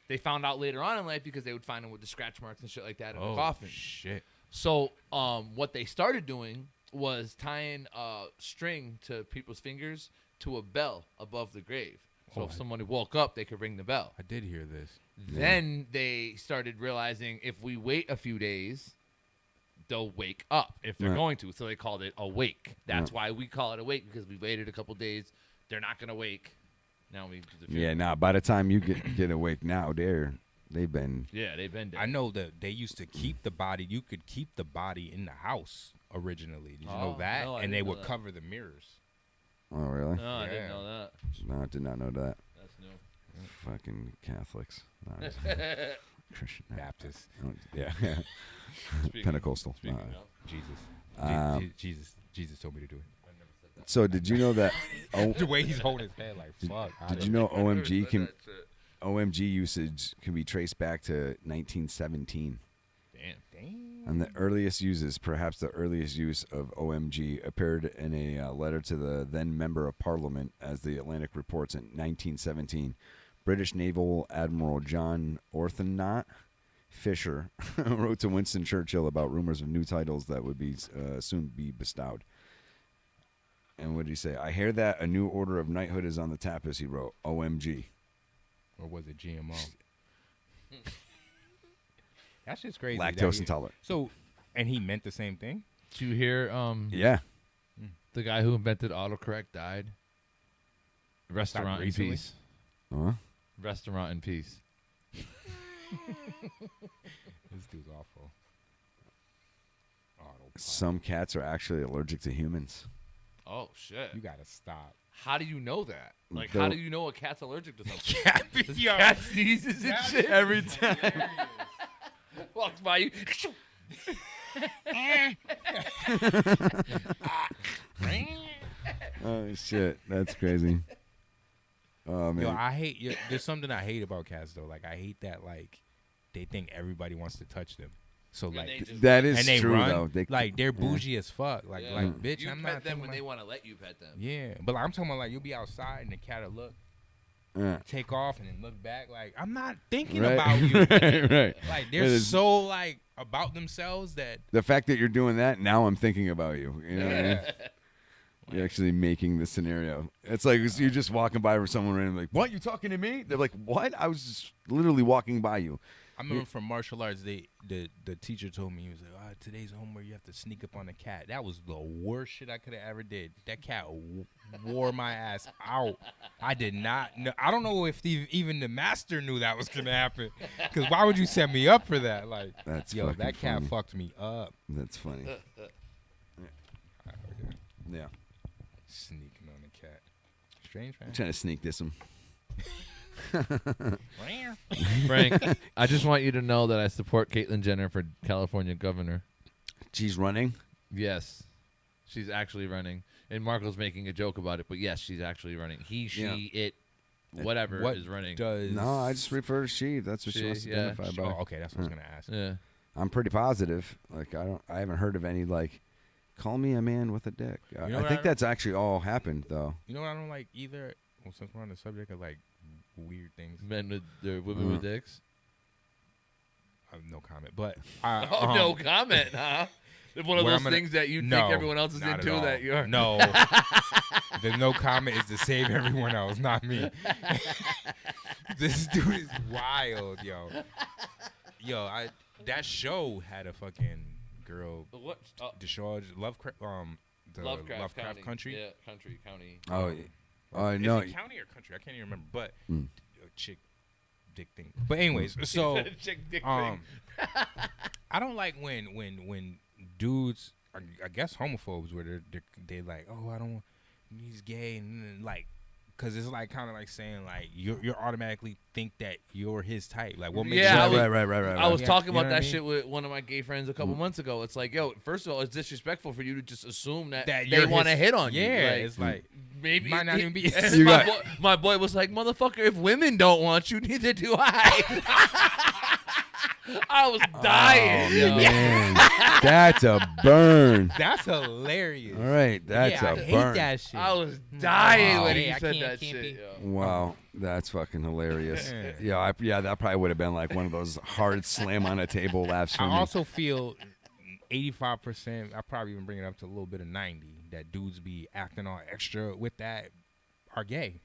They found out later on in life because they would find them with the scratch marks and shit like that in the coffin. Shit. So what they started doing was tying a string to people's fingers to a bell above the grave. So if somebody woke up, they could ring the bell. I did hear this. Then they started realizing if we wait a few days, they'll wake up if they're Right. going to. So they called it a wake. That's Right. why we call it a wake, because we waited a couple days. They're not going to wake. Now we do the Yeah. Now, by the time you get awake, now they've been. Yeah, they've been dead. I know that they used to keep the body. You could keep the body in the house originally. Did you know that? no, I and they didn't know would that. cover the mirrors. Oh, really? No, I didn't know that. No, I did not know that. That's new. Fucking Catholics. No, Christian Baptist. Yeah. Speaking- Pentecostal. speaking of. Jesus told me to do it. So did you know that? The way he's holding his head, like fuck. Did you know OMG usage can be traced back to 1917? Damn. And the earliest uses, perhaps the earliest use of OMG, appeared in a letter to the then Member of Parliament, as the Atlantic reports, in 1917. British Naval Admiral John Orthonaut Fisher wrote to Winston Churchill about rumors of new titles that would be soon be bestowed. And what did he say? I hear that a new order of knighthood is on the tapis, he wrote. OMG. Or was it GMO? That's just crazy. Lactose intolerant. So, and he meant the same thing? Did you hear? Yeah. The guy who invented autocorrect died. Restaurant in recently? peace. Huh? Restaurant in peace. This dude's awful. Some cats are actually allergic to humans. Oh shit! You gotta stop. How do you know that? Like, They'll- how do you know a cat's allergic to something? This Yo. cat sneezes and That shit is every time. walks by you. Oh shit, that's crazy. Oh man. Yo, I hate. There's something I hate about cats though. Like I hate that they think everybody wants to touch them. So And like they just- That is and they true, run, though. like they're bougie as fuck. Like Yeah. like bitch, You I'm pet not them thinking when about- they want to let you pet them. Yeah, but like, I'm talking about like you'll be outside and the cat will look, take off and then look back. Like I'm not thinking Right. about you. Right. Like It they're is- so like about themselves that The fact that you're doing that, now I'm thinking about you. You know what I mean? Yeah. You're actually making the scenario. It's like you're just walking by with someone random, like, "What? You talking to me?" They're like, "What? I was just literally walking by you." I remember from martial arts, the teacher told me, he was like, today's homework, you have to sneak up on the cat. That was the worst shit I could have ever did. That cat wore my ass out. I did not know. I don't know if even the master knew that was going to happen. Because why would you set me up for that? Like, That's yo, fucking that cat funny. fucked me up. That's funny. Yeah. Sneaking on the cat. Strange, man. I'm trying to sneak this one. Frank, I just want you to know that I support Caitlyn Jenner for California governor. She's running? Yes. She's actually running. And Marco's making a joke about it, but yes, she's actually running. He, she, Yeah. it, whatever What is running. No, I just refer to she. That's what she wants to yeah. identify by. Oh, okay, that's what I was going to ask. Yeah. I'm pretty positive. Like I haven't heard of any like, call me a man with a dick. You know I what think I- that's actually all happened though. You know what I don't like either? Well, since we're on the subject of like weird things. Men with their women with dicks. I have no comment, but No comment, huh? One of where those I'm gonna- things that you No, think everyone else is not at into all. that you're No. The no comment is to save everyone else, not me. This dude is wild, yo. Yo, That show had a fucking girl. What? Lovecraft. The Lovecraft Country. Yeah, country, county. Oh, No. no. Is it county or country? I can't even remember. But a chick, dick thing. But anyways, so Chick dick thing. I don't like when dudes are, I guess, homophobes, where they're like, oh, I don't want, he's gay, and then, like, because it's like kind of like saying like you're automatically think that you're his type. Like, what makes you right. I was talking about that I mean? shit with one of my gay friends a couple months ago. It's like, yo, first of all, it's disrespectful for you to just assume that they you're want to his- hit on you. Yeah, Like, it's like maybe might not even be. my boy was like, motherfucker, if women don't want you, neither do I. I was dying. Oh, man. That's a burn. That's hilarious. All right, that's yeah, a I hate burn. that shit. I was dying when Hey, he I said can't that shit. Yo. Wow, that's fucking hilarious. Yeah. Yeah, that probably would have been like one of those hard slam on a table laughs for I me. also feel 85%. I probably even bring it up to a little bit of 90. That dudes be acting all extra with that are gay.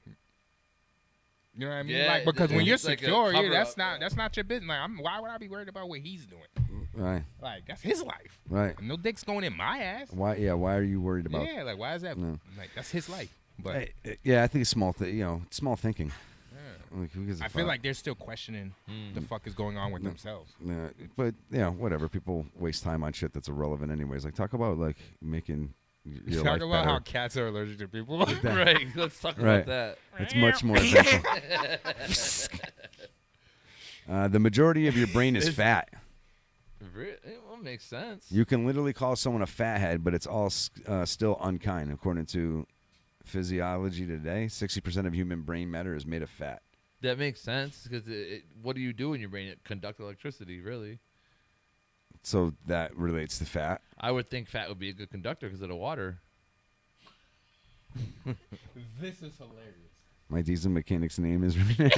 You know what I mean? Yeah, like, because when you're it's like a secure, cover that's up, not your business. Like, why would I be worried about what he's doing? Right. Like, that's his life. Right. No dick's going in my ass. Why? Yeah. Why are you worried about? Yeah, like, why is that? No. Like, that's his life. But Yeah, I think it's small. Small thinking. yeah. Like, who gives a I feel fuck? like they're still questioning the fuck is going on with themselves. Yeah, but whatever. People waste time on shit that's irrelevant, anyways. Like, talk about like making your Talk life about better. how cats are allergic to people. Right. Let's talk about that. It's much more essential. The majority of your brain is fat. Well, makes sense. You can literally call someone a fathead, but it's all still unkind. According to Physiology Today, 60% of human brain matter is made of fat. That makes sense because what do you do in your brain? It conducts electricity, really. So that relates to fat. I would think fat would be a good conductor because of the water. This is hilarious. My diesel mechanic's name is Renee.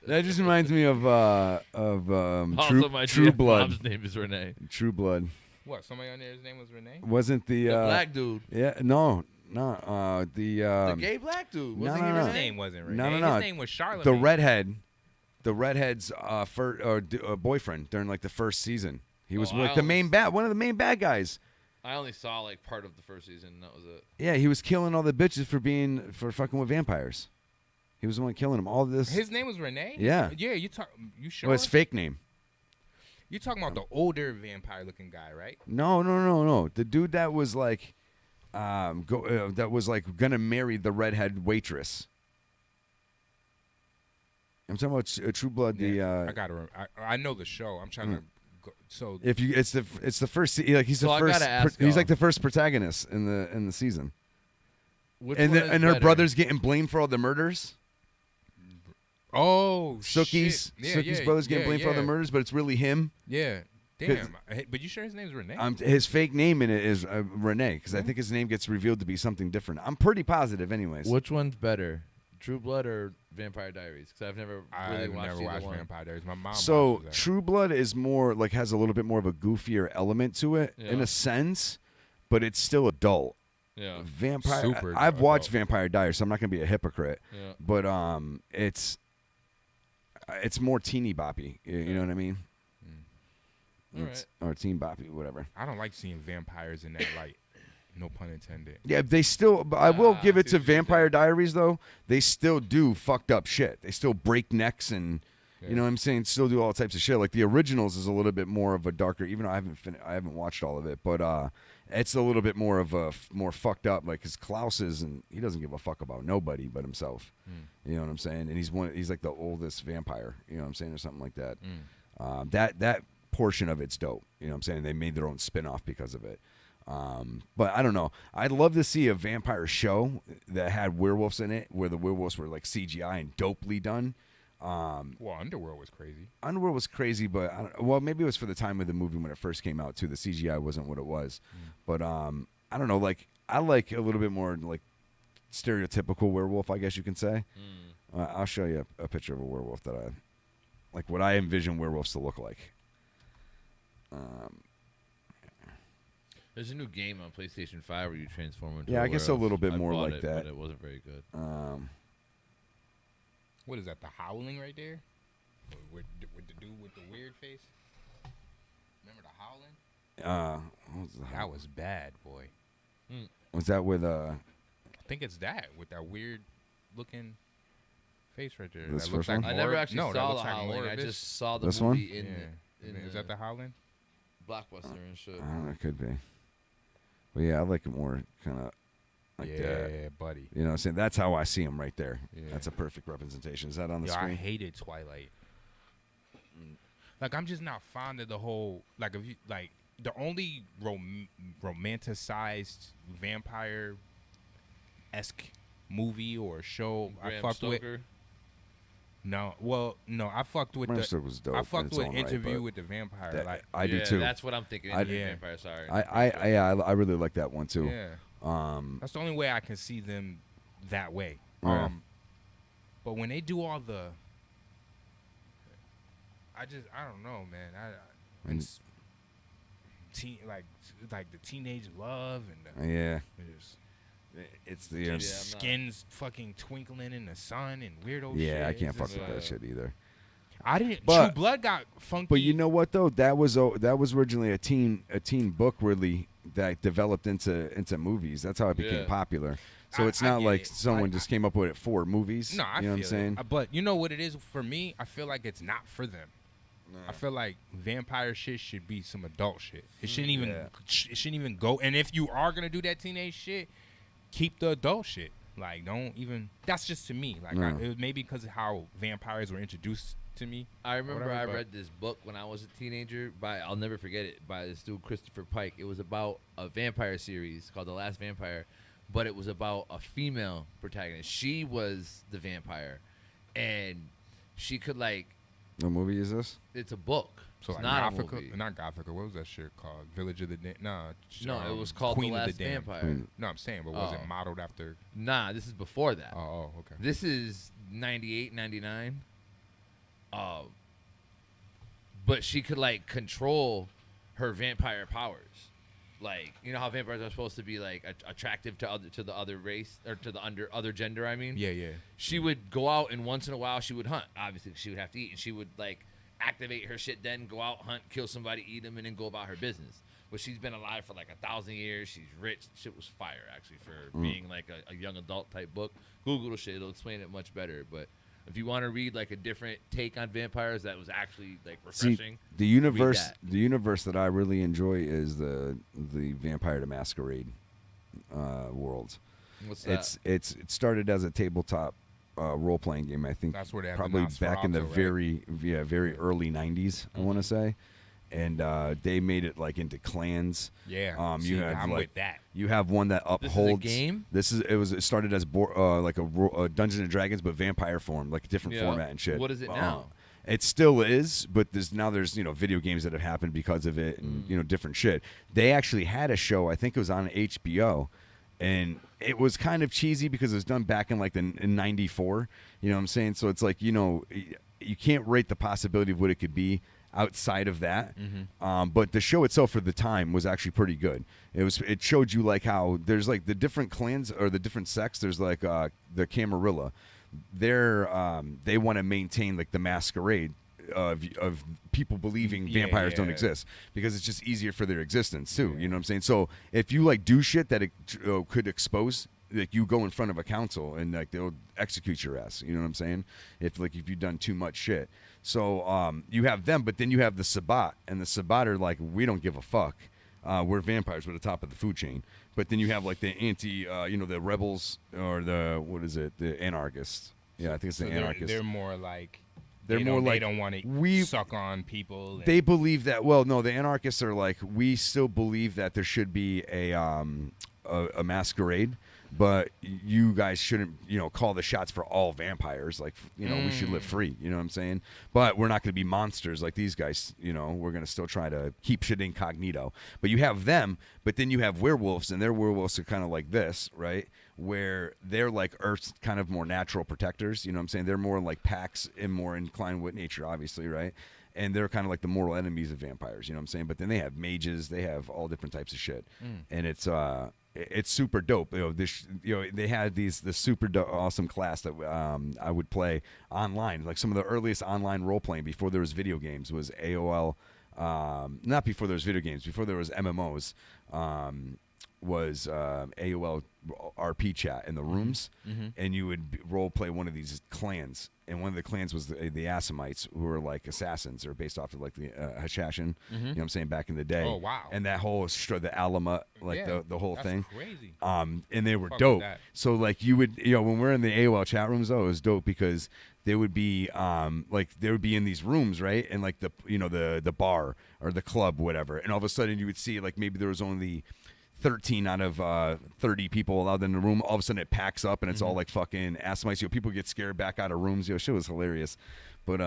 That just reminds me of Also, my True GF Blood. mom's name is Renee. True Blood. What? Somebody on there's name was Renee? Wasn't the black dude? Yeah, no. The gay black dude. No, Wasn't no, he no. His name wasn't Renee. No. His name was Charlamagne. The redhead. The redhead's boyfriend during like the first season. He was like the main one of the main bad guys. I only saw like part of the first season. And that was it. Yeah, he was killing all the bitches for fucking with vampires. He was the one killing them. All this. His name was Renee? Yeah. Yeah, you sure? Well, his fake name. You're talking about the older vampire looking guy, right? No. The dude that was like that was like gonna marry the redhead waitress. I'm talking about True Blood. I gotta remember. I know the show. I'm trying to go. So if you, it's the first. Like he's So the I first. gotta ask He's y'all. like the first protagonist in the season. Which and one is her better? brother's getting blamed for all the murders. Oh, Sookie's shit. Yeah, brother's getting yeah, blamed for all the yeah. murders, but it's really him. Yeah. Damn. But you sure his name's Renee? His fake name in it is Renee, because I think his name gets revealed to be something different. I'm pretty positive, anyways. Which one's better, True Blood or Vampire Diaries? Because I've never really watched either one. Vampire Diaries. My mom. So watches that. True Blood is more like has a little bit more of a goofier element to it in Yeah. a sense, but it's still adult. Yeah. Vampire. Super I've watched adult. Vampire Diaries, so I'm not gonna be a hypocrite. Yeah. But it's more teeny boppy. You know what I mean? Or teen boppy, whatever. I don't like seeing vampires in that light. No pun intended. Yeah, they still. But I will give it to Vampire Diaries though. They still do fucked up shit. They still break necks and you know what I'm saying. Still do all types of shit. Like the originals is a little bit more of a darker. Even though I haven't watched all of it, but it's a little bit more of a more fucked up. Like his Klaus is, and he doesn't give a fuck about nobody but himself. You know what I'm saying? And he's like the oldest vampire. You know what I'm saying, or something like that. That portion of it's dope. You know what I'm saying? They made their own spin-off because of it. But I don't know. I'd love to see a vampire show that had werewolves in it, where the werewolves were like CGI and dopely done. Well, Underworld was crazy. Underworld was crazy, but well, maybe it was for the time of the movie when it first came out too. The CGI wasn't what it was, but I don't know. Like I like a little bit more like stereotypical werewolf, I guess you can say. I'll show you a picture of a werewolf that I like. What I envision werewolves to look like. There's a new game on PlayStation 5 where you transform into Yeah, a I guess a werewolf. little bit I more bought like it, that. But it wasn't very good. What is that? The Howling right there? With the dude with the weird face. Remember the Howling? What was the That was bad, boy. Was that with I think it's that with that weird looking face right there. This that looks first like one? I never Morb- actually no, that saw looks the like Howling. I Morbus. just saw the This movie one? in Is the that the Howling? Blockbuster and shit. I don't know, it could be. But yeah, I like it more kind of like that. Yeah, buddy. You know what I'm saying? That's how I see him right there. Yeah. That's a perfect representation. Is that on the Yo, screen? I hated Twilight. Like, I'm just not fond of the whole, like, if you, like, the only romanticized vampire-esque movie or show I Bram fucked with. Stoker. No, well, no, I fucked with Bram Stoker was dope I in fucked its with own right, Interview but with the Vampire. that- Like, I do Yeah, too. that's what I'm thinking. I- Interview with the Vampire. Sorry. I really like that one too. yeah. That's the only way I can see them that way. Yeah. But when they do all the, I don't know, man. And- It's like the teenage love and the, Yeah. it's- It's the skins fucking twinkling in the sun and weirdo shit. yeah. I can't It's fuck just, with that shit either. I didn't. But- True Blood got funky. But you know what though? That was originally a teen book really that developed into movies. That's how it became Yeah. popular. So it's I not get like it. someone just came up with it for movies. No, I you know feel what I'm saying? it. But you know what it is for me? I feel like it's not for them. I feel like vampire shit should be some adult shit. It shouldn't even. Yeah. It shouldn't even go. And if you are gonna do that teenage shit, keep the adult shit. Like, don't even. That's just to me. Like, Yeah. it was maybe because of how vampires were introduced to me. I remember whatever, I but- read this book when I was a teenager I'll never forget it, by this dude Christopher Pike. It was about a vampire series called The Last Vampire, but it was about a female protagonist. She was the vampire, and she could like. What movie is this? It's a book. So it's like not a Gothica, movie. Not Gothica. What was that shit called? Village of the Damned. No, it was called Queen The of Last the Damned. Vampire. No, I'm saying, but was it Oh. modeled after? Nah, this is before that. Oh, okay. This is 98, 99. But she could like control her vampire powers. Like, you know how vampires are supposed to be like attractive to the other race or to the other gender, I mean? Yeah, yeah. She would go out and once in a while she would hunt. Obviously, she would have to eat, and she would like activate her shit, then go out, hunt, kill somebody, eat them, and then go about her business. But she's been alive for like 1,000 years. She's rich. Shit was fire, actually, for being like a young adult type book. Google the shit. It'll explain it much better. But if you want to read like a different take on vampires that was actually like refreshing, See, the universe that I really enjoy is the Vampire the Masquerade world. What's that? It started as a tabletop role playing game. I think That's where they have probably the back in the Nosferatu, right? very early '90s. I want to say. And they made it like into clans. Yeah, you see, have I'm like with that. you have one that This is a upholds. game? It started as like a Dungeons and Dragons, but vampire form, like a different Yeah. format and shit. What is it now? It still is, but there's video games that have happened because of it, and different shit. They actually had a show. I think it was on HBO. And it was kind of cheesy because it was done back in like in '94. You know what I'm saying? So it's like, you can't rate the possibility of what it could be outside of that. But the show itself for the time was actually pretty good. It showed you like how there's like the different clans or the different sects. There's like the Camarilla. They want to maintain like the masquerade of people believing vampires don't exist because it's just easier for their existence too. You know what I'm saying? So if you like do shit that could expose, like you go in front of a council and like they'll execute your ass. You know what I'm saying? If you've done too much shit. So you have them, but then you have the Sabbat, and the Sabbat are like, we don't give a fuck. We're vampires. We're the top of the food chain. But then you have like the the rebels or the anarchists. Yeah, I think it's the anarchists. They're more like. They don't want to suck on people. And they believe that. Well, no, the anarchists are like, we still believe that there should be a masquerade, but you guys shouldn't, call the shots for all vampires. Like, we should live free. You know what I'm saying? But we're not going to be monsters like these guys. We're going to still try to keep shit incognito. But you have them, but then you have werewolves, and their werewolves are kind of like this, right? Where they're like Earth's kind of more natural protectors. You know what I'm saying? They're more like packs and more inclined with nature, obviously, right? And they're kind of like the mortal enemies of vampires. You know what I'm saying? But then they have mages. They have all different types of shit. And it's super dope. They had the super awesome class that I would play online. Like some of the earliest online role playing before there was video games was AOL. Not before there was video games. Before there was MMOs. Was AOL RP chat in the rooms, and you would role play one of these clans, and one of the clans was the Assamites, who were like assassins, or based off of like the Hashashin, you know what I'm saying, back in the day. Oh, wow. And that whole the Alama, like the whole that's thing, crazy. and they were Fuck with dope. that. So like you would, when we're in the AOL chat rooms, though, it was dope because they would be they would be in these rooms, right, and like the bar or the club, whatever, and all of a sudden you would see like maybe there was only 13 out of 30 people allowed in the room. All of a sudden it packs up and it's all like fucking Assamites. People get scared back out of rooms. Shit was hilarious. But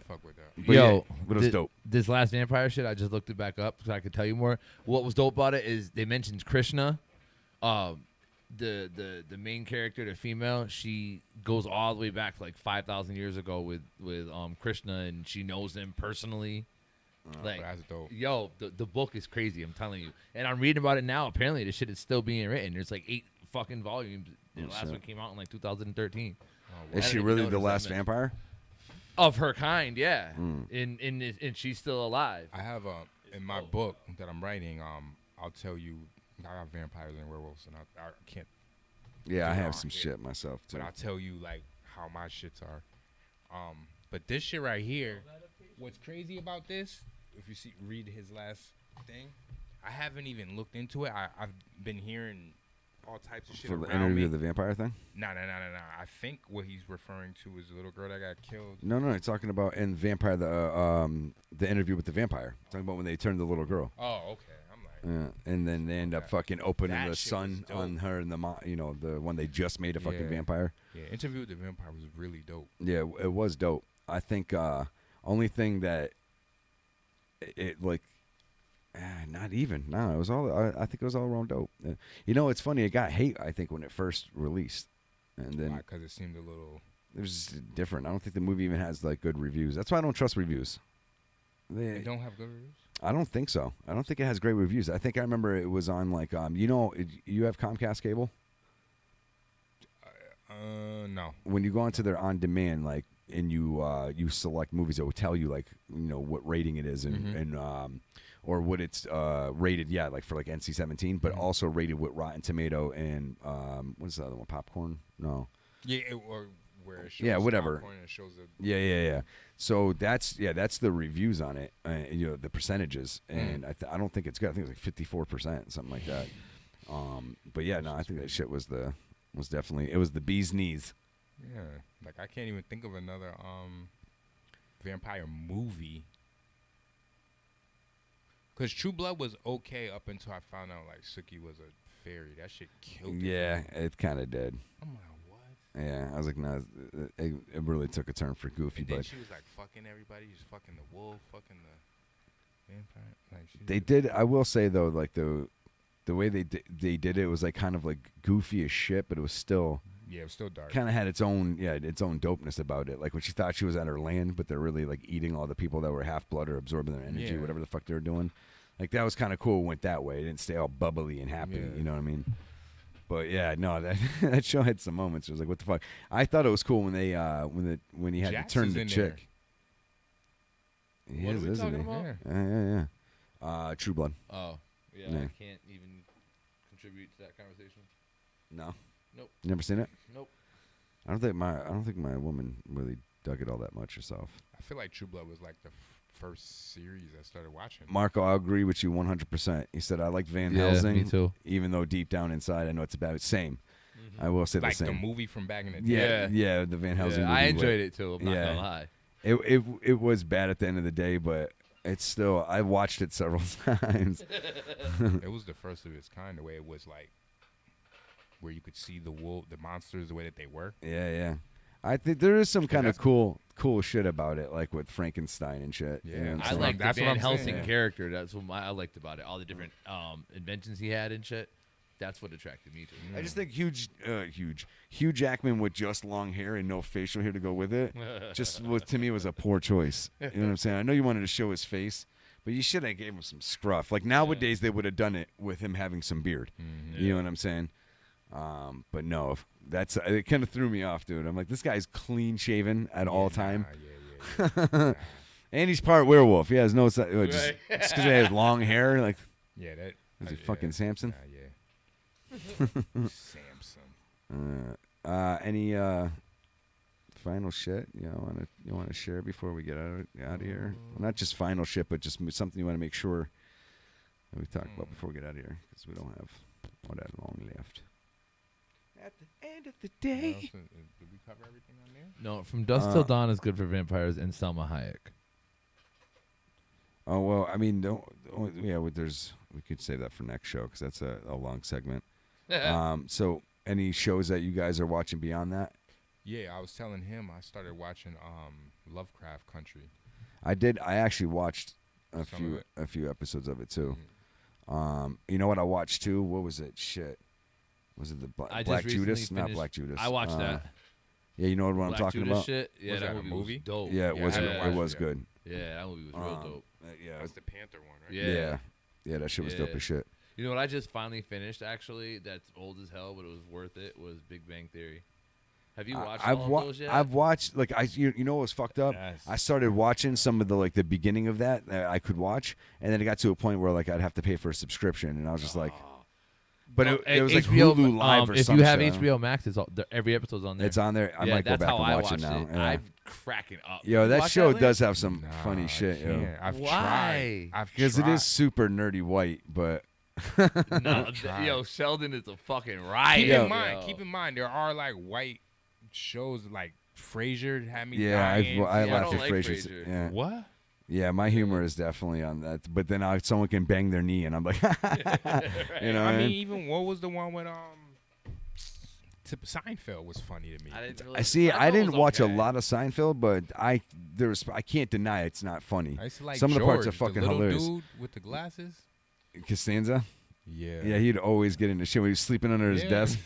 fuck with that. But Yo, but it was dope. This last vampire shit, I just looked it back up so I could tell you more. What was dope about it is they mentioned Krishna. The main character, the female, she goes all the way back to like 5,000 years ago with Krishna, and she knows him personally. Like, that's dope. Yo, the book is crazy, I'm telling you. And I'm reading about it now. Apparently, this shit is still being written. There's like 8 fucking volumes. The last one came out in like 2013. Is she really the last vampire? Of her kind, yeah. And she's still alive. I have in my book that I'm writing. I'll tell you, I have vampires and werewolves, and I can't. Yeah, I have some shit myself too. But I'll tell you like how my shits are. But this shit right here, what's crazy about this? If you read his last thing, I haven't even looked into it. I've been hearing all types of shit For the around interview me. of the vampire thing? No. I think what he's referring to is the little girl that got killed. No, he's talking about in Vampire the interview with the vampire. Talking about when they turned the little girl. Oh, okay. I'm like, and then they end up fucking opening That the shit sun was dope. on her and the the one they just made a fucking vampire. Yeah, interview with the vampire was really dope. Yeah, it was dope. I think only thing that it like. Not even. No, it was all. I think it was all around dope. It's funny. It got hate. I think when it first released, and then because it seemed a little. It was just different. I don't think the movie even has like good reviews. That's why I don't trust reviews. They don't have good reviews. I don't think so. I don't think it has great reviews. I think I remember it was on like you have Comcast cable. No. When you go onto their on demand, like, and you select movies, it will tell you like what rating it is and or what it's rated. Yeah, like for like NC-17, but also rated with Rotten Tomato and what's the other one? Popcorn? No. Yeah, or where it shows whatever. popcorn and it shows Yeah. So that's the reviews on it. The percentages, and I don't think it's good. I think it's like 54%, something like that. But yeah, no, I think that shit was definitely it was the bee's knees. Yeah, like I can't even think of another vampire movie. Cause True Blood was okay up until I found out like Suki was a fairy. That shit killed me. Yeah, it kind of did. I'm like, what? Yeah, I was like, no, it really took a turn for Goofy. And then but she was like fucking everybody. She's fucking the wolf, fucking the vampire. Like they did. I will say though, like the way they did it was like kind of like goofy as shit, but it was still. Yeah, it was still dark. Kind of had its own dopeness about it. Like when she thought she was at her land, but they're really like eating all the people that were half blood or absorbing their energy, Yeah. whatever the fuck they were doing. Like that was kind of cool. It went that way. It didn't stay all bubbly and happy. Yeah. You know what I mean? But yeah, no, that show had some moments. It was like, what the fuck? I thought it was cool when they when he had Jax to turn is the in chick. He What is, are we isn't talking he? about? Yeah. True Blood. Oh, yeah, Yeah. I can't even contribute to that conversation. No. Nope. You never seen it? Nope. I don't think my woman really dug it all that much herself. I feel like True Blood was like the first series I started watching. Marco, I agree with you 100%. He said I liked Van Yeah, Helsing, me too. even though deep down inside I know it's about same. I will say Like the same. the movie from back in the day. Yeah, the Van Helsing. Yeah, movie I with- enjoyed it too. I'm not gonna lie. It was bad at the end of the day, but it's still. I watched it several times. It was the first of its kind. The way it was like, where you could see the monsters the way that they were. Yeah. I think there is some kind of cool shit about it, like with Frankenstein and shit. Yeah, you know what I'm I saying? like the That's what Van I'm Helsing saying. character. That's what I liked about it. All the different inventions he had and shit. That's what attracted me to it. I just think Hugh Jackman with just long hair and no facial hair to go with it, to me was a poor choice. You know what I'm saying? I know you wanted to show his face, But you should have gave him some scruff. Like nowadays, they would have done it with him having some beard. You know what I'm saying? But no, it kind of threw me off, dude. I'm like, this guy's clean shaven at all time. And he's part werewolf. He has no just because he has long hair. Like, is he fucking Samson? Samson. Any final shit you want to share before we get out of here? Well, not just final shit, but just something you want to make sure that we talk about before we get out of here, because we don't have all that long left. At the end of the day. Did we cover everything on there? No, From Dusk Till Dawn is good for vampires and Selma Hayek. Oh well, I mean, we could save that for next show because that's a long segment. So, any shows that you guys are watching beyond that? Yeah, I was telling him I started watching Lovecraft Country. I did. I actually watched a few episodes of it too. You know what I watched too? What was it? Shit. Was it the Black Judas? Not Black Judas. I watched that. Yeah, you know what Black I'm talking Judas about? Shit? Yeah, Was that that a movie movie? was dope. Yeah, it was good. Yeah, that movie was real dope. Yeah, That's the Panther one, right? Yeah, that shit was dope as shit. You know what I just finally finished, actually, that's old as hell, but it was worth it, was Big Bang Theory. Have you watched all of those yet? I've watched, like, you know what was fucked up? Yes. I started watching some of the beginning of that I could watch, and then it got to a point where, like, I'd have to pay for a subscription, and I was just like... But it was like Hulu Live or if something. you have HBO Max, every episode's on there. It's on there. I might go back and watch it now. Yeah. I'm cracking up. Yo, that show does have some Nah, funny shit. Yo. I've Why? tried. Because it is super nerdy white, but... No, yo, Sheldon is a fucking riot. Keep in mind, there are, like, white shows, like Frasier had me Yeah, dying. I laughed at like Frasier. Frasier. Yeah. What? Yeah, my humor is definitely on that. But then someone can bang their knee, and I'm like, you know. I mean, even what was the one with Seinfeld was funny to me. I didn't watch a lot of Seinfeld, but I can't deny it's not funny. I used to like some of the parts are George, fucking the little hilarious. Dude with the glasses. Costanza. Yeah. Yeah, he'd always get into shit when he was sleeping under his desk.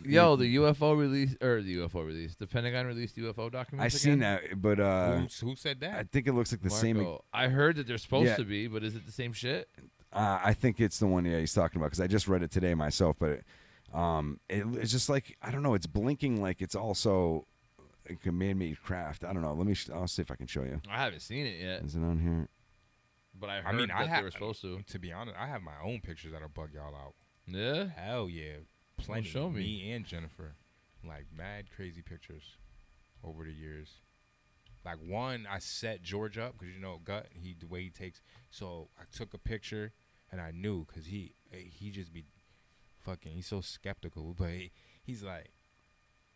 Yo, the Pentagon released UFO documents. I seen that, but who said that? I think it looks like the same. I heard that they're supposed to be, but is it the same shit? I think it's the one he's talking about because I just read it today myself. But it's just like I don't know. It's blinking like it's also like a man-made craft. I don't know. I'll see if I can show you. I haven't seen it yet. Is it on here? But I heard that they were supposed to. To be honest, I have my own pictures that'll bug y'all out. Yeah? Hell yeah. Plenty. Show me. Me and Jennifer. Like, mad crazy pictures over the years. Like, one, I set George up because, you know, Gut, the way he takes. So, I took a picture, and I knew because he just be fucking, he's so skeptical. But he's like,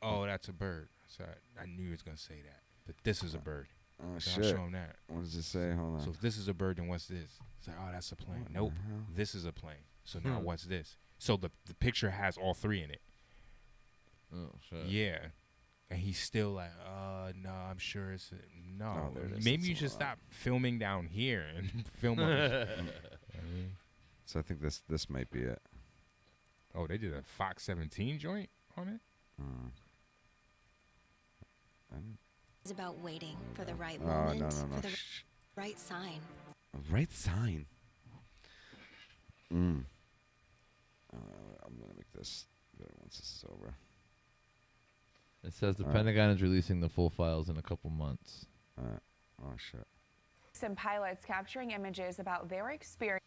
oh, that's a bird. So, I knew he was going to say that. But this is a bird. Oh, so shit. I'll show him that. What does it say? Hold on. So if this is a bird, then what's this? It's like, oh, that's a plane. What Nope. the hell? This is a plane. So now what's this? So the picture has all three in it. Oh, shit. Yeah. And he's still like, no, I'm sure it's no. Oh, there it is. Maybe It's you a should lot. stop filming down here and film up. So I think this might be it. Oh, they did a Fox 17 joint on it? It's about waiting for the right Oh, moment, no. for the right sign. Right sign. I'm gonna make this good once this is over. It says the All right. Pentagon is releasing the full files in a couple months. Oh shit. Some pilots capturing images about their experience.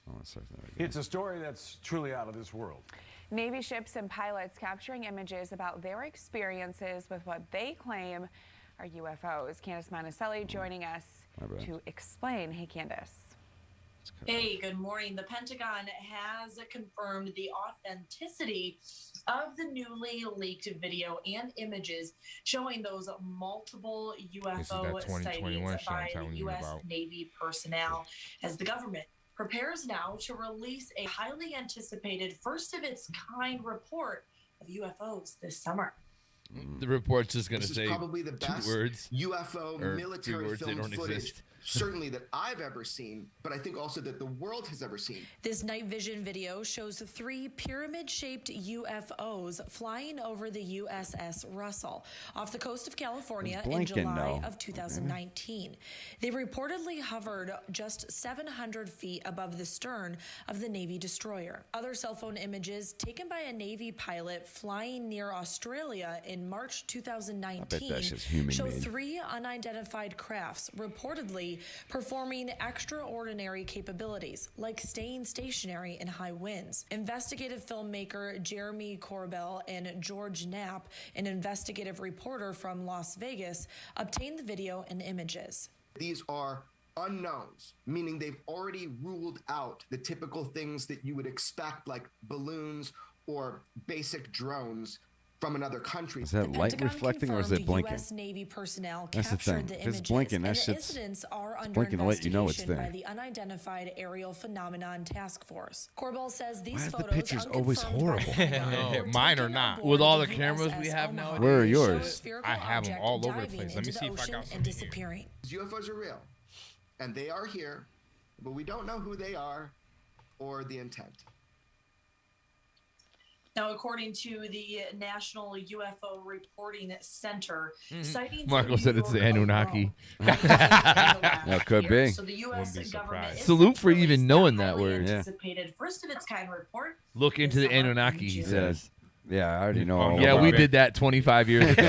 Oh, sorry. It's a story that's truly out of this world. Navy ships and pilots capturing images about their experiences with what they claim are UFOs. Candace Monticelli joining us to explain. Hey, Candace. Hey, good morning. The Pentagon has confirmed the authenticity of the newly leaked video and images showing those multiple UFO sightings by the U.S. Navy personnel as the government prepares now to release a highly anticipated first-of-its-kind report of UFOs this summer. The report's just going to This say is probably the best two words. UFO or military two words, film they don't footage exist. certainly that I've ever seen, but I think also that the world has ever seen. This night vision video shows 3 pyramid-shaped UFOs flying over the USS Russell off the coast of California in July of 2019. They reportedly hovered just 700 feet above the stern of the Navy destroyer. Other cell phone images taken by a Navy pilot flying near Australia in March 2019 show 3 unidentified crafts reportedly performing extraordinary capabilities, like staying stationary in high winds. Investigative filmmaker Jeremy Corbell and George Knapp, an investigative reporter from Las Vegas, obtained the video and images. These are unknowns, meaning they've already ruled out the typical things that you would expect, like balloons or basic drones from another country. Is that light reflecting or is it blinking? U.S. Navy personnel That's the thing. captured the If it's images, blinking, and that the shit's incidents are under blinking to let you know it's investigation there. by the Unidentified Aerial Phenomenon Task Force. Corbell says these Why are the photos, pictures always unconfirmed by horrible? the Mine are not. With all the cameras we have now. Where are show a yours? spherical I have them object all over the diving place. Let me into see the if I ocean got and something here. disappearing. UFOs are real, and they are here, but we don't know who they are or the intent. Now, according to the National UFO Reporting Center, sightings Marco in said New it's the York Anunnaki. That could be. So the U.S. government is Salute for released even the knowing that highly word. anticipated first of its kind report. Look into the Anunnaki, he says. Yeah, I already know. all Yeah, about we it. did that 25 years ago.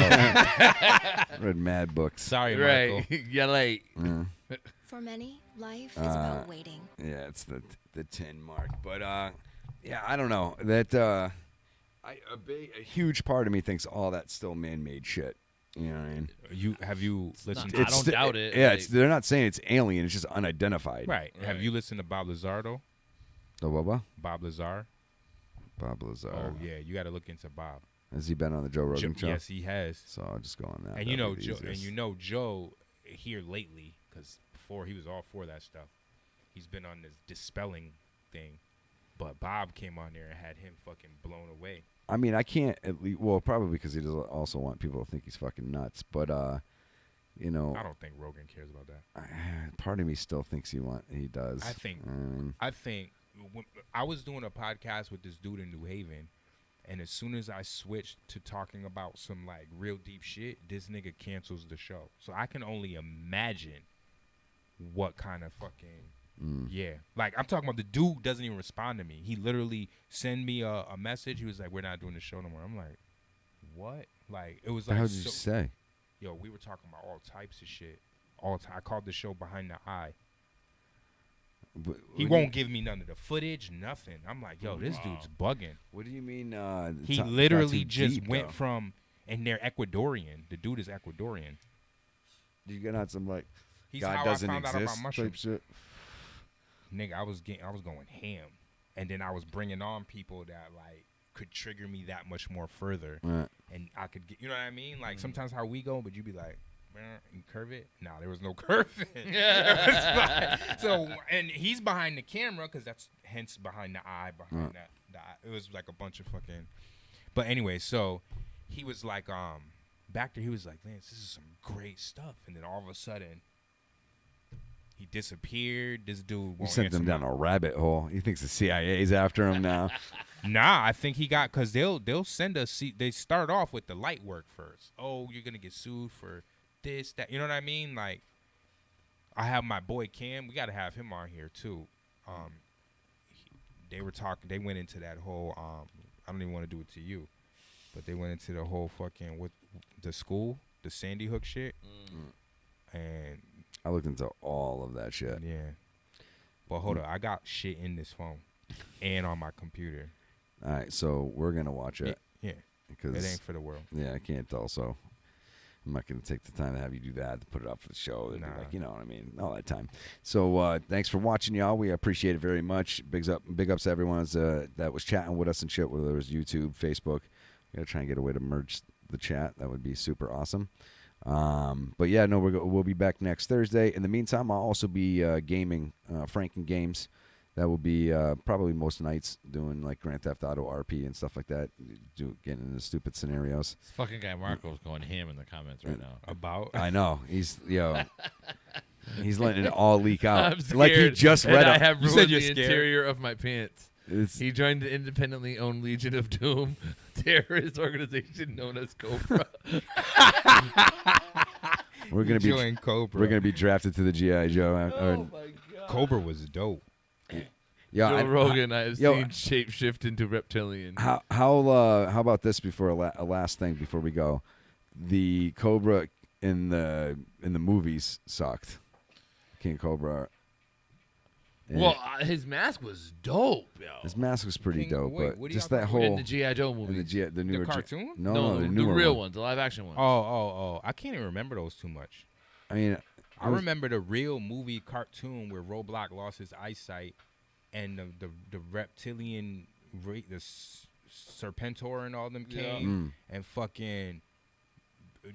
Read mad books. Sorry, right. Michael. You're late. For many, life is about waiting. Yeah, it's the 10 mark. But yeah, I don't know. That a huge part of me thinks all that's still man-made shit. You know what I mean? Have you listened? I don't doubt it. Yeah, Like- they're not saying it's alien. It's just unidentified. Right. Have you listened to Bob Lazar though? The what? Bob Lazar. Bob Lazar. Oh yeah, you got to look into Bob. Has he been on the Joe Rogan show? Yes, he has. So I'll just go on that. And you That'll know be Joe. the And easiest. you know Joe here lately, because before he was all for that stuff. He's been on this dispelling thing, but Bob came on there and had him fucking blown away. I mean, I can't at least. Well, probably because he does also want people to think he's fucking nuts. But you know, I don't think Rogan cares about that. Part of me still thinks he does. I think when I was doing a podcast with this dude in New Haven, and as soon as I switched to talking about some like real deep shit, this nigga cancels the show. So I can only imagine what kind of fucking yeah. Like I'm talking about the dude doesn't even respond to me. He literally sent me a message. He was like, "We're not doing the show no more." I'm like, "What?" Like it was like. How did you say? Yo, we were talking about all types of shit. I called the show Behind the Eye. He won't give me none of the footage, nothing. I'm like, yo, this dude's bugging. What do you mean? He literally just went from, and they're Ecuadorian. The dude is Ecuadorian. You get on some like He's God how doesn't I found out exist about mushrooms. type shit. Nigga, I was going ham, and then I was bringing on people that like could trigger me that much more further, Right. and I could get, you know what I mean? Like sometimes how we go, but you be like, you curve it. No, there was no curving. So, and he's behind the camera because that's hence behind the eye, behind that. The eye. It was like a bunch of fucking. But anyway, so he was like, back there, he was like, Lance, this is some great stuff, and then all of a sudden. He disappeared. This dude won't You sent answer them down a rabbit hole. He thinks the CIA's after him now. Nah, I think he got because they'll send us. They start off with the light work first. Oh, you're gonna get sued for this, that. You know what I mean? Like, I have my boy Cam. We got to have him on here too. They were talking. They went into that whole. I don't even want to do it to you, but they went into the whole fucking with the school, the Sandy Hook shit, and. I looked into all of that shit. Yeah. But hold on. I got shit in this phone and on my computer. All right, so we're going to watch it. Yeah. Because it ain't for the world. Yeah, I can't also. I'm not going to take the time to have you do that, to put it up for the show. It'd be like, you know what I mean? All that time. So thanks for watching, y'all. We appreciate it very much. Big ups to everyone that was chatting with us and shit, whether it was YouTube, Facebook. We got to try and get a way to merge the chat. That would be super awesome. But yeah, no, we'll be back next Thursday. In the meantime, I'll also be gaming Franken Games. That will be probably most nights doing like Grand Theft Auto RP and stuff like that, getting into stupid scenarios. This fucking guy Marco's going ham in the comments right now. About? I know. He's He's letting it all leak out. I'm scared, like he just read and I up. have You ruined said you're the scared. interior of my pants. It's- He joined the independently owned Legion of Doom, terrorist organization known as Cobra. We're gonna be Join Cobra. We're gonna be drafted to the GI Joe. Oh my god. Cobra was dope. Yeah, Joe Rogan, I have seen shapeshift into reptilian. How about this before a last thing before we go? The Cobra in the movies sucked. King Cobra. And Well, his mask was dope, yo. his mask was pretty dope, wait, but what are just y'all that talking whole in the G.I. Joe movie. the newer cartoon? No, the the newer real one. ones, the live action ones. Oh. I can't even remember those too much. I mean, I remember the real movie cartoon where Roblox lost his eyesight, and the reptilian, the Serpentor and all them came, and fucking,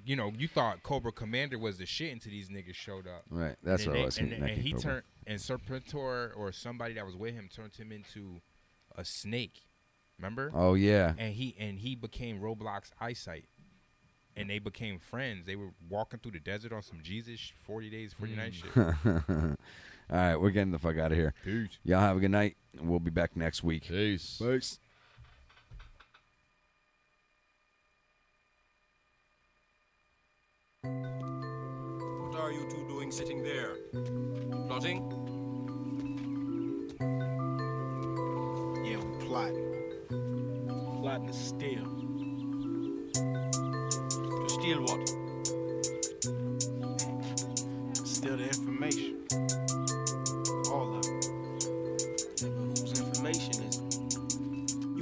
you thought Cobra Commander was the shit until these niggas showed up. Right, that's what I was And thinking. he turned, and Serpentor or somebody that was with him turned him into a snake. Remember? Oh yeah. And he became Roblox eyesight. And they became friends. They were walking through the desert on some Jesus 40 days, 40 nights shit. All right, we're getting the fuck out of here. Peace. Y'all have a good night. We'll be back next week. Peace. Peace. What are you two doing sitting there? Plotting? Yeah, we plotting. Plotting to steal. To steal what? Steal the information. All of it. Yeah, but whose information is it?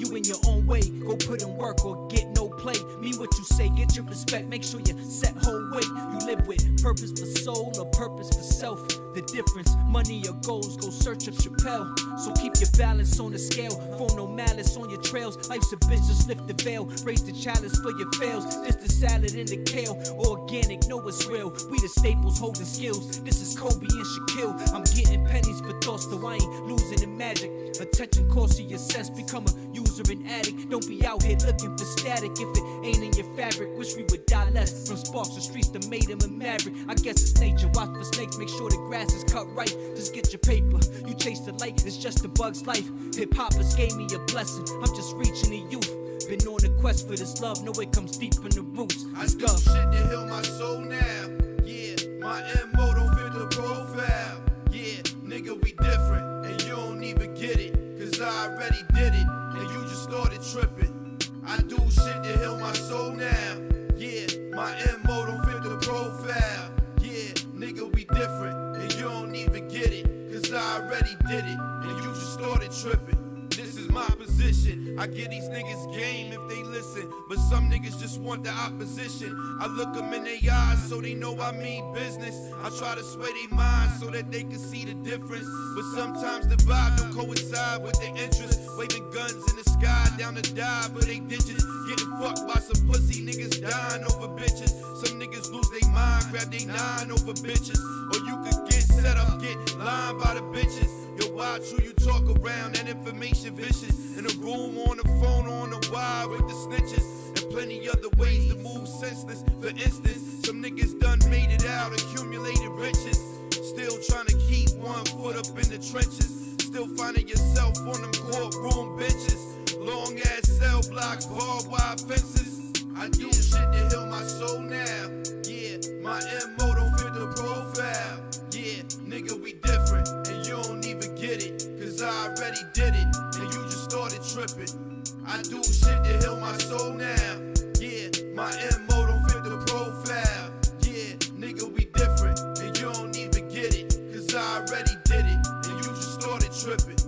You in your own way, go put in work or get no play. Mean what you say, get your respect, make sure you set whole weight. You live with purpose for soul or purpose for self. The difference, money or goals, go search up Chappelle. So keep your balance on the scale, for no malice on your trails. Life's a bitch, just lift the veil, raise the chalice for your fails. This the salad and the kale, organic, know it's real. We the staples holding skills, this is Kobe and Shaquille. I'm getting pennies for thoughts, though I ain't losing the magic. Attention cost you your sense, become a user and addict. Don't be out here looking for static if it ain't in your fabric. Wish we would die less from sparks to streets that made him a maverick. I guess it's nature, watch for snakes, make sure the grass is cut right. Just get your paper, you chase the light, it's just a bug's life. Hip-hop has gave me a blessing, I'm just reaching the youth. Been on a quest for this love, know it comes deep from the roots. Let's go. Shit to heal my soul now. Yeah, my MO don't fit the profile. Yeah, nigga, we different, and you don't even get it. Cause I already did it, and you just started tripping. I do shit to heal my soul now. Yeah, my MO don't fit the profile. Yeah, nigga, we different, and you don't even get it. Cause I already did it, and you just started tripping. This is my position. I give these niggas game if they listen, but some niggas just want the opposition. I look them in their eyes so they know I mean business. I try to sway their minds so that they can see the difference, but sometimes the vibe don't coincide with their interests. Waving guns in the sky down the dive for they ditches. Getting fucked by some pussy niggas dying over bitches. Some niggas lose their mind, grab they nine over bitches. Or you could get set up, get lined by the bitches. Yo, watch who you talk around, that information vicious. In a room, on the phone, on the wire with the snitches. And plenty other ways to move senseless. For instance, some niggas done made it out, accumulated riches. Still trying to keep one foot up in the trenches. Still finding yourself on them courtroom benches. Long ass cell blocks, barbed wire fences. I do shit to heal my soul now. Yeah, my MO don't fit the profile. Yeah, nigga, we different, and you don't even get it. Cause I already did it, and you just started tripping. I do shit to heal my soul now. Yeah, my MO don't fit the profile. Yeah, nigga, we different, and you don't even get it. Cause I already did it, and you just started tripping.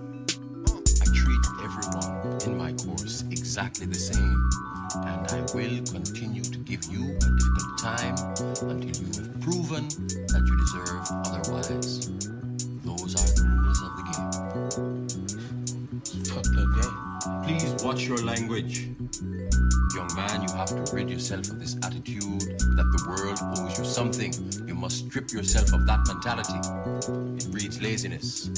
I treat everyone in my course exactly the same, and I will continue to give you a difficult time until you have proven that you deserve otherwise. Those are the rules of the game. Fuck that game. Please watch your language. Young man, you have to rid yourself of this attitude that the world owes you something. You must strip yourself of that mentality. It breeds laziness.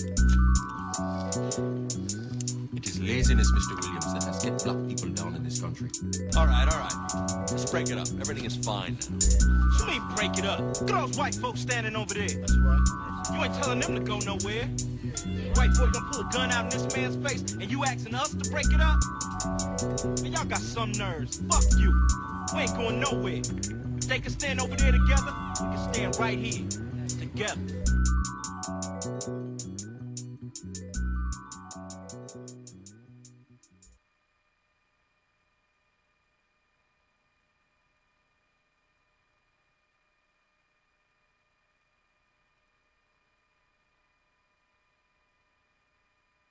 It is laziness, Mr. Williams, that has kept black people down in this country. All right. Let's break it up. Everything is fine now. What you mean break it up? Look at those white folks standing over there. That's right. You ain't telling them to go nowhere. White boy gonna pull a gun out in this man's face and you asking us to break it up? Man, y'all got some nerves. Fuck you. We ain't going nowhere. If they can stand over there together, we can stand right here together.